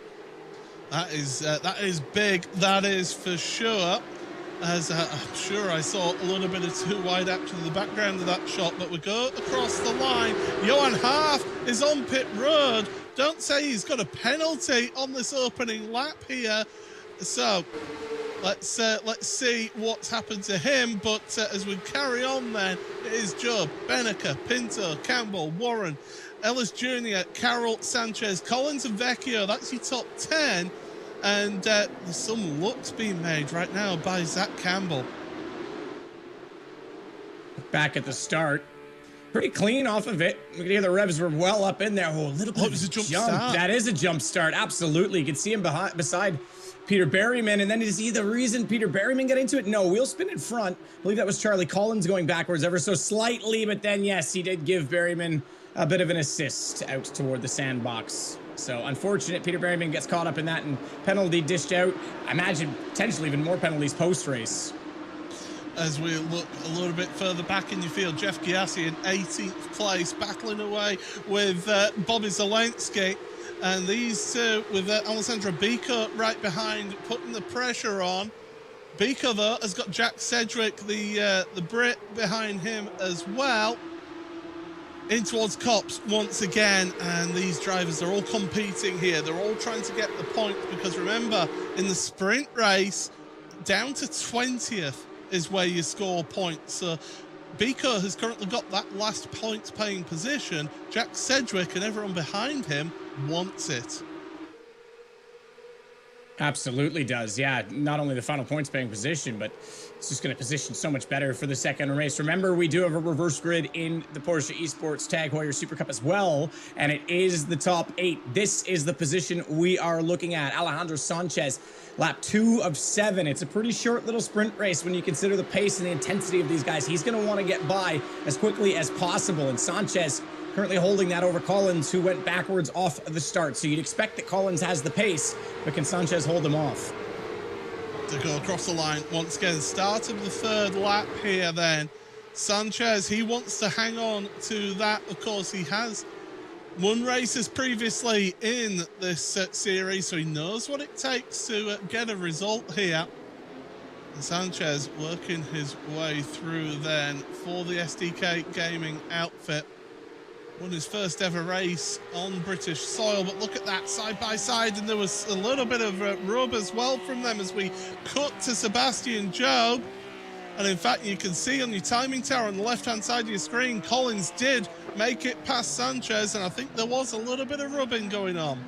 That is big. That is for sure. as I'm sure I saw a little bit of too wide action in the background of that shot, but we go across the line. Johan Haaf is on pit road. Don't say he's got a penalty on this opening lap here. So let's see what's happened to him. But as we carry on then, it is Job, Beneker, Pinto, Campbell, Warren, Ellis Jr., Carroll, Sanchez, Collins and Vecchio. That's your top 10. And there's some looks being made right now by Zach Campbell. Back at the start. Pretty clean off of it. We can hear the revs were well up in there. Oh, a little bit of it was a jump jump. start. That is a jump start. Absolutely. You can see him beside Peter Berryman. And then is he the reason Peter Berryman got into it? No, wheel spin in front. I believe that was Charlie Collins going backwards ever so slightly. But then, yes, he did give Berryman a bit of an assist out toward the sandbox. So unfortunate, Peter Berryman gets caught up in that and penalty dished out. I imagine potentially even more penalties post-race. As we look a little bit further back in your field, Jeff Giassi in 18th place, battling away with Bobby Zelensky. And these two with Alessandro Bico right behind, putting the pressure on. Bico, though, has got Jack Sedgwick, the Brit, behind him as well. In towards Copse once again, and these drivers are all competing here. They're all trying to get the points because remember, in the sprint race, down to 20th is where you score points. So Bico has currently got that last points paying position. Jack Sedgwick and everyone behind him wants it. Absolutely does. Yeah, not only the final points paying position, but it's just going to position so much better for the second race. Remember, we do have a reverse grid in the Porsche Esports Tag Heuer Super Cup as well, and it is the top 8. This is the position we are looking at. Alejandro Sanchez, lap 2 of 7. It's a pretty short little sprint race when you consider the pace and the intensity of these guys. He's going to want to get by as quickly as possible, and Sanchez currently holding that over Collins, who went backwards off the start. So you'd expect that Collins has the pace, but can Sanchez hold him off? To go across the line once again. Start of the third lap here then. Sanchez, he wants to hang on to that. Of course, he has won races previously in this series, so he knows what it takes to get a result here. And Sanchez working his way through then for the SDK Gaming outfit. Won his first ever race on British soil, but look at that side by side, and there was a little bit of rub as well from them as we cut to Sebastian Job. And in fact, you can see on your timing tower on the left-hand side of your screen, Collins did make it past Sanchez, and I think there was a little bit of rubbing going on.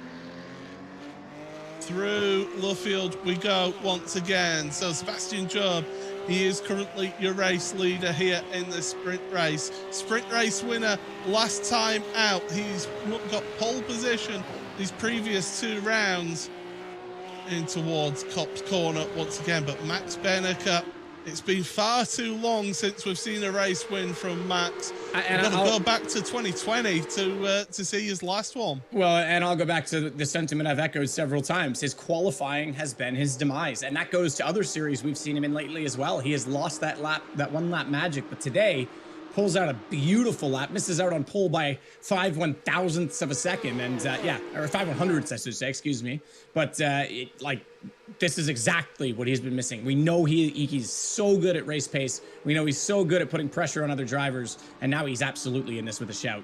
Through Luffield we go once again. So Sebastian Job, he is currently your race leader here in the sprint race. Sprint race winner last time out. He's got pole position these previous 2 rounds in towards Copse Corner once again. But Max Beneker, it's been far too long since we've seen a race win from Max. And we've got to go back to 2020 to see his last one. Well, and I'll go back to the sentiment I've echoed several times. His qualifying has been his demise, and that goes to other series we've seen him in lately as well. He has lost that one lap magic, but today pulls out a beautiful lap, misses out on pole by 5 1,000ths of a second, and yeah, or 5 100ths, I should say, excuse me. But this is exactly what he's been missing. We know he's so good at race pace. We know he's so good at putting pressure on other drivers, and now he's absolutely in this with a shout.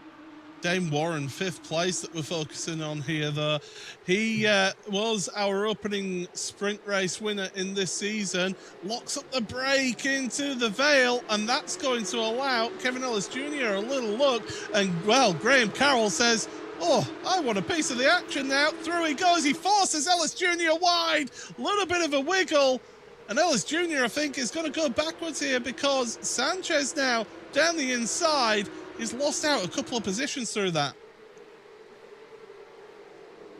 Dame Warren, 5th place that we're focusing on here, though. He was our opening sprint race winner in this season. Locks up the brake into the Vale, and that's going to allow Kevin Ellis Jr. a little look. And, well, Graham Carroll says, oh, I want a piece of the action now. Through he goes. He forces Ellis Jr. wide. A little bit of a wiggle. And Ellis Jr., I think, is going to go backwards here because Sanchez now down the inside. He's lost out a couple of positions through that.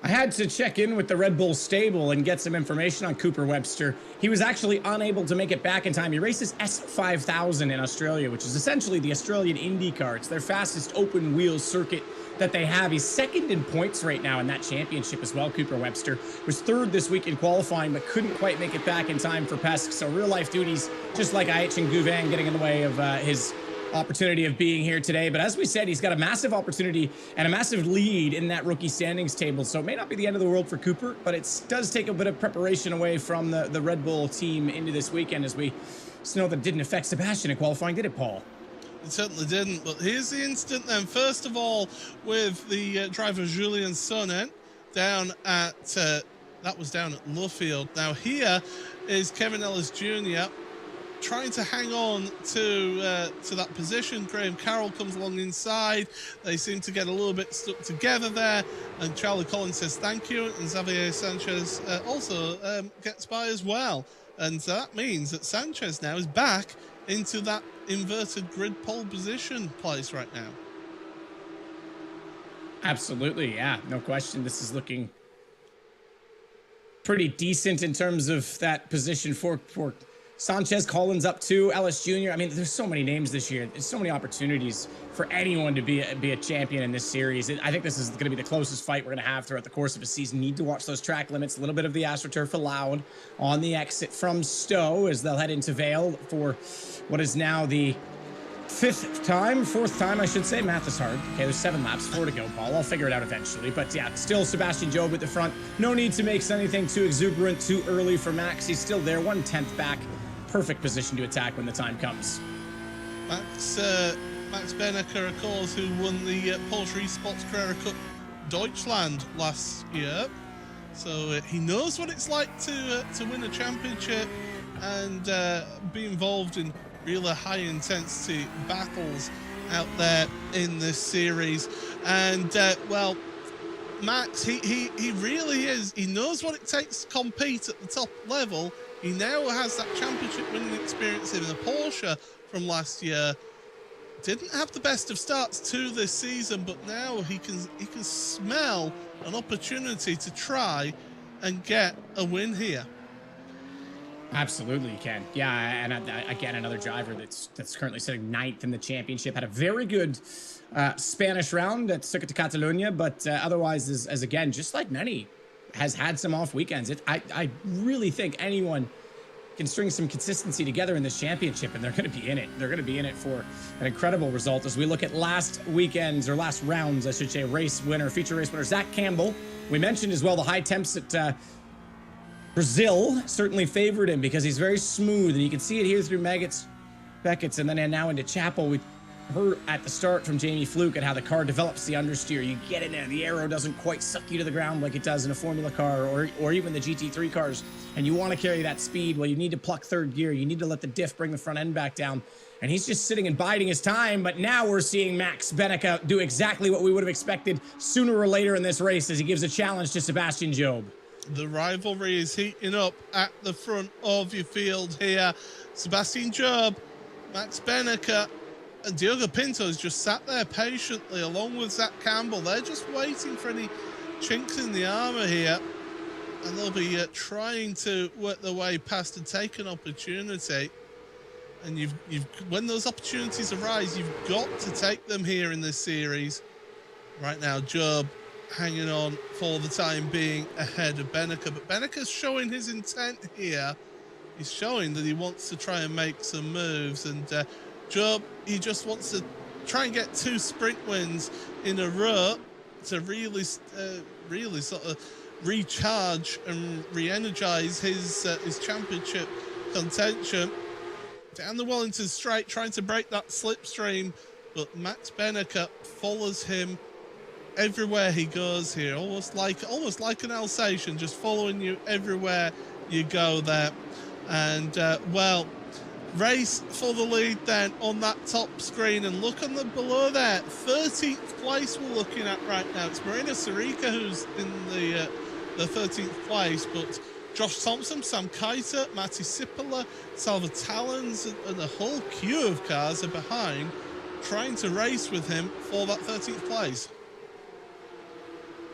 I had to check in with the Red Bull stable and get some information on Cooper Webster. He was actually unable to make it back in time. He races S5000 in Australia, which is essentially the Australian IndyCar. It's their fastest open wheel circuit that they have. He's 2nd in points right now in that championship as well. Cooper Webster was 3rd this week in qualifying, but couldn't quite make it back in time for Pesk. So real life duties, just like IH and Gouvain, getting in the way of his opportunity of being here today. But as we said, he's got a massive opportunity and a massive lead in that rookie standings table. So it may not be the end of the world for Cooper, but it does take a bit of preparation away from the Red Bull team into this weekend, as we know that didn't affect Sebastian in qualifying, did it, Paul? It certainly didn't, but here's the instant then. First of all, with the driver Julien Sonnen down at, that was down at Luffield. Now here is Kevin Ellis Jr. trying to hang on to that position. Graham Carroll comes along inside. They seem to get a little bit stuck together there, and Charlie Collins says thank you, and Xavier Sanchez also gets by as well. And that means that Sanchez now is back into that inverted grid pole position place right now. Absolutely, yeah, no question. This is looking pretty decent in terms of that position for Sanchez. Collins up to Ellis Jr. I mean, there's so many names this year. There's so many opportunities for anyone to be a champion in this series. I think this is going to be the closest fight we're going to have throughout the course of a season. Need to watch those track limits. A little bit of the AstroTurf allowed on the exit from Stowe as they'll head into Vale for what is now the fourth time, I should say. Math is hard. Okay, there's 7 laps, 4 to go, Paul. I'll figure it out eventually. But yeah, still Sebastian Job at the front. No need to make anything too exuberant, too early for Max. He's still there, 1/10 back. Perfect position to attack when the time comes. Max Benneker, of course, who won the Porsche Esports Carrera Cup Deutschland last year. So he knows what it's like to win a championship and be involved in really high-intensity battles out there in this series. And, well, Max, he really is. He knows what it takes to compete at the top level. He now has that championship winning experience in a Porsche from last year. Didn't have the best of starts to this season, but now he can smell an opportunity to try and get a win here. Absolutely, you can. Yeah, and again, another driver that's currently sitting 9th in the championship. Had a very good Spanish round at Circuit de Catalunya, but otherwise, is again, just like Nenny, has had some off weekends. I really think anyone can string some consistency together in this championship, and they're going to be in it. They're going to be in it for an incredible result. As we look at last rounds, I should say, feature race winner, Zach Campbell. We mentioned as well the high temps at Brazil certainly favored him because he's very smooth, and you can see it here through Beckett's, and then now into Chapel. We heard at the start from Jamie Fluke at how the car develops the understeer. You get in there, the aero doesn't quite suck you to the ground like it does in a Formula car or even the GT3 cars, and you want to carry that speed. Well, you need to pluck third gear. You need to let the diff bring the front end back down, and he's just sitting and biding his time. But now we're seeing Max Benneker do exactly what we would have expected sooner or later in this race as he gives a challenge to Sebastian Job. The rivalry is heating up at the front of your field here. Sebastian Job, Max Benneker, and Diogo Pinto has just sat there patiently along with Zach Campbell. They're just waiting for any chinks in the armor here, and they'll be trying to work their way past and take an opportunity. And when those opportunities arise, you've got to take them here in this series. Right now, Job hanging on for the time being ahead of Benneker, but Benneker's showing his intent here. He's showing that he wants to try and make some moves, and Job, he just wants to try and get 2 sprint wins in a row to really sort of recharge and re-energize his championship contention. Down the Wellington Straight, trying to break that slipstream, but Max Benneker follows him everywhere he goes here, almost like an Alsatian, just following you everywhere you go there. And well, race for the lead then on that top screen, and look on the below there, 13th place we're looking at right now. It's Marina Sirica who's in the 13th place, but Josh Thompson, Sam Kiter, Matti Sippala, Salva Talons, and a whole queue of cars are behind, trying to race with him for that 13th place.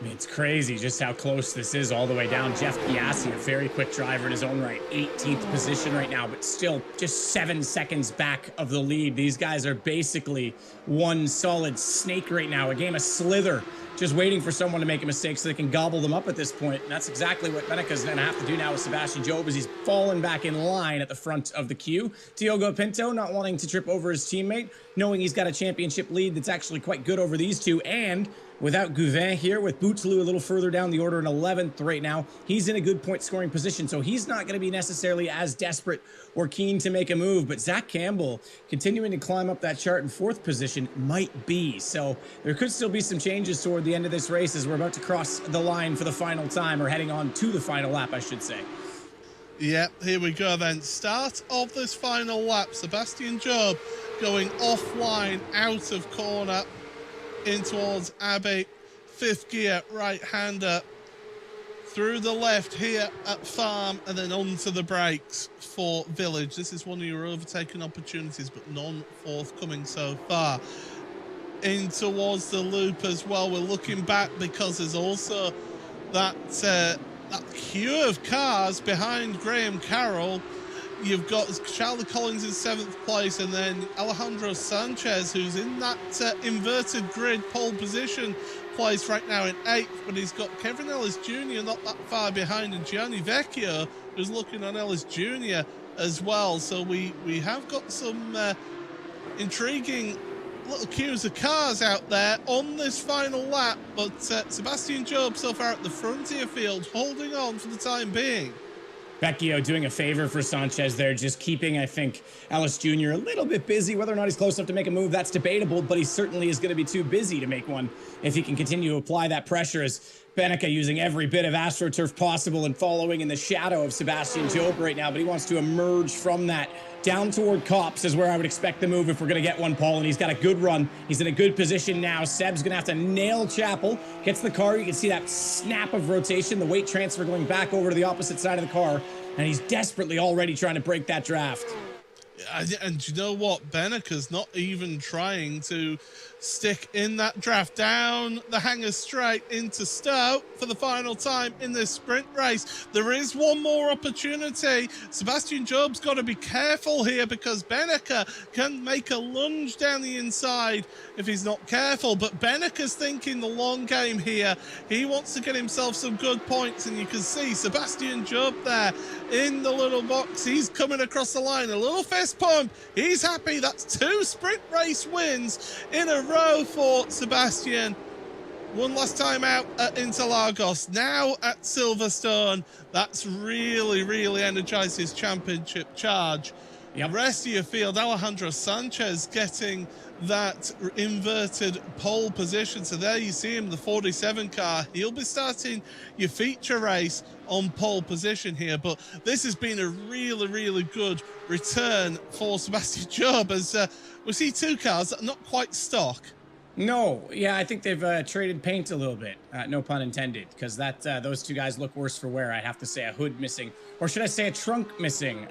It's crazy just how close this is all the way down. Jeff Piassi, a very quick driver in his own right, 18th position right now, but still just 7 seconds back of the lead. These guys are basically one solid snake right now, a game of Slither, just waiting for someone to make a mistake so they can gobble them up at this point. And that's exactly what Beneka's going to have to do now with Sebastian Job as he's fallen back in line at the front of the queue. Diogo Pinto not wanting to trip over his teammate, knowing he's got a championship lead that's actually quite good over these two, and without Gouvin here, with Bootslu a little further down the order in 11th right now, he's in a good point scoring position, so he's not going to be necessarily as desperate or keen to make a move. But Zach Campbell continuing to climb up that chart in 4th position might be. So there could still be some changes toward the end of this race as we're about to cross the line for the final time, or heading on to the final lap, I should say. Yep, here we go then. Start of this final lap. Sebastian Job going offline out of corner in towards Abbey. 5th gear, right-hander. Through the left here at Farm and then onto the brakes for Village. This is one of your overtaking opportunities, but none forthcoming so far. In towards the loop as well. We're looking back because there's also that queue of cars behind Graham Carroll. You've got Charlie Collins in 7th place, and then Alejandro Sanchez, who's in that inverted grid pole position place right now in 8th, but he's got Kevin Ellis Jr. not that far behind, and Gianni Vecchio, who's looking on Ellis Jr. as well. So we have got some intriguing little queues of cars out there on this final lap, but Sebastian Job so far at the frontier field, holding on for the time being. Vecchio doing a favor for Sanchez there, just keeping, I think, Ellis Jr. a little bit busy. Whether or not he's close enough to make a move, that's debatable, but he certainly is going to be too busy to make one if he can continue to apply that pressure, as Beneka using every bit of AstroTurf possible and following in the shadow of Sebastian Job right now, but he wants to emerge from that. Down toward Cops is where I would expect the move if we're going to get one, Paul, and he's got a good run. He's in a good position now. Seb's going to have to nail Chapel. Gets the car. You can see that snap of rotation, the weight transfer going back over to the opposite side of the car, and he's desperately already trying to break that draft. And you know what? Beneka's not even trying to stick in that draft. Down the hanger straight into Stowe for the final time in this sprint race. There is one more opportunity. Sebastian Job's got to be careful here because Beneka can make a lunge down the inside if he's not careful. But Beneka's thinking the long game here. He wants to get himself some good points, and you can see Sebastian Job there in the little box. He's coming across the line. A little fist pump. He's happy. That's 2 sprint race wins in a row for Sebastian. One last time out at Interlagos, now at Silverstone. That's really energized his championship charge. The rest of your field, Alejandro Sanchez getting that inverted pole position. So there you see him, the 47 car. He'll be starting your feature race on pole position here. But this has been a really good return for Sebastian Job, as we see 2 cars that are not quite stock. No, yeah, I think they've traded paint a little bit, no pun intended, because that those 2 guys look worse for wear. I'd have to say a hood missing, or should I say a trunk missing?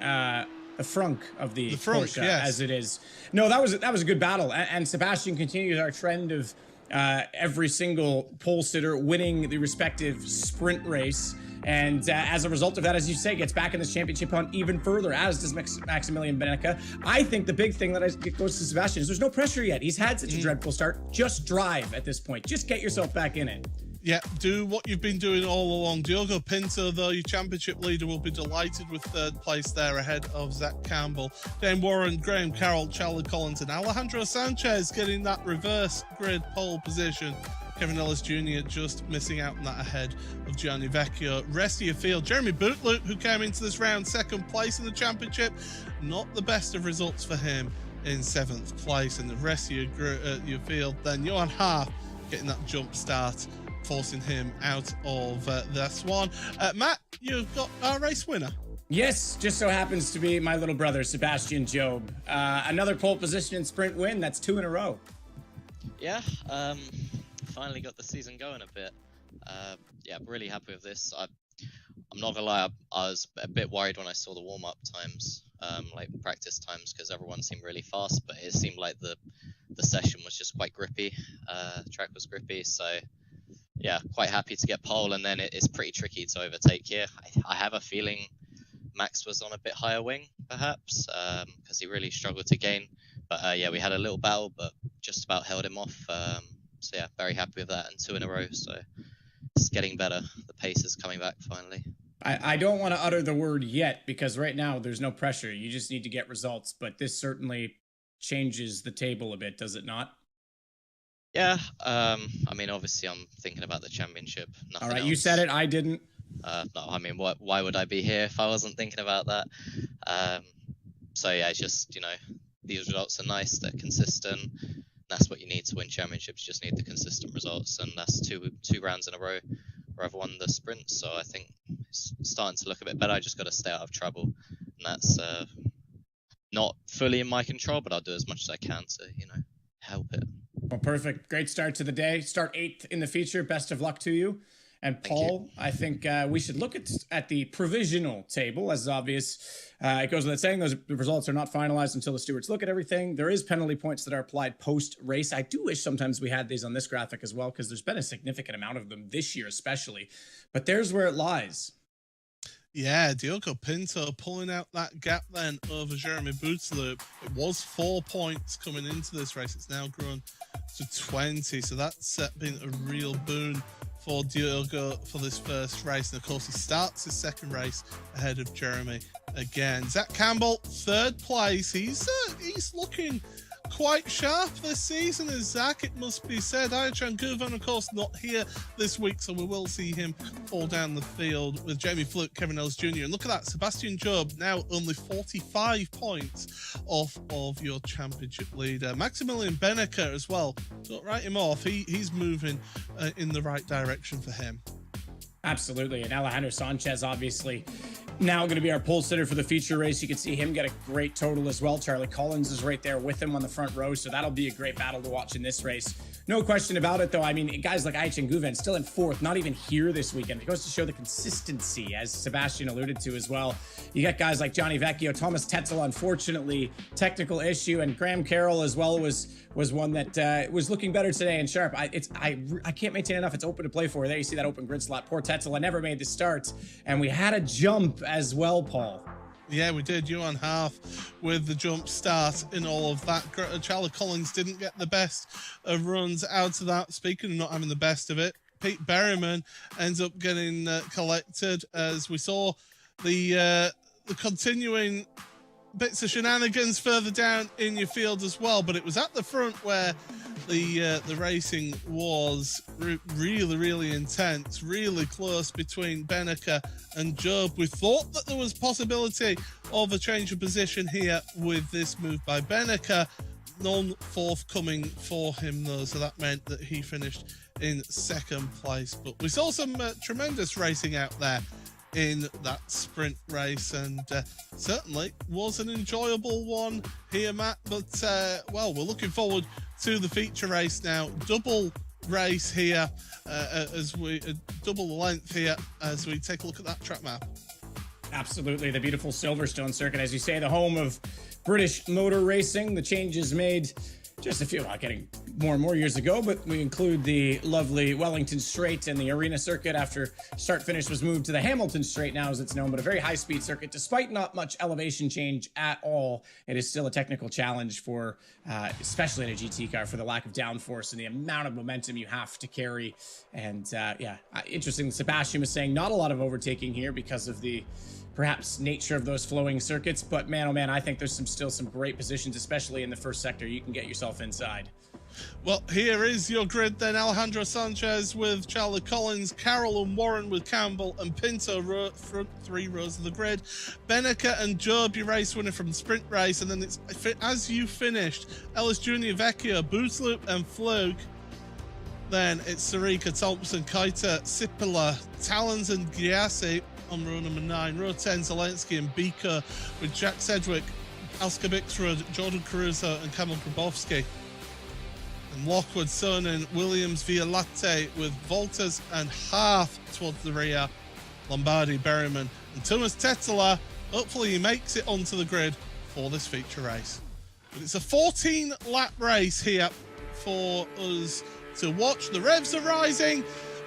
The frunk of the Porsche, yes. As it is. No, that was a good battle, and Sebastian continues our trend of every single pole sitter winning the respective sprint race. And as a result of that, as you say, gets back in this championship hunt even further, as does Maximilian Beneka. I think the big thing that goes to Sebastian is there's no pressure yet. He's had such a dreadful start. Just drive at this point. Just get yourself back in it. Yeah, do what you've been doing all along. Diogo Pinto, though, your championship leader, will be delighted with 3rd place there ahead of Zach Campbell. Dane Warren, Graham Carroll, Charlie Collins, and Alejandro Sanchez getting that reverse grid pole position. Kevin Ellis Jr. just missing out on that ahead of Gianni Vecchio. Rest of your field, Jeremy Bootloop, who came into this round 2nd place in the championship. Not the best of results for him in 7th place. And the rest of your field, then Johan Haaf getting that jump start, forcing him out of this one. Matt, you've got our race winner. Yes, just so happens to be my little brother, Sebastian Job. Another pole position and sprint win. That's 2 in a row. Yeah, finally got the season going a bit. Yeah, really happy with this. I'm not gonna lie, I was a bit worried when I saw the warm-up times, like practice times, because everyone seemed really fast, but it seemed like the session was just quite grippy. The track was grippy, so yeah, quite happy to get pole, and then it's pretty tricky to overtake here. I have a feeling Max was on a bit higher wing, perhaps, because he really struggled to gain. But yeah, we had a little battle, but just about held him off. So yeah, very happy with that, and 2 in a row. So it's getting better. The pace is coming back finally. I don't want to utter the word yet, because right now there's no pressure. You just need to get results. But this certainly changes the table a bit, does it not? Yeah. I mean, obviously, I'm thinking about the championship. All right, else. you said it. I didn't. No, I mean, why would I be here if I wasn't thinking about that? So yeah, it's just, you know, these results are nice. They're consistent. That's what you need to win championships. You just need the consistent results, and that's two rounds in a row where I've won the sprint. So I think it's starting to look a bit better. I just got to stay out of trouble, and that's not fully in my control, but I'll do as much as I can to, you know, help it. Well, perfect. Great start to the day. Start 8th in the feature. Best of luck to you. And Paul, I think we should look at the provisional table. As is obvious, it goes without saying, those results are not finalized until the stewards look at everything. There is penalty points that are applied post-race. I do wish sometimes we had these on this graphic as well, because there's been a significant amount of them this year especially. But there's where it lies. Yeah, Diogo Pinto pulling out that gap then over Jeremy Bootsloop. It was 4 points coming into this race. It's now grown to 20. So that's been a real boon for Diogo for this first race. And of course, he starts his second race ahead of Jeremy again. Zach Campbell, 3rd place. He's looking quite sharp this season, is Zach, it must be said. Ayachan Guven, of course, not here this week, so we will see him fall down the field with Jamie Fluke, Kevin Ellis Jr. And look at that, Sebastian Job now only 45 points off of your championship leader. Maximilian Benneker as well, don't write him off. He's moving in the right direction for him. Absolutely. And Alejandro Sanchez, obviously, now going to be our pole sitter for the feature race. You can see him get a great total as well. Charlie Collins is right there with him on the front row, so that'll be a great battle to watch in this race. No question about it, though. I mean, guys like Ayachan Guven still in 4th, not even here this weekend. It goes to show the consistency, as Sebastian alluded to as well. You got guys like Johnny Vecchio, Thomas Tetzel, unfortunately, technical issue, and Graham Carroll as well was one that was looking better today and sharp. I can't maintain enough. It's open to play for. There you see that open grid slot. Poor Tetzel, I never made the start, and we had a jump as well, Paul. Yeah, we did. You on half with the jump start in all of that. Charlie Collins didn't get the best of runs out of that. Speaking of not having the best of it, Pete Berryman ends up getting collected, as we saw the continuing bits of shenanigans further down in your field as well. But it was at the front where the racing was really, really intense, really close between Benneker and Job. We thought that there was possibility of a change of position here with this move by Benneker. None forthcoming for him though, so that meant that he finished in 2nd place. But we saw some tremendous racing out there in that sprint race, and certainly was an enjoyable one here, Matt. But well, we're looking forward to the feature race now. Double race here as we double the length here as we take a look at that track map. Absolutely, the beautiful Silverstone circuit, as you say, the home of British motor racing. The changes made just a few, getting more and more years ago, but we include the lovely Wellington Straight and the arena circuit after start-finish was moved to the Hamilton Straight now as it's known, but a very high-speed circuit. Despite not much elevation change at all, it is still a technical challenge for, especially in a GT car, for the lack of downforce and the amount of momentum you have to carry. And yeah, interesting. Sebastian was saying not a lot of overtaking here because of the perhaps nature of those flowing circuits, but man, oh man, I think there's still some great positions, especially in the first sector. You can get yourself inside. Well, here is your grid then. Alejandro Sanchez with Charlie Collins, Carroll and Warren with Campbell and Pinto, front 3 rows of the grid. Benneker and Job, your race winner from the sprint race, and then it's as you finished, Ellis Jr., Vecchio, Bootsloop and Fluke. Then it's Sarika, Thompson, Keita, Sipila, Talons and Giassi on row number 9. Row 10, Zelensky and Beaker with Jack Sedgwick, Oscar Bixrud, Jordan Caruso and Kamil Grabowski. And Lockwood, Sonnen, Williams, Violate with Volters and Half towards the rear. Lombardi, Berryman and Thomas Tetela. Hopefully he makes it onto the grid for this feature race. But it's a 14-lap race here for us to watch. The revs are rising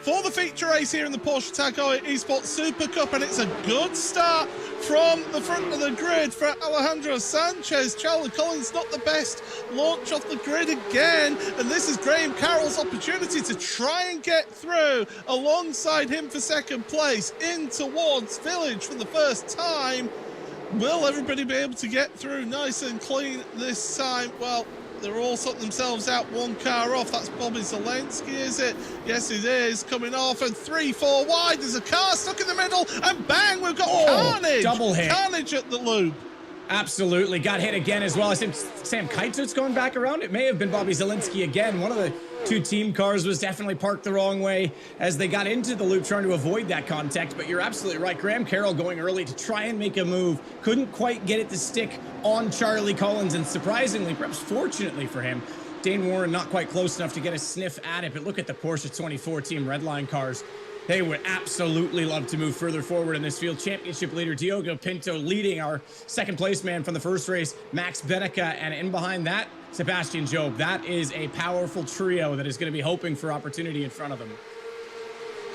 for the feature race here in the Porsche Tag Heuer Esports Super Cup, and it's a good start from the front of the grid for Alejandro Sanchez. Charlie Collins not the best launch off the grid again, and this is Graham Carroll's opportunity to try and get through alongside him for second place in towards Village for the first time. Will everybody be able to get through nice and clean this time? Well, they're all sorting themselves out, one car off. That's Bobby Zelensky, is it? Yes, it is. Coming off, and 3-4 wide. There's a car stuck in the middle, and bang, we've got carnage. Double hit. Carnage at the loop. Absolutely. Got hit again as well. I think Sam Keitzert's going back around. It may have been Bobby Zelensky again. One of the two team cars was definitely parked the wrong way as they got into the loop trying to avoid that contact. But you're absolutely right. Graham Carroll going early to try and make a move. Couldn't quite get it to stick on Charlie Collins. And surprisingly, perhaps fortunately for him, Dane Warren not quite close enough to get a sniff at it. But look at the Porsche 24 team Redline cars. They would absolutely love to move further forward in this field. Championship leader Diogo Pinto leading our second place man from the first race, Max Beneca, and in behind that, Sebastian Job. That is a powerful trio that is going to be hoping for opportunity in front of them.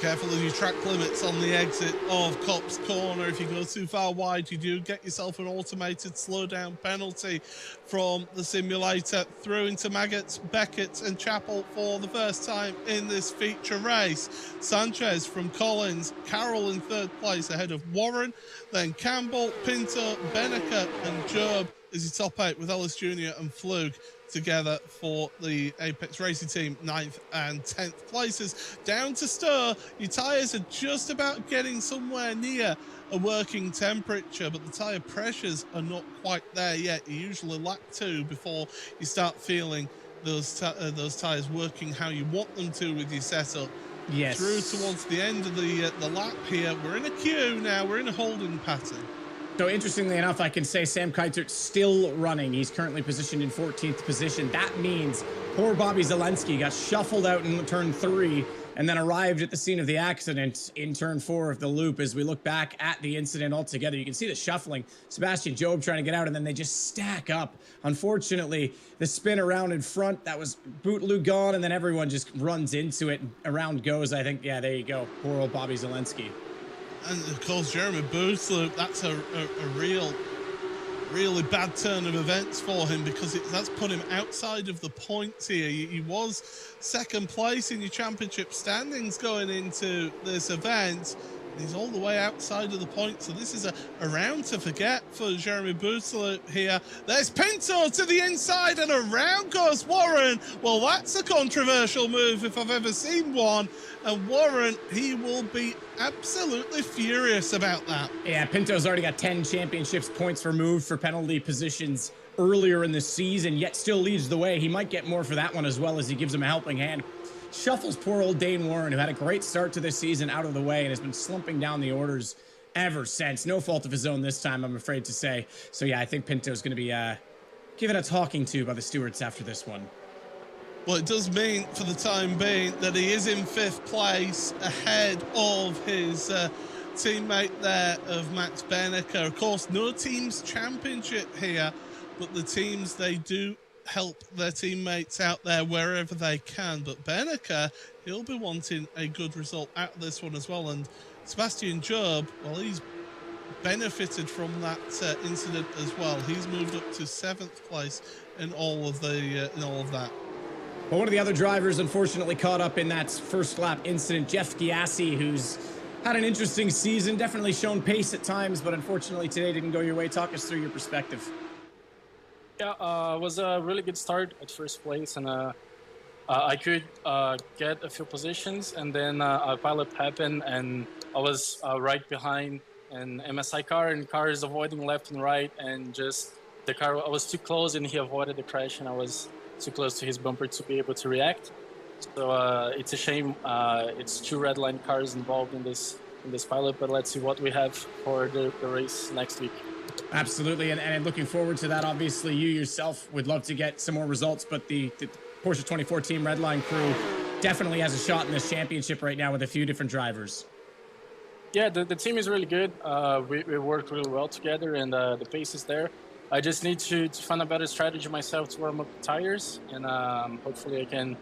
Careful of your track limits on the exit of Copse Corner. If you go too far wide, you do get yourself an automated slowdown penalty from the simulator. Through into Maggots, Beckett and Chappell for the first time in this feature race. Sanchez from Collins, Carroll in third place ahead of Warren, then Campbell, Pinto, Beneca and Job is your top 8 with Ellis Jr. and Flug together for the Apex Racing team, 9th and 10th places. Down to Stir, your tyres are just about getting somewhere near a working temperature, but the tyre pressures are not quite there yet. You usually lap 2 before you start feeling those tyres working how you want them to with your setup. Yes. Through towards the end of the lap here, we're in a queue now, we're in a holding pattern. So interestingly enough, I can say Sam Keitzert's still running. He's currently positioned in 14th position. That means poor Bobby Zelensky got shuffled out in turn 3 and then arrived at the scene of the accident in turn 4 of the loop. As we look back at the incident altogether, you can see the shuffling. Sebastian Job trying to get out, and then they just stack up. Unfortunately, the spin around in front, that was Bootloo gone, and then everyone just runs into it. Around goes, I think. Yeah, there you go. Poor old Bobby Zelensky. And of course, Jeremy Bootloo, that's a really bad turn of events for him, because that's put him outside of the points here. He was second place in your championship standings going into this event. He's all the way outside of the points, so this is a round to forget for Jeremy Bootloo here. There's Pinto to the inside, and around goes Warren. Well, that's a controversial move if I've ever seen one. And Warren, he will be absolutely furious about that. Yeah, Pinto's already got 10 championships points removed for penalty positions earlier in the season, yet still leads the way. He might get more for that one as well, as he gives him a helping hand. Shuffles poor old Dane Warren, who had a great start to this season, out of the way and has been slumping down the orders ever since. No fault of his own this time, I'm afraid to say. So yeah, I think Pinto's going to be given a talking to by the stewards after this one. Well, it does mean for the time being that he is in 5th place ahead of his teammate there of Max Beneca. Of course, no team's championship here, but the teams, they do help their teammates out there wherever they can. But Beneca, he'll be wanting a good result out of this one as well. And Sebastian Job, well, he's benefited from that incident as well. He's moved up to 7th place in all of that. Well, one of the other drivers unfortunately caught up in that first lap incident, Jeff Giassi, who's had an interesting season, definitely shown pace at times, but unfortunately today didn't go your way. Talk us through your perspective. Yeah, it was a really good start at first place, and I could get a few positions, and then a pileup happened, and I was right behind an MSI car, and cars avoiding left and right, and just the car, I was too close, and he avoided the crash, and I was too close to his bumper to be able to react. So it's a shame. It's 2 red line cars involved in this pileup, but let's see what we have for the race next week. Absolutely, and looking forward to that. Obviously, you yourself would love to get some more results, but the Porsche 24 team Redline crew definitely has a shot in this championship right now with a few different drivers. Yeah, the team is really good. We work really well together, and the pace is there. I just need to find a better strategy myself to warm up the tires, and hopefully I can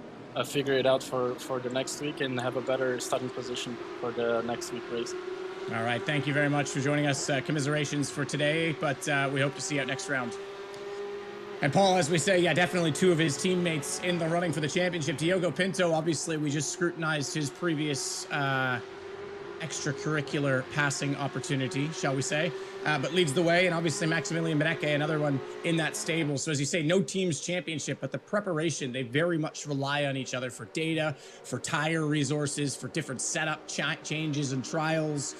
figure it out for the next week and have a better starting position for the next week race. All right, thank you very much for joining us. Commiserations for today, but we hope to see you out next round. And Paul, as we say, yeah, definitely two of his teammates in the running for the championship. Diogo Pinto, obviously, we just scrutinized his previous extracurricular passing opportunity, shall we say, but leads the way. And obviously Maximilian Beneke, another one in that stable. So as you say, no team's championship, but the preparation, they very much rely on each other for data, for tire resources, for different setup changes and trials,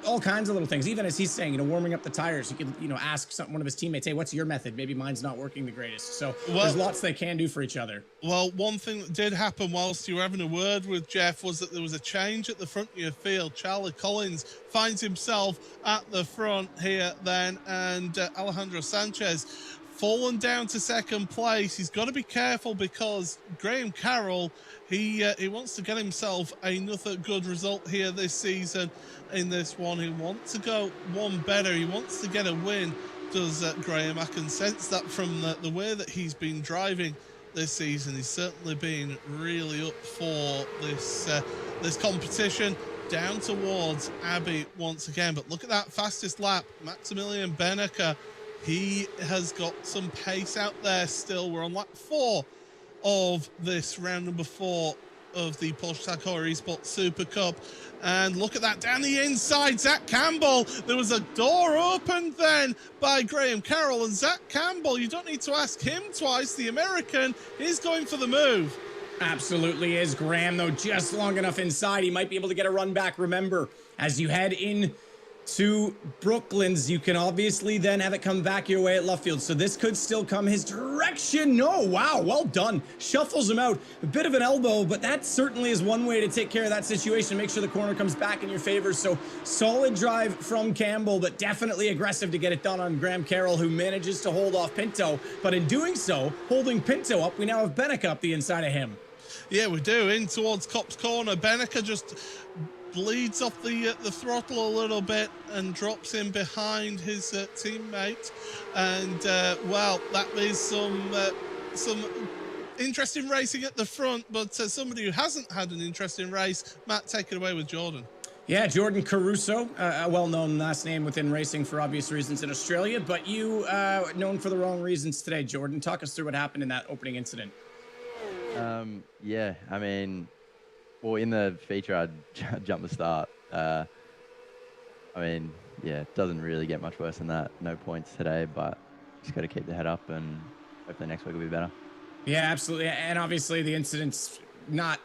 all kinds of little things. Even as he's saying, warming up the tires, you can, ask one of his teammates, hey, what's your method? Maybe mine's not working the greatest. So there's lots they can do for each other. Well, one thing that did happen whilst you were having a word with Jeff was that there was a change at the front of your field. Charlie Collins finds himself at the front here then, and Alejandro Sanchez fallen down to second place. He's got to be careful because Graham Carroll, he wants to get himself another good result here this season in this one. He wants to go one better. He wants to get a win, does Graham. I can sense that from the way that he's been driving this season. He's certainly been really up for this competition. Down towards Abbey once again. But look at that fastest lap. Maximilian Beneke, he has got some pace out there still. We're on lap 4 of this round number 4 of the Porsche Tag Heuer Esports Super Cup. And look at that down the inside. Zach Campbell. There was a door opened then by Graham Carroll. And Zach Campbell, you don't need to ask him twice. The American is going for the move. Absolutely is. Graham, though, just long enough inside. He might be able to get a run back. Remember, as you head in to Brooklands, you can obviously then have it come back your way at Luffield. So this could still come his direction. No, wow, well done. Shuffles him out. A bit of an elbow, but that certainly is one way to take care of that situation. Make sure the corner comes back in your favor. So solid drive from Campbell, but definitely aggressive to get it done on Graham Carroll, who manages to hold off Pinto. But in doing so, holding Pinto up, we now have Beneke up the inside of him. Yeah, we do. In towards Cop's corner. Beneke just bleeds off the throttle a little bit and drops in behind his teammate. And, well, that is some interesting racing at the front, but somebody who hasn't had an interesting race, Matt, take it away with Jordan. Yeah, Jordan Caruso, a well-known last name within racing for obvious reasons in Australia, but you known for the wrong reasons today. Jordan, talk us through what happened in that opening incident. Yeah, I mean, well, in the feature, I jumped the start. I mean, yeah, it doesn't really get much worse than that. No points today, but just got to keep the head up and hopefully next week will be better. Yeah, absolutely. And obviously the incident's not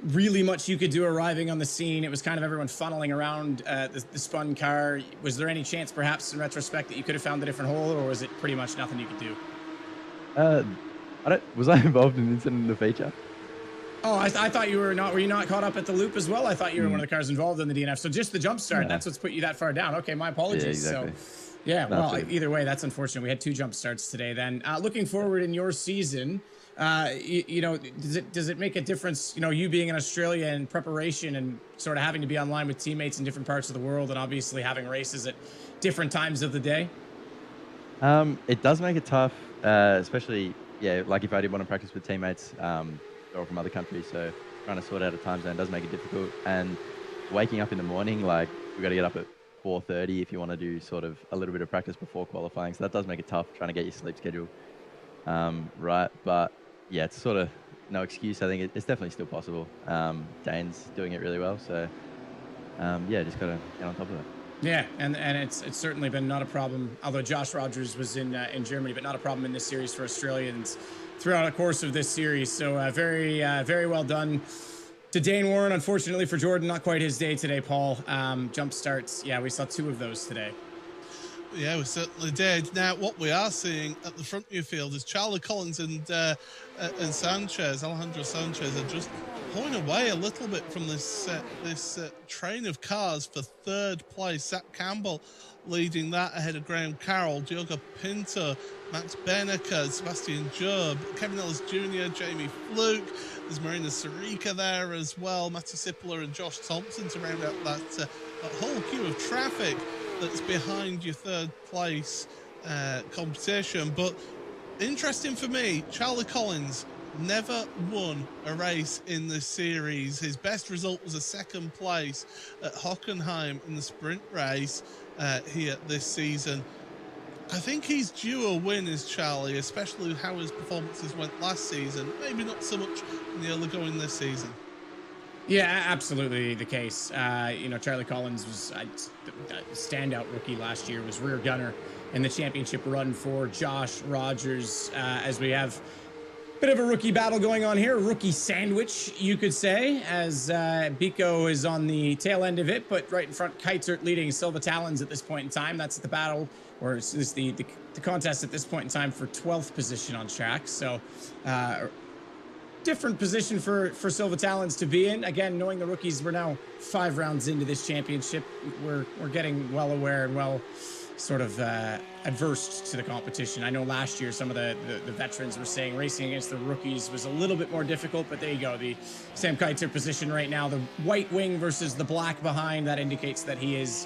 really much you could do arriving on the scene. It was kind of everyone funneling around the spun car. Was there any chance, perhaps, in retrospect, that you could have found a different hole, or was it pretty much nothing you could do? Was I involved in the incident in the feature? Oh, I thought you were not. Were you not caught up at the loop as well? I thought you were one of the cars involved in the DNF. So just the jump start, that's what's put you that far down. Okay, my apologies. Yeah, exactly. So, yeah, well, either way, that's unfortunate. We had 2 jump starts today then. Looking forward in your season, does it make a difference, you being in Australia and preparation and sort of having to be online with teammates in different parts of the world and obviously having races at different times of the day? It does make it tough, especially, yeah, like if I did want to practice with teammates, or from other countries, so trying to sort out a time zone does make it difficult. And waking up in the morning, like we got to get up at 4:30 if you want to do sort of a little bit of practice before qualifying. So that does make it tough trying to get your sleep schedule right. But yeah, it's sort of no excuse. I think it's definitely still possible. Dane's doing it really well, so yeah, just got to get on top of it. Yeah, and it's certainly been not a problem, although Josh Rogers was in Germany, but not a problem in this series for Australians throughout the course of this series. So very well done to Dane Warren. Unfortunately for Jordan, not quite his day today, Paul. Jump starts, yeah, we saw 2 of those today. Yeah, we certainly did. Now, what we are seeing at the front of your field is Charlie Collins and Sanchez, Alejandro Sanchez, are just pulling away a little bit from this train of cars for 3rd place. Zach Campbell leading that ahead of Graham Carroll, Diogo Pinto, Max Beneke, Sebastian Job, Kevin Ellis Jr., Jamie Fluke. There's Marina Sarica there as well, Matty Sipler and Josh Thompson to round out that whole queue of traffic that's behind your 3rd place competition. But interesting for me, Charlie Collins never won a race in this series. His best result was a second place at Hockenheim in the sprint race here this season. I think he's due a win, is Charlie, especially how his performances went last season. Maybe not so much in the early going this season. Yeah, absolutely the case. Charlie Collins was a standout rookie last year, was rear gunner in the championship run for Josh Rogers, as we have a bit of a rookie battle going on here, a rookie sandwich, you could say, as Biko is on the tail end of it, but right in front, Keitzert leading Silva Talons at this point in time. That's the battle, or it's the contest at this point in time for 12th position on track. So, different position for Silva Talons to be in. Again, knowing the rookies, we're now 5 rounds into this championship. We're getting well aware and well sort of adverse to the competition. I know last year some of the veterans were saying racing against the rookies was a little bit more difficult, but there you go. The Sam Keitzert position right now, the white wing versus the black behind, that indicates that he is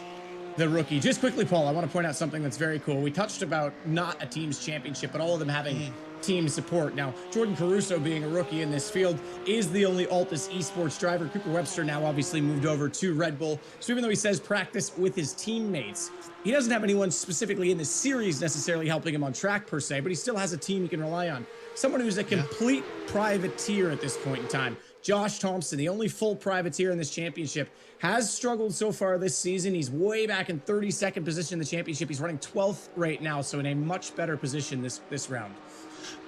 the rookie. Just quickly, Paul, I want to point out something that's very cool. We touched about not a team's championship, but all of them having team support. Now, Jordan Caruso, being a rookie in this field, is the only Altus Esports driver. Cooper Webster now obviously moved over to Red Bull. So even though he says practice with his teammates, he doesn't have anyone specifically in the series necessarily helping him on track per se, but he still has a team he can rely on. Someone who's a complete privateer at this point in time. Josh Thompson, the only full privateer in this championship, has struggled so far this season. He's way back in 32nd position in the championship. He's running 12th right now, so in a much better position this round.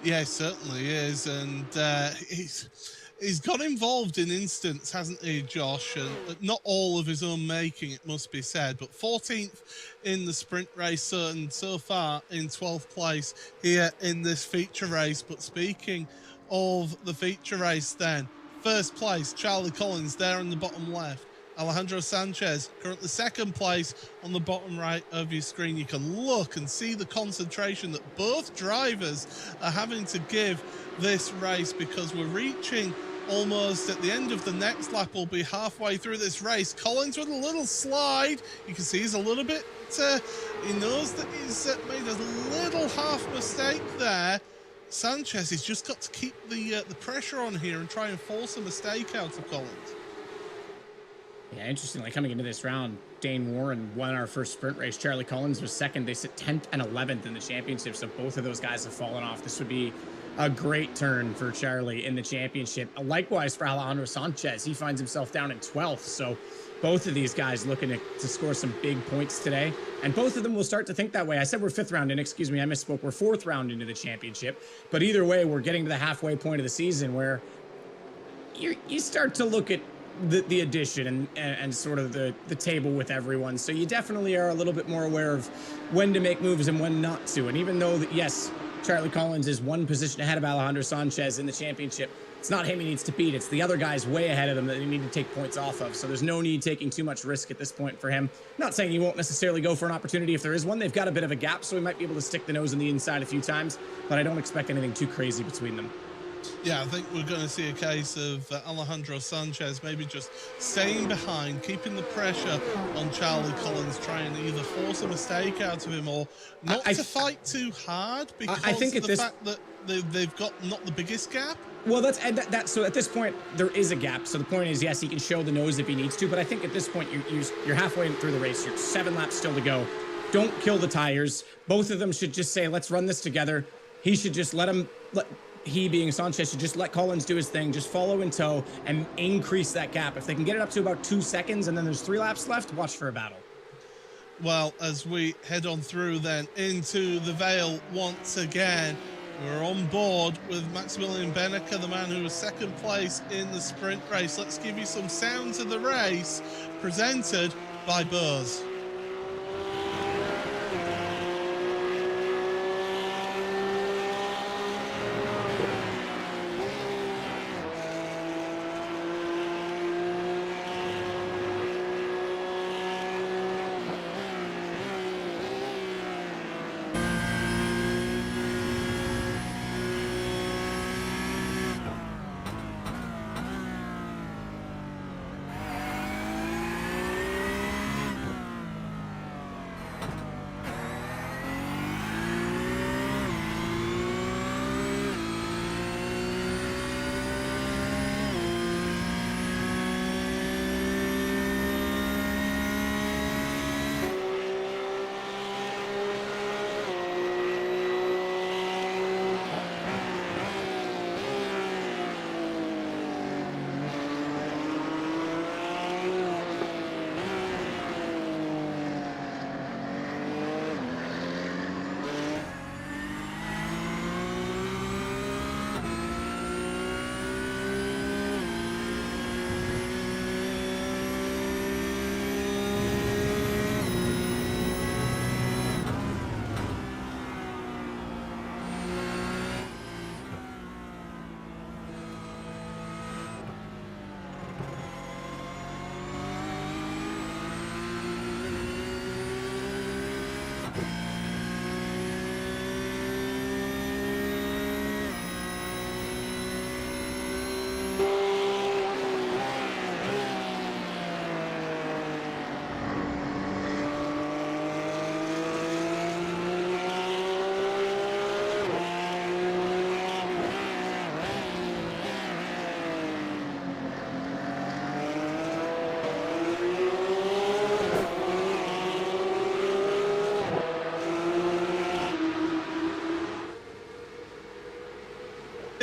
Yeah, he certainly is, and he's got involved in instants, hasn't he, Josh? And not all of his own making, it must be said, but 14th in the sprint race, and so far in 12th place here in this feature race. But speaking of the feature race then, first place, Charlie Collins there on the bottom left. Alejandro Sanchez, currently second place on the bottom right of your screen. You can look and see the concentration that both drivers are having to give this race, because we're reaching almost at the end of the next lap. We'll be halfway through this race. Collins with a little slide. You can see he's a little bit, he knows that he's made a little half mistake there. Sanchez, he's just got to keep the pressure on here and try and force a mistake out of Collins. Yeah, interestingly, coming into this round, Dane Warren won our first sprint race. Charlie Collins was second. They sit 10th and 11th in the championship, so both of those guys have fallen off. This would be a great turn for Charlie in the championship. Likewise for Alejandro Sanchez. He finds himself down in 12th, so both of these guys looking to score some big points today, and both of them will start to think that way. I said we're 5th round in, excuse me, I misspoke. We're 4th round into the championship, but either way, we're getting to the halfway point of the season where you start to look at the addition and sort of the table with everyone. So you definitely are a little bit more aware of when to make moves and when not to. And even though, yes, Charlie Collins is one position ahead of Alejandro Sanchez in the championship, it's not him he needs to beat. It's the other guys way ahead of him that you need to take points off of. So there's no need taking too much risk at this point for him. Not saying he won't necessarily go for an opportunity if there is one. They've got a bit of a gap, so he might be able to stick the nose on the inside a few times, but I don't expect anything too crazy between them. Yeah, I think we're going to see a case of Alejandro Sanchez maybe just staying behind, keeping the pressure on Charlie Collins, trying to either force a mistake out of him or not to fight too hard, because I think of the fact that they've got not the biggest gap. Well, that's so at this point there is a gap. So the point is, yes, he can show the nose if he needs to, but I think at this point you're halfway through the race. You're 7 laps still to go. Don't kill the tires. Both of them should just say, let's run this together. He should just he being Sanchez should just let Collins do his thing, just follow in tow and increase that gap. If they can get it up to about 2 seconds and then there's 3 laps left, watch for a battle. Well, as we head on through then into the Vale once again, we're on board with Maximilian Benneker, the man who was second place in the sprint race. Let's give you some sounds of the race presented by Bose.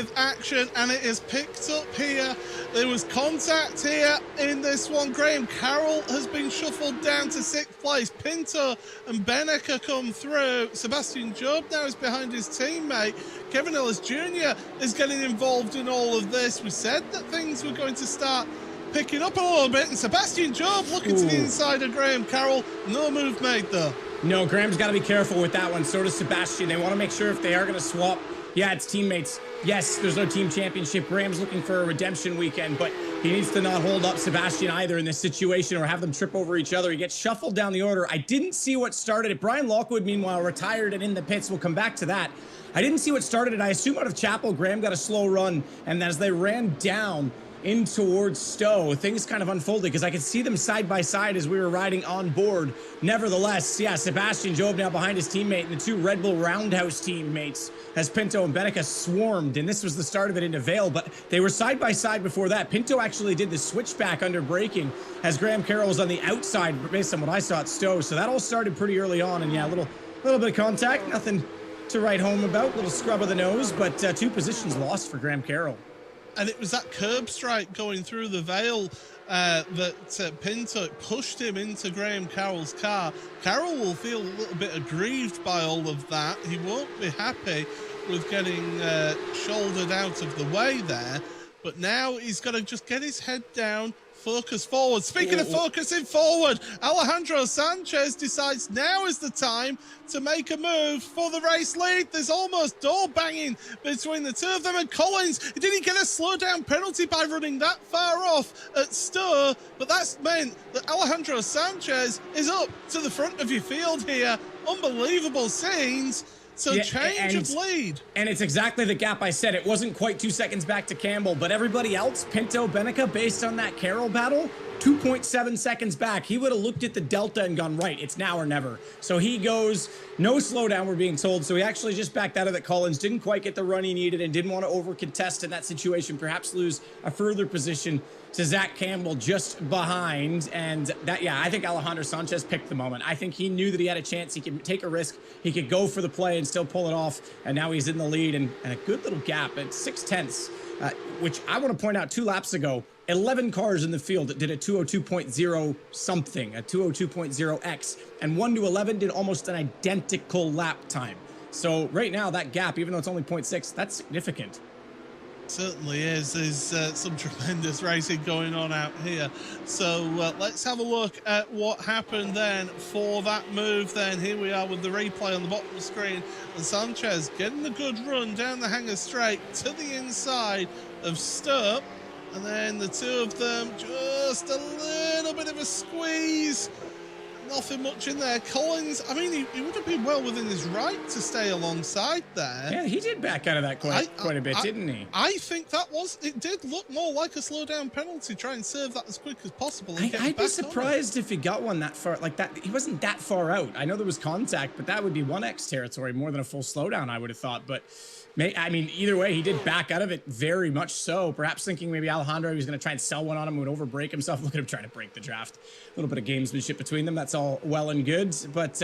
with action, and it is picked up here. There was contact here in this one. Graham Carroll has been shuffled down to 6th place. Pinto and Beneka come through. Sebastian Job now is behind his teammate. Kevin Ellis Jr. is getting involved in all of this. We said that things were going to start picking up a little bit, and Sebastian Job looking to the inside of Graham Carroll. No move made though. No, Graham's got to be careful with that one. So does Sebastian. They want to make sure if they are going to swap, yeah, it's teammates. Yes, there's no team championship. Graham's looking for a redemption weekend, but he needs to not hold up Sebastian either in this situation or have them trip over each other. He gets shuffled down the order. I didn't see what started it. Brian Lockwood, meanwhile, retired and in the pits. We'll come back to that. I didn't see what started it. I assume out of Chapel, Graham got a slow run, and as they ran down in towards Stowe, things kind of unfolded because I could see them side by side as we were riding on board. Nevertheless, yeah, Sebastian Job now behind his teammate and the two Red Bull Roundhouse teammates as Pinto and Beneka swarmed, and this was the start of it into Vale, but they were side by side before that. Pinto actually did the switchback under braking as Graham Carroll was on the outside based on what I saw at Stowe, so that all started pretty early on, and yeah, a little bit of contact, nothing to write home about, little scrub of the nose, but 2 positions lost for Graham Carroll. And it was that curb strike going through the Vale that Pinto pushed him into Graham Carroll's car. Carroll will feel a little bit aggrieved by all of that. He won't be happy with getting shouldered out of the way there. But now he's got to just get his head down, focus forward. Speaking of focusing forward, Alejandro Sanchez decides now is the time to make a move for the race lead. There's almost door banging between the two of them, and Collins, did he get a slow down penalty by running that far off at Stowe? But that's meant that Alejandro Sanchez is up to the front of your field here. Unbelievable scenes. So yeah, change of lead. And it's exactly the gap I said. It wasn't quite 2 seconds back to Campbell, but everybody else, Pinto, Beneka, based on that Carroll battle, 2.7 seconds back. He would have looked at the delta and gone, right, it's now or never. So he goes, no slowdown, we're being told. So he actually just backed out of it. Collins didn't quite get the run he needed and didn't want to over contest in that situation, perhaps lose a further position to Zach Campbell just behind. And that, yeah, I think Alejandro Sanchez picked the moment. I think he knew that he had a chance. He could take a risk. He could go for the play and still pull it off. And now he's in the lead and a good little gap at 6/10, which I want to point out 2 laps ago, 11 cars in the field that did a 202.0 something, a 202.0x, and 1 to 11 did almost an identical lap time. So right now that gap, even though it's only 0.6, that's significant. Certainly is. There's some tremendous racing going on out here. So let's have a look at what happened then for that move then. Here we are with the replay on the bottom of the screen. And Sanchez getting a good run down the hanger straight to the inside of Stowe. And then the two of them just a little bit of a squeeze. Nothing much in there. Collins, I mean, he would have been well within his right to stay alongside there. Yeah, he did back out of that quite a bit, didn't he? I think it did look more like a slow down penalty. Try and serve that as quick as possible. I'd be surprised if he got one that far, like that. He wasn't that far out. I know there was contact, but that would be 1x territory more than a full slowdown, I would have thought. But I mean, either way, he did back out of it very much so. Perhaps thinking maybe Alejandro was going to try and sell one on him, would overbreak himself. Look at him trying to break the draft. A little bit of gamesmanship between them. That's all well and good. But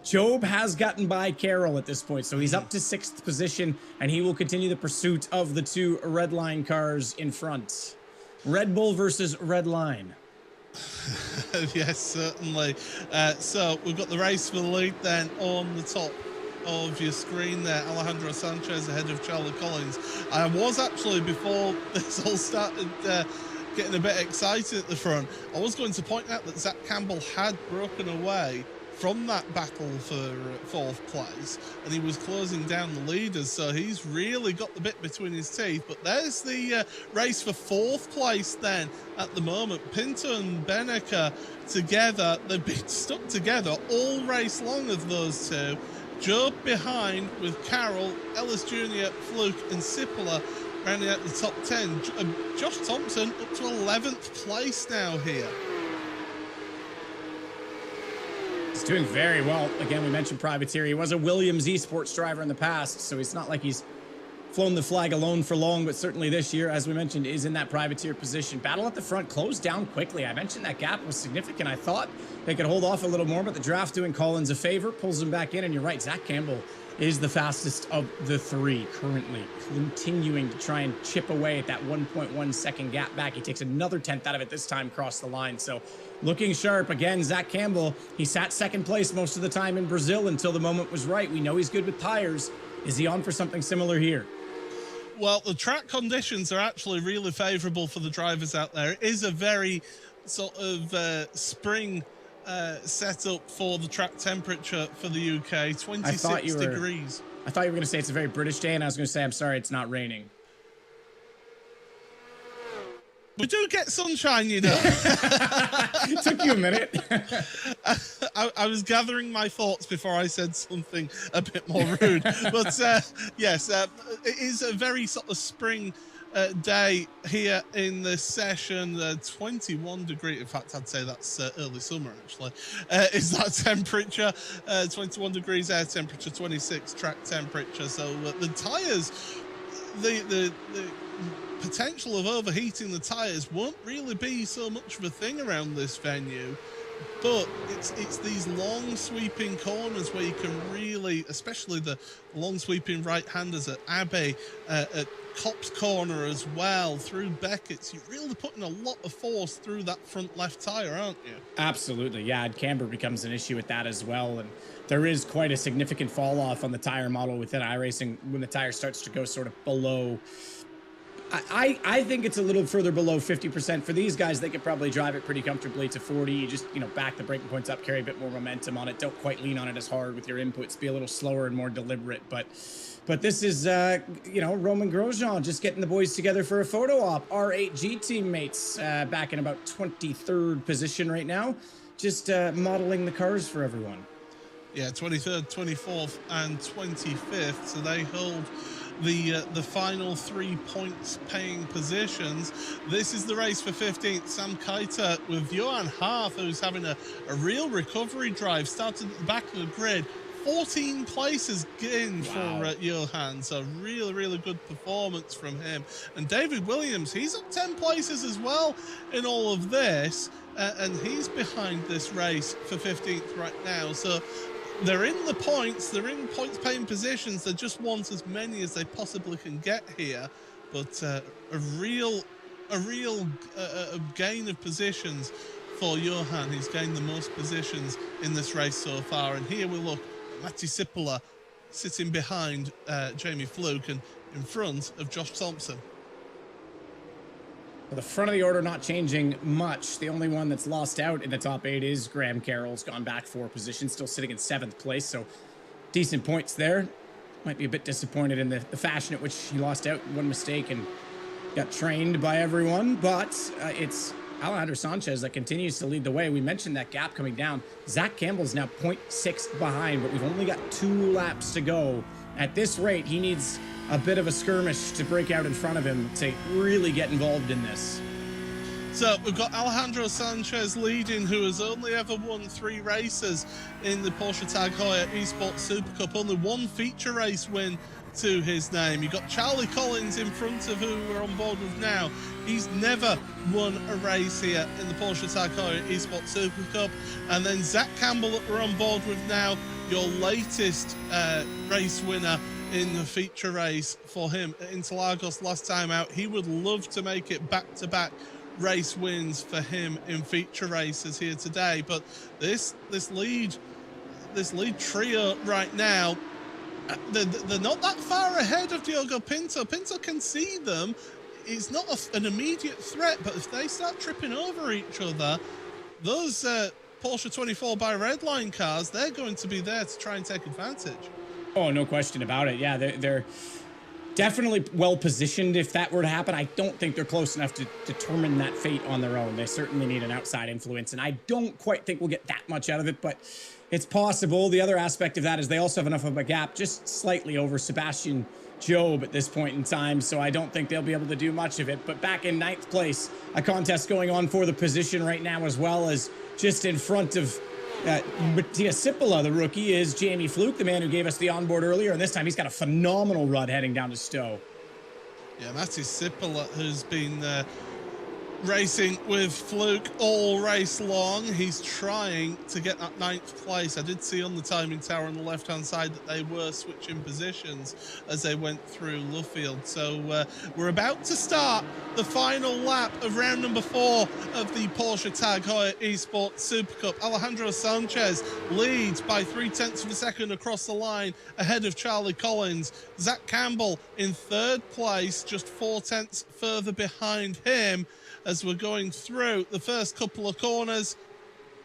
Job has gotten by Carroll at this point. So he's up to 6th position, and he will continue the pursuit of the 2 red line cars in front. Red Bull versus Red Line. Yes, certainly. So we've got the race for the lead then on the top of your screen there. Alejandro Sanchez ahead of Charlie Collins. I was actually, before this all started getting a bit excited at the front, I was going to point out that Zach Campbell had broken away from that battle for 4th place, and he was closing down the leaders, so he's really got the bit between his teeth. But there's the race for 4th place then at the moment. Pinto and Beneka together, they've been stuck together all race long of those two. Job behind with Carroll, Ellis Jr., Fluke and Sipola rounding out the top 10. Josh Thompson up to 11th place now here. He's doing very well. Again, we mentioned Privateer. He was a Williams Esports driver in the past, so it's not like he's flown the flag alone for long, but certainly this year, as we mentioned, is in that privateer position. Battle at the front, closed down quickly. I mentioned that gap was significant. I thought they could hold off a little more, but the draft doing Collins a favor, pulls him back in, and you're right, Zach Campbell is the fastest of the three currently, continuing to try and chip away at that 1.1 second gap back. He takes another 10th out of it this time across the line. So looking sharp. Again, Zach Campbell, he sat second place most of the time in Brazil until the moment was right. We know he's good with tires. Is he on for something similar here? Well, the track conditions are actually really favorable for the drivers out there. It is a very sort of spring setup for the track temperature for the UK, 26 degrees. I thought you were going to say it's a very British day, and I was going to say, I'm sorry, it's not raining. We do get sunshine, you know. It took you a minute. I was gathering my thoughts before I said something a bit more rude. But yes, it is a very sort of spring day here in the session. 21 degree. In fact, I'd say that's early summer, actually. Is that temperature? 21 degrees air temperature, 26 track temperature. So the tyres, the potential of overheating the tyres won't really be so much of a thing around this venue, but it's these long sweeping corners where you can really, especially the long sweeping right-handers at Abbey, at Copse Corner as well, through Beckett's, you're really putting a lot of force through that front left tyre, aren't you? Absolutely, yeah, and camber becomes an issue with that as well, and there is quite a significant fall off on the tyre model within iRacing when the tyre starts to go sort of below. I think it's a little further below 50%. For these guys, they could probably drive it pretty comfortably to 40. You just, back the braking points up, carry a bit more momentum on it. Don't quite lean on it as hard with your inputs. Be a little slower and more deliberate. But this is, Roman Grosjean just getting the boys together for a photo op. R8G teammates back in about 23rd position right now. Just modeling the cars for everyone. Yeah, 23rd, 24th, and 25th. So they hold the final 3 points paying positions. This is the race for 15th. Sam Keiter with Johan Haaf, who's having a real recovery drive. Started at the back of the grid. 14 places gained for Johan. So really, really good performance from him. And David Williams, he's up 10 places as well in all of this. And he's behind this race for 15th right now. So they're in the points, they're in points paying positions, they just want as many as they possibly can get here, but a real gain of positions for Johan. He's gained the most positions in this race so far, and here we look at Matti Sippola sitting behind Jamie Fluke and in front of Josh Thompson. Well, the front of the order not changing much. The only one that's lost out in the top 8 is Graham Carroll's gone back 4 positions, still sitting in 7th place, so decent points there. Might be a bit disappointed in the fashion at which he lost out, one mistake, and got trained by everyone, but it's Alejandro Sanchez that continues to lead the way. We mentioned that gap coming down. Zach Campbell's now 0.6 behind, but we've only got 2 laps to go. At this rate, he needs a bit of a skirmish to break out in front of him to really get involved in this. So we've got Alejandro Sanchez leading, who has only ever won 3 races in the Porsche Tag Heuer Esports Supercup. Only 1 feature race win to his name. You've got Charlie Collins in front of who we're on board with now. He's never won a race here in the Porsche Tag Heuer Esports Supercup. And then Zach Campbell that we're on board with now, your latest race winner in the feature race for him at Interlagos last time out. He would love to make it back-to-back race wins for him in feature races here today, but this lead trio right now, they're not that far ahead of Diogo Pinto. Pinto can see them. It's not an immediate threat, but if they start tripping over each other, those Porsche 24 by Redline cars, they're going to be there to try and take advantage. Oh, no question about it. Yeah, they're definitely well positioned if that were to happen. I don't think they're close enough to determine that fate on their own. They certainly need an outside influence, and I don't quite think we'll get that much out of it, but it's possible. The other aspect of that is they also have enough of a gap, just slightly over Sebastian Job at this point in time, so I don't think they'll be able to do much of it. But back in 9th place, a contest going on for the position right now, as well as just in front of Mattia Cipolla, the rookie, is Jamie Fluke, the man who gave us the onboard earlier, and this time he's got a phenomenal run heading down to Stowe. Yeah, Mattia Cipolla, who's been racing with Fluke all race long. He's trying to get that 9th place. I did see on the timing tower on the left-hand side that they were switching positions as they went through Luffield. So we're about to start the final lap of round number 4 of the Porsche Tag Heuer Esports Super Cup. Alejandro Sanchez leads by 0.3 of a second across the line ahead of Charlie Collins. Zach Campbell in 3rd place, just 0.4 further behind him, as we're going through the first couple of corners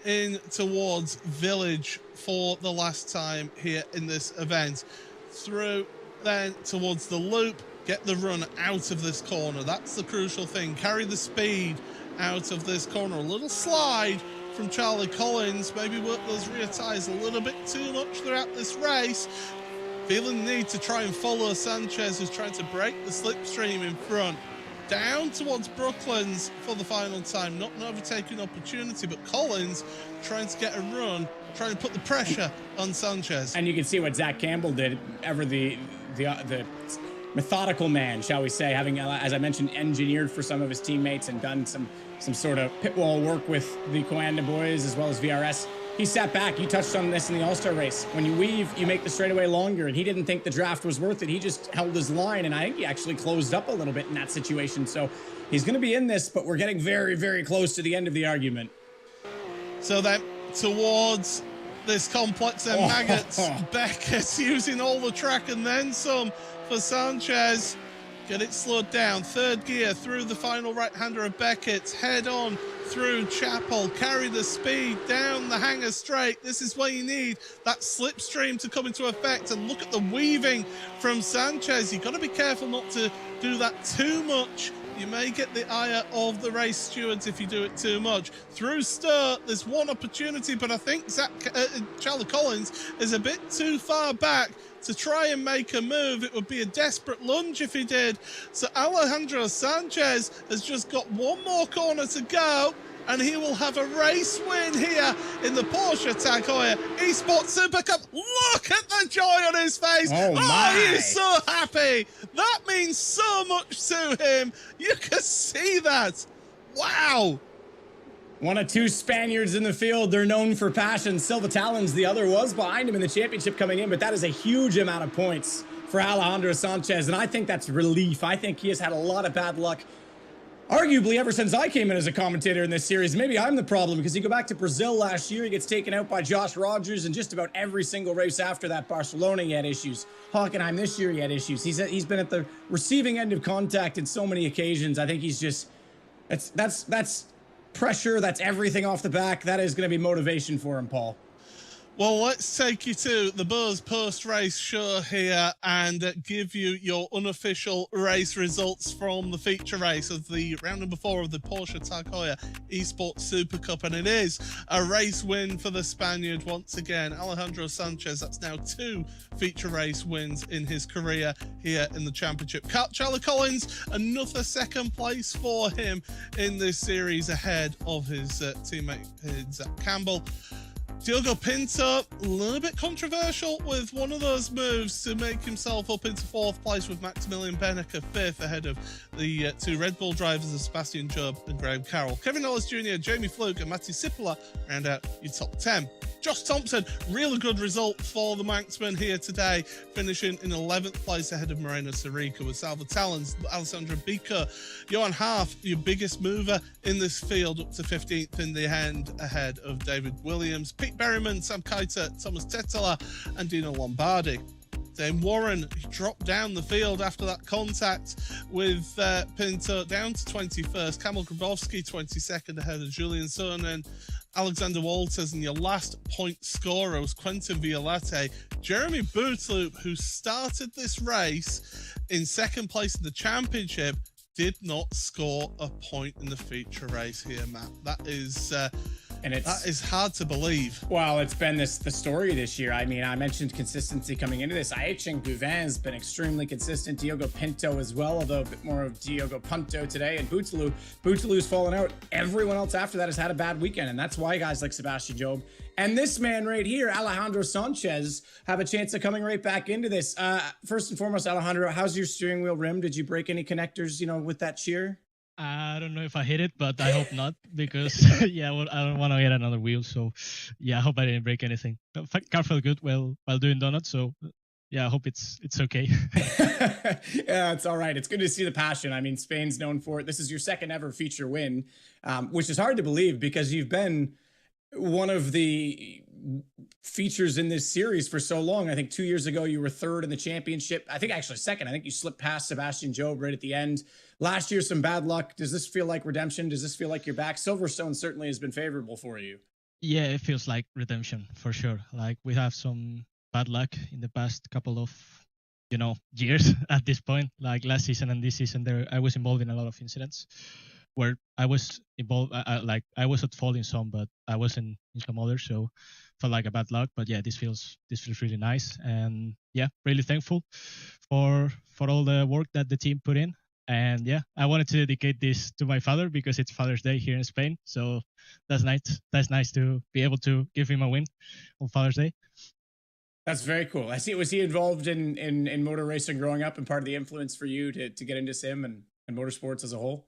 in towards Village for the last time here in this event. Through then towards the loop, get the run out of this corner. That's the crucial thing. Carry the speed out of this corner. A little slide from Charlie Collins. Maybe work those rear tyres a little bit too much throughout this race. Feeling the need to try and follow Sanchez, who's trying to break the slipstream in front. Down towards Brooklands for the final time. Not an overtaking opportunity, but Collins trying to get a run, trying to put the pressure on Sanchez. And you can see what Zach Campbell did, ever the methodical man, shall we say, having, as I mentioned, engineered for some of his teammates and done some sort of pit wall work with the Coanda boys as well as VRS. He sat back. You touched on this in the All-Star race. When you weave, you make the straightaway longer, and he didn't think the draft was worth it. He just held his line, and I think he actually closed up a little bit in that situation. So he's going to be in this, but we're getting very, very close to the end of the argument. So then towards this complex and Maggots, Beckett's using all the track and then some for Sanchez. Get it slowed down. 3rd gear through the final right-hander of Beckett's. Head on through Chapel. Carry the speed down the hanger straight. This is where you need that slipstream to come into effect. And look at the weaving from Sanchez. You've got to be careful not to do that too much. You may get the ire of the race stewards if you do it too much. Through Stir, there's one opportunity, but I think Charlie Collins is a bit too far back to try and make a move. It would be a desperate lunge if he did. So Alejandro Sanchez has just got one more corner to go, and he will have a race win here in the Porsche Tag Heuer Esports Super Cup. Look at the joy on his face. Oh, he is so happy. That means so much to him. You can see that. Wow. One of 2 Spaniards in the field. They're known for passion. Silva Talons, the other, was behind him in the championship coming in, but that is a huge amount of points for Alejandro Sanchez, and I think that's relief. I think he has had a lot of bad luck, arguably ever since I came in as a commentator in this series. Maybe I'm the problem, because you go back to Brazil last year, he gets taken out by Josh Rogers, and just about every single race after that, Barcelona, he had issues. Hockenheim this year, he had issues. He's been at the receiving end of contact in so many occasions. I think he's just, that's pressure, that's everything off the back. That is going to be motivation for him, Paul. Well, let's take you to the Buzz post-race show here and give you your unofficial race results from the feature race of the round number 4 of the Porsche Tag Heuer Esports Super Cup. And it is a race win for the Spaniard once again, Alejandro Sanchez. That's now 2 feature race wins in his career here in the championship. Charlie Collins, another 2nd place for him in this series ahead of his teammate Zach Campbell. Diogo Pinto, a little bit controversial with one of those moves to make himself up into 4th place, with Maximilian Benneker 5th ahead of the 2 Red Bull drivers of Sebastian Job and Graham Carroll. Kevin Ellis Jr., Jamie Fluke and Matty Cipolla round out your top 10. Josh Thompson, really good result for the Manxman here today, finishing in 11th place ahead of Moreno Sarica with Salva Talons, Alessandro Bico. Johan Half, your biggest mover in this field, up to 15th in the end ahead of David Williams. Pete Berryman, Sam Keiter, Thomas Tetela and Dino Lombardi. Then Warren dropped down the field after that contact with Pinto, down to 21st. Kamil Grabowski 22nd ahead of Julian Sonnen. Alexander Walters, and your last point scorer was Quentin Violette. Jeremy Bootloop, who started this race in 2nd place in the championship, did not score a point in the feature race here, Matt. That is And that is hard to believe. Well, it's been the story this year. I mean, I mentioned consistency coming into this. iRacing Gouvin's been extremely consistent. Diogo Pinto as well, although a bit more of Diogo Punto today. And Boutalo's fallen out. Everyone else after that has had a bad weekend. And that's why guys like Sebastian Job and this man right here, Alejandro Sanchez, have a chance of coming right back into this. First and foremost, Alejandro, how's your steering wheel rim? Did you break any connectors, with that shear? I don't know if I hit it, but I hope not, because yeah, well, I don't want to get another wheel. So yeah, I hope I didn't break anything. Car felt good while doing donuts, so yeah, I hope it's okay. Yeah, it's all right. It's good to see the passion. I mean, Spain's known for it. This is your second ever feature win, which is hard to believe because you've been one of the features in this series for so long. I think 2 years ago you were third in the championship. I think actually second. I think you slipped past Sebastian Job right at the end. Last year, some bad luck. Does this feel like redemption? Does this feel like you're back? Silverstone certainly has been favorable for you. Yeah, it feels like redemption for sure. Like we have some bad luck in the past couple of, years at this point. Like last season and this season, I was involved in a lot of incidents where I was involved. I was at fault in some, but I wasn't in some others. So felt like a bad luck. But yeah, this feels really nice, and yeah, really thankful for all the work that the team put in. And yeah, I wanted to dedicate this to my father because it's Father's Day here in Spain. So that's nice. That's nice to be able to give him a win on Father's Day. That's very cool. I see. Was he involved in motor racing growing up and part of the influence for you to get into sim and motorsports as a whole?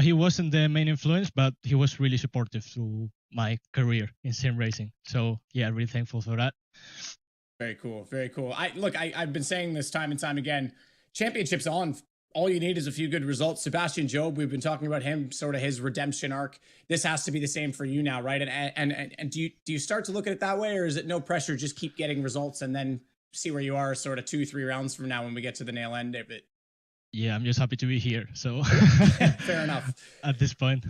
He wasn't the main influence, but he was really supportive through my career in sim racing. So yeah, really thankful for that. Very cool. Very cool. I've been saying this time and time again, championships on. All you need is a few good results. Sebastian Job, we've been talking about him, sort of his redemption arc. This has to be the same for you now, right? And do you start to look at it that way, or is it no pressure, just keep getting results and then see where you are sort of 2-3 rounds from now when we get to the nail end of it? Yeah, I'm just happy to be here. So fair enough. At this point.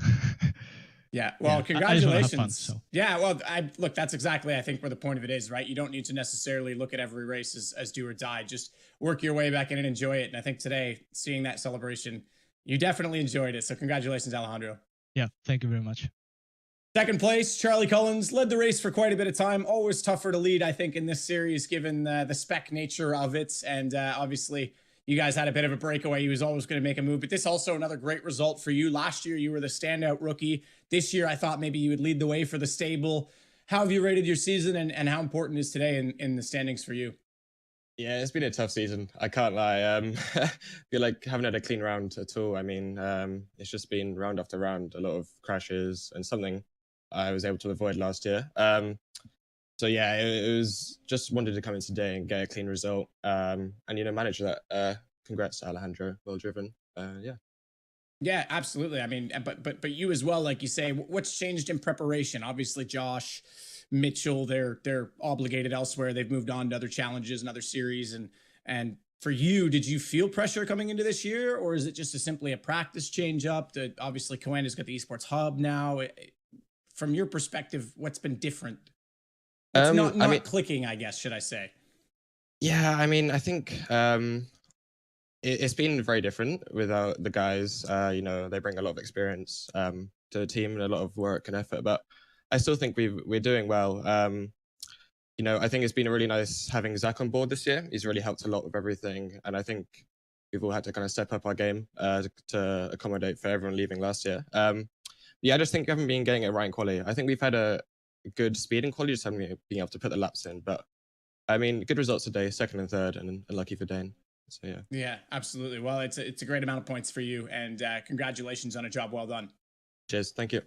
Yeah. Well, yeah, congratulations. Fun, so. Yeah. Well, look, that's exactly, I think, where the point of it is, right? You don't need to necessarily look at every race as do or die. Just work your way back in and enjoy it. And I think today, seeing that celebration, you definitely enjoyed it. So congratulations, Alejandro. Yeah. Thank you very much. Second place, Charlie Cullens led the race for quite a bit of time. Always tougher to lead, I think, in this series, given the spec nature of it. And obviously, you guys had a bit of a breakaway. He was always going to make a move, but this also another great result for you. Last year, you were the standout rookie. This year, I thought maybe you would lead the way for the stable. How have you rated your season, and how important is today in the standings for you? Yeah, it's been a tough season. I can't lie. I feel like haven't had a clean round at all. I mean, it's just been round after round, a lot of crashes, and something I was able to avoid last year. So yeah, it was just wanted to come in today and get a clean result, and manage that. Congrats to Alejandro, well driven. Yeah. Yeah, absolutely. I mean, but you as well, like you say, what's changed in preparation? Obviously, Josh, Mitchell, they're obligated elsewhere. They've moved on to other challenges and other series. And for you, did you feel pressure coming into this year, or is it just simply a practice change up? Obviously, Cohen's got the Esports Hub now. From your perspective, what's been different? It's not clicking, I guess, should I say? Yeah, I mean, I think it's been very different without the guys. They bring a lot of experience to the team and a lot of work and effort, but I still think we're doing well. I think it's been really nice having Zach on board this year. He's really helped a lot with everything, and I think we've all had to kind of step up our game to accommodate for everyone leaving last year. I just think we haven't been getting it right in quali. I think we've had a good speed in quali, just haven't been able to put the laps in. But I mean, good results today, second and third, and lucky for Dane. So yeah. Yeah, absolutely. Well, it's a great amount of points for you, and congratulations on a job well done. Cheers. Thank you.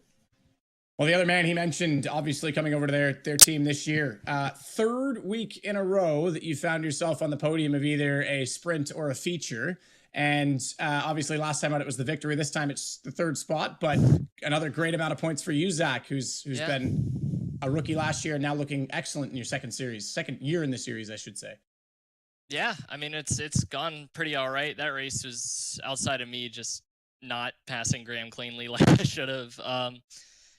Well, the other man he mentioned, obviously coming over to their team this year, third week in a row that you found yourself on the podium of either a sprint or a feature. And obviously last time out it was the victory. This time it's the third spot, but another great amount of points for you, Zach, who's been a rookie last year and now looking excellent in your second year in the series, I should say. Yeah, I mean, it's gone pretty all right. That race was outside of me just not passing Graham cleanly like I should have.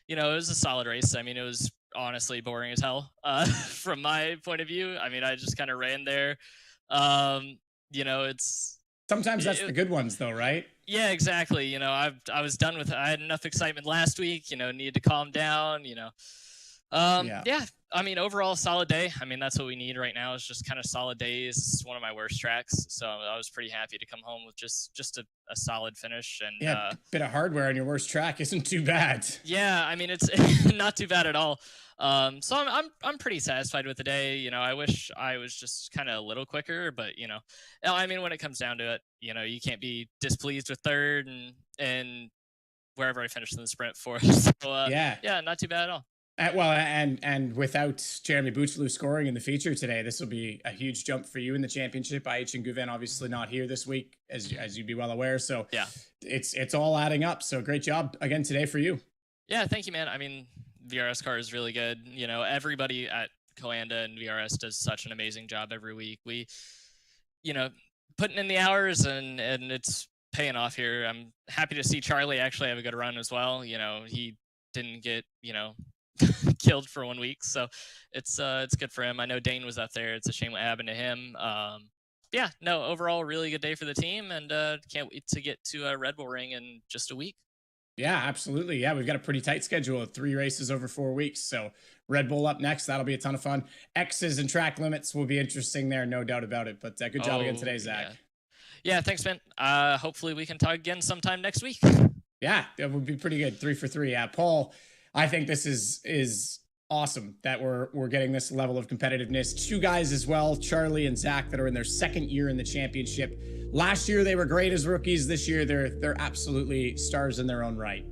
It was a solid race. I mean, it was honestly boring as hell from my point of view. I mean, I just kind of ran there. Sometimes that's the good ones, though, right? Yeah, exactly. You know, I was done with it. I had enough excitement last week. You know, needed to calm down. You know, yeah. I mean, overall, solid day. I mean, that's what we need right now is just kind of solid days. It's one of my worst tracks, so I was pretty happy to come home with just a solid finish. And yeah, a bit of hardware on your worst track isn't too bad. Yeah, I mean, it's not too bad at all. So I'm pretty satisfied with the day. You know, I wish I was just kind of a little quicker, but you know, I mean, when it comes down to it, you know, you can't be displeased with third and wherever I finished in the sprint fourth. So yeah, not too bad at all. Well, and without Jeremy Boochlew scoring in the feature today, this will be a huge jump for you in the championship. IH and Guven obviously not here this week, as you'd be well aware. So yeah, it's all adding up. So great job again today for you. Yeah, thank you, man. I mean, VRS car is really good. You know, everybody at Coanda and VRS does such an amazing job every week. We, you know, putting in the hours and it's paying off here. I'm happy to see Charlie actually have a good run as well. You know, he didn't get, you know, killed for 1 week, so it's good for him. I know Dane was up there. It's a shame what happened to him. Yeah, no, overall really good day for the team, and can't wait to get to Red Bull Ring in just a week. Yeah, absolutely. Yeah, we've got a pretty tight schedule of 3 races over 4 weeks. So Red Bull up next. That'll be a ton of fun. X's and track limits will be interesting there, no doubt about it. But good job again today, Zach. Yeah, thanks, man. Hopefully we can talk again sometime next week. Yeah, that would be pretty good. 3 for 3. Yeah, Paul, I think this is awesome that we're getting this level of competitiveness. 2 guys as well, Charlie and Zach, that are in their 2nd year in the championship. Last year they were great as rookies. This year they're absolutely stars in their own right.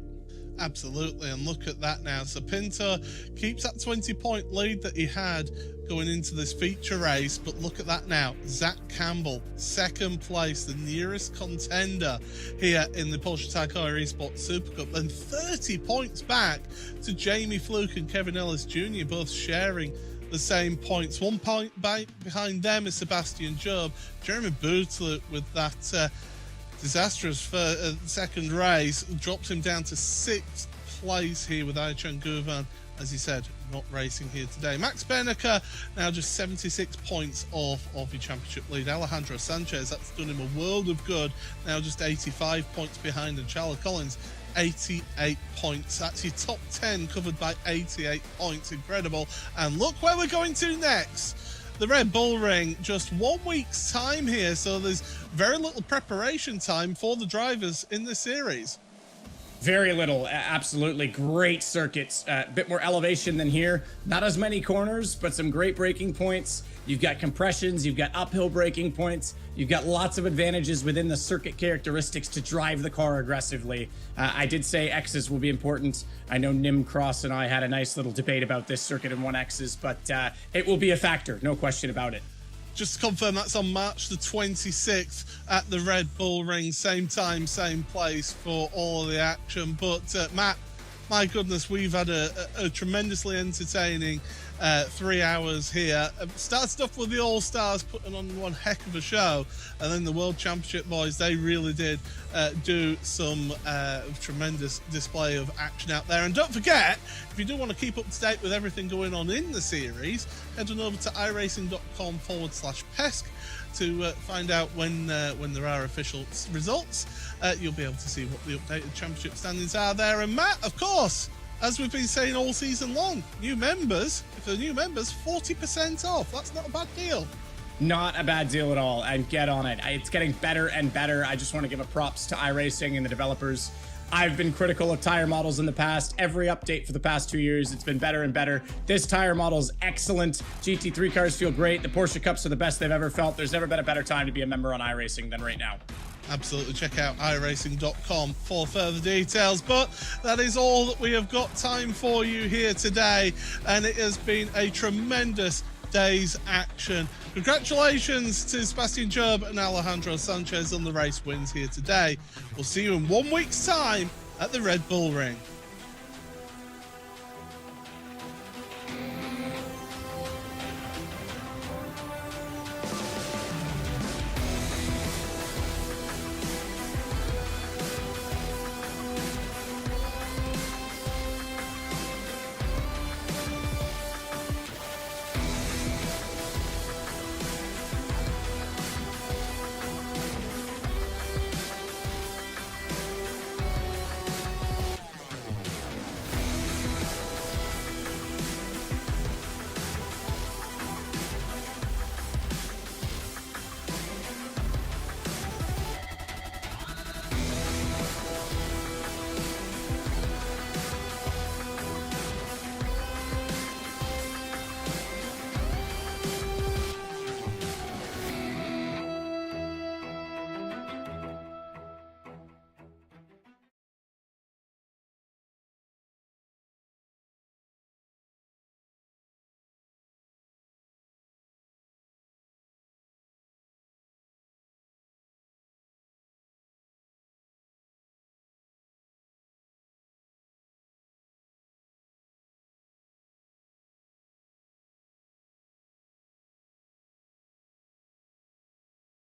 Absolutely, and look at that now. So Pinto keeps that 20-point lead that he had going into this feature race, but look at that now. Zach Campbell, 2nd place, the nearest contender here in the Porsche Tag Heuer Esports Supercup, and 30 points back to Jamie Fluke and Kevin Ellis Jr., both sharing the same points. 1 point behind them is Sebastian Job. Jeremy Boochlew with that disastrous second race dropped him down to 6th place here with Aichan Guvan, as he said, not racing here today. Max Bernecker now just 76 points off of the championship lead. Alejandro Sanchez, that's done him a world of good, now just 85 points behind, and Charlie Collins 88 points. That's your top 10 covered by 88 points. Incredible. And look where we're going to next. The Red Bull Ring, just 1 week's time here, so there's very little preparation time for the drivers in this series. Very little, absolutely. Great circuits, a bit more elevation than here. Not as many corners, but some great braking points. You've got compressions, you've got uphill braking points. You've got lots of advantages within the circuit characteristics to drive the car aggressively. I did say X's will be important. I know Nim Cross and I had a nice little debate about this circuit and 1X's, but it will be a factor, no question about it. Just to confirm, that's on March the 26th at the Red Bull Ring. Same time, same place for all of the action. But Matt, my goodness, we've had a tremendously entertaining 3 hours here. Started off with the All-Stars putting on one heck of a show, and then the World Championship boys, they really did do some tremendous display of action out there. And don't forget, if you do want to keep up to date with everything going on in the series, head on over to iRacing.com/PESC to find out when there are official results. You'll be able to see what the updated championship standings are there. And Matt, of course, as we've been saying all season long, new members, if they're new members, 40% off. That's not a bad deal. Not a bad deal at all, and get on it. It's getting better and better. I just want to give a props to iRacing and the developers. I've been critical of tire models in the past. Every update for the past 2 years, it's been better and better. This tire model is excellent. GT3 cars feel great. The Porsche Cups are the best they've ever felt. There's never been a better time to be a member on iRacing than right now. Absolutely. Check out iRacing.com for further details. But that is all that we have got time for you here today. And it has been a tremendous day's action. Congratulations to Sebastian Job and Alejandro Sanchez on the race wins here today. We'll see you in 1 week's time at the Red Bull Ring.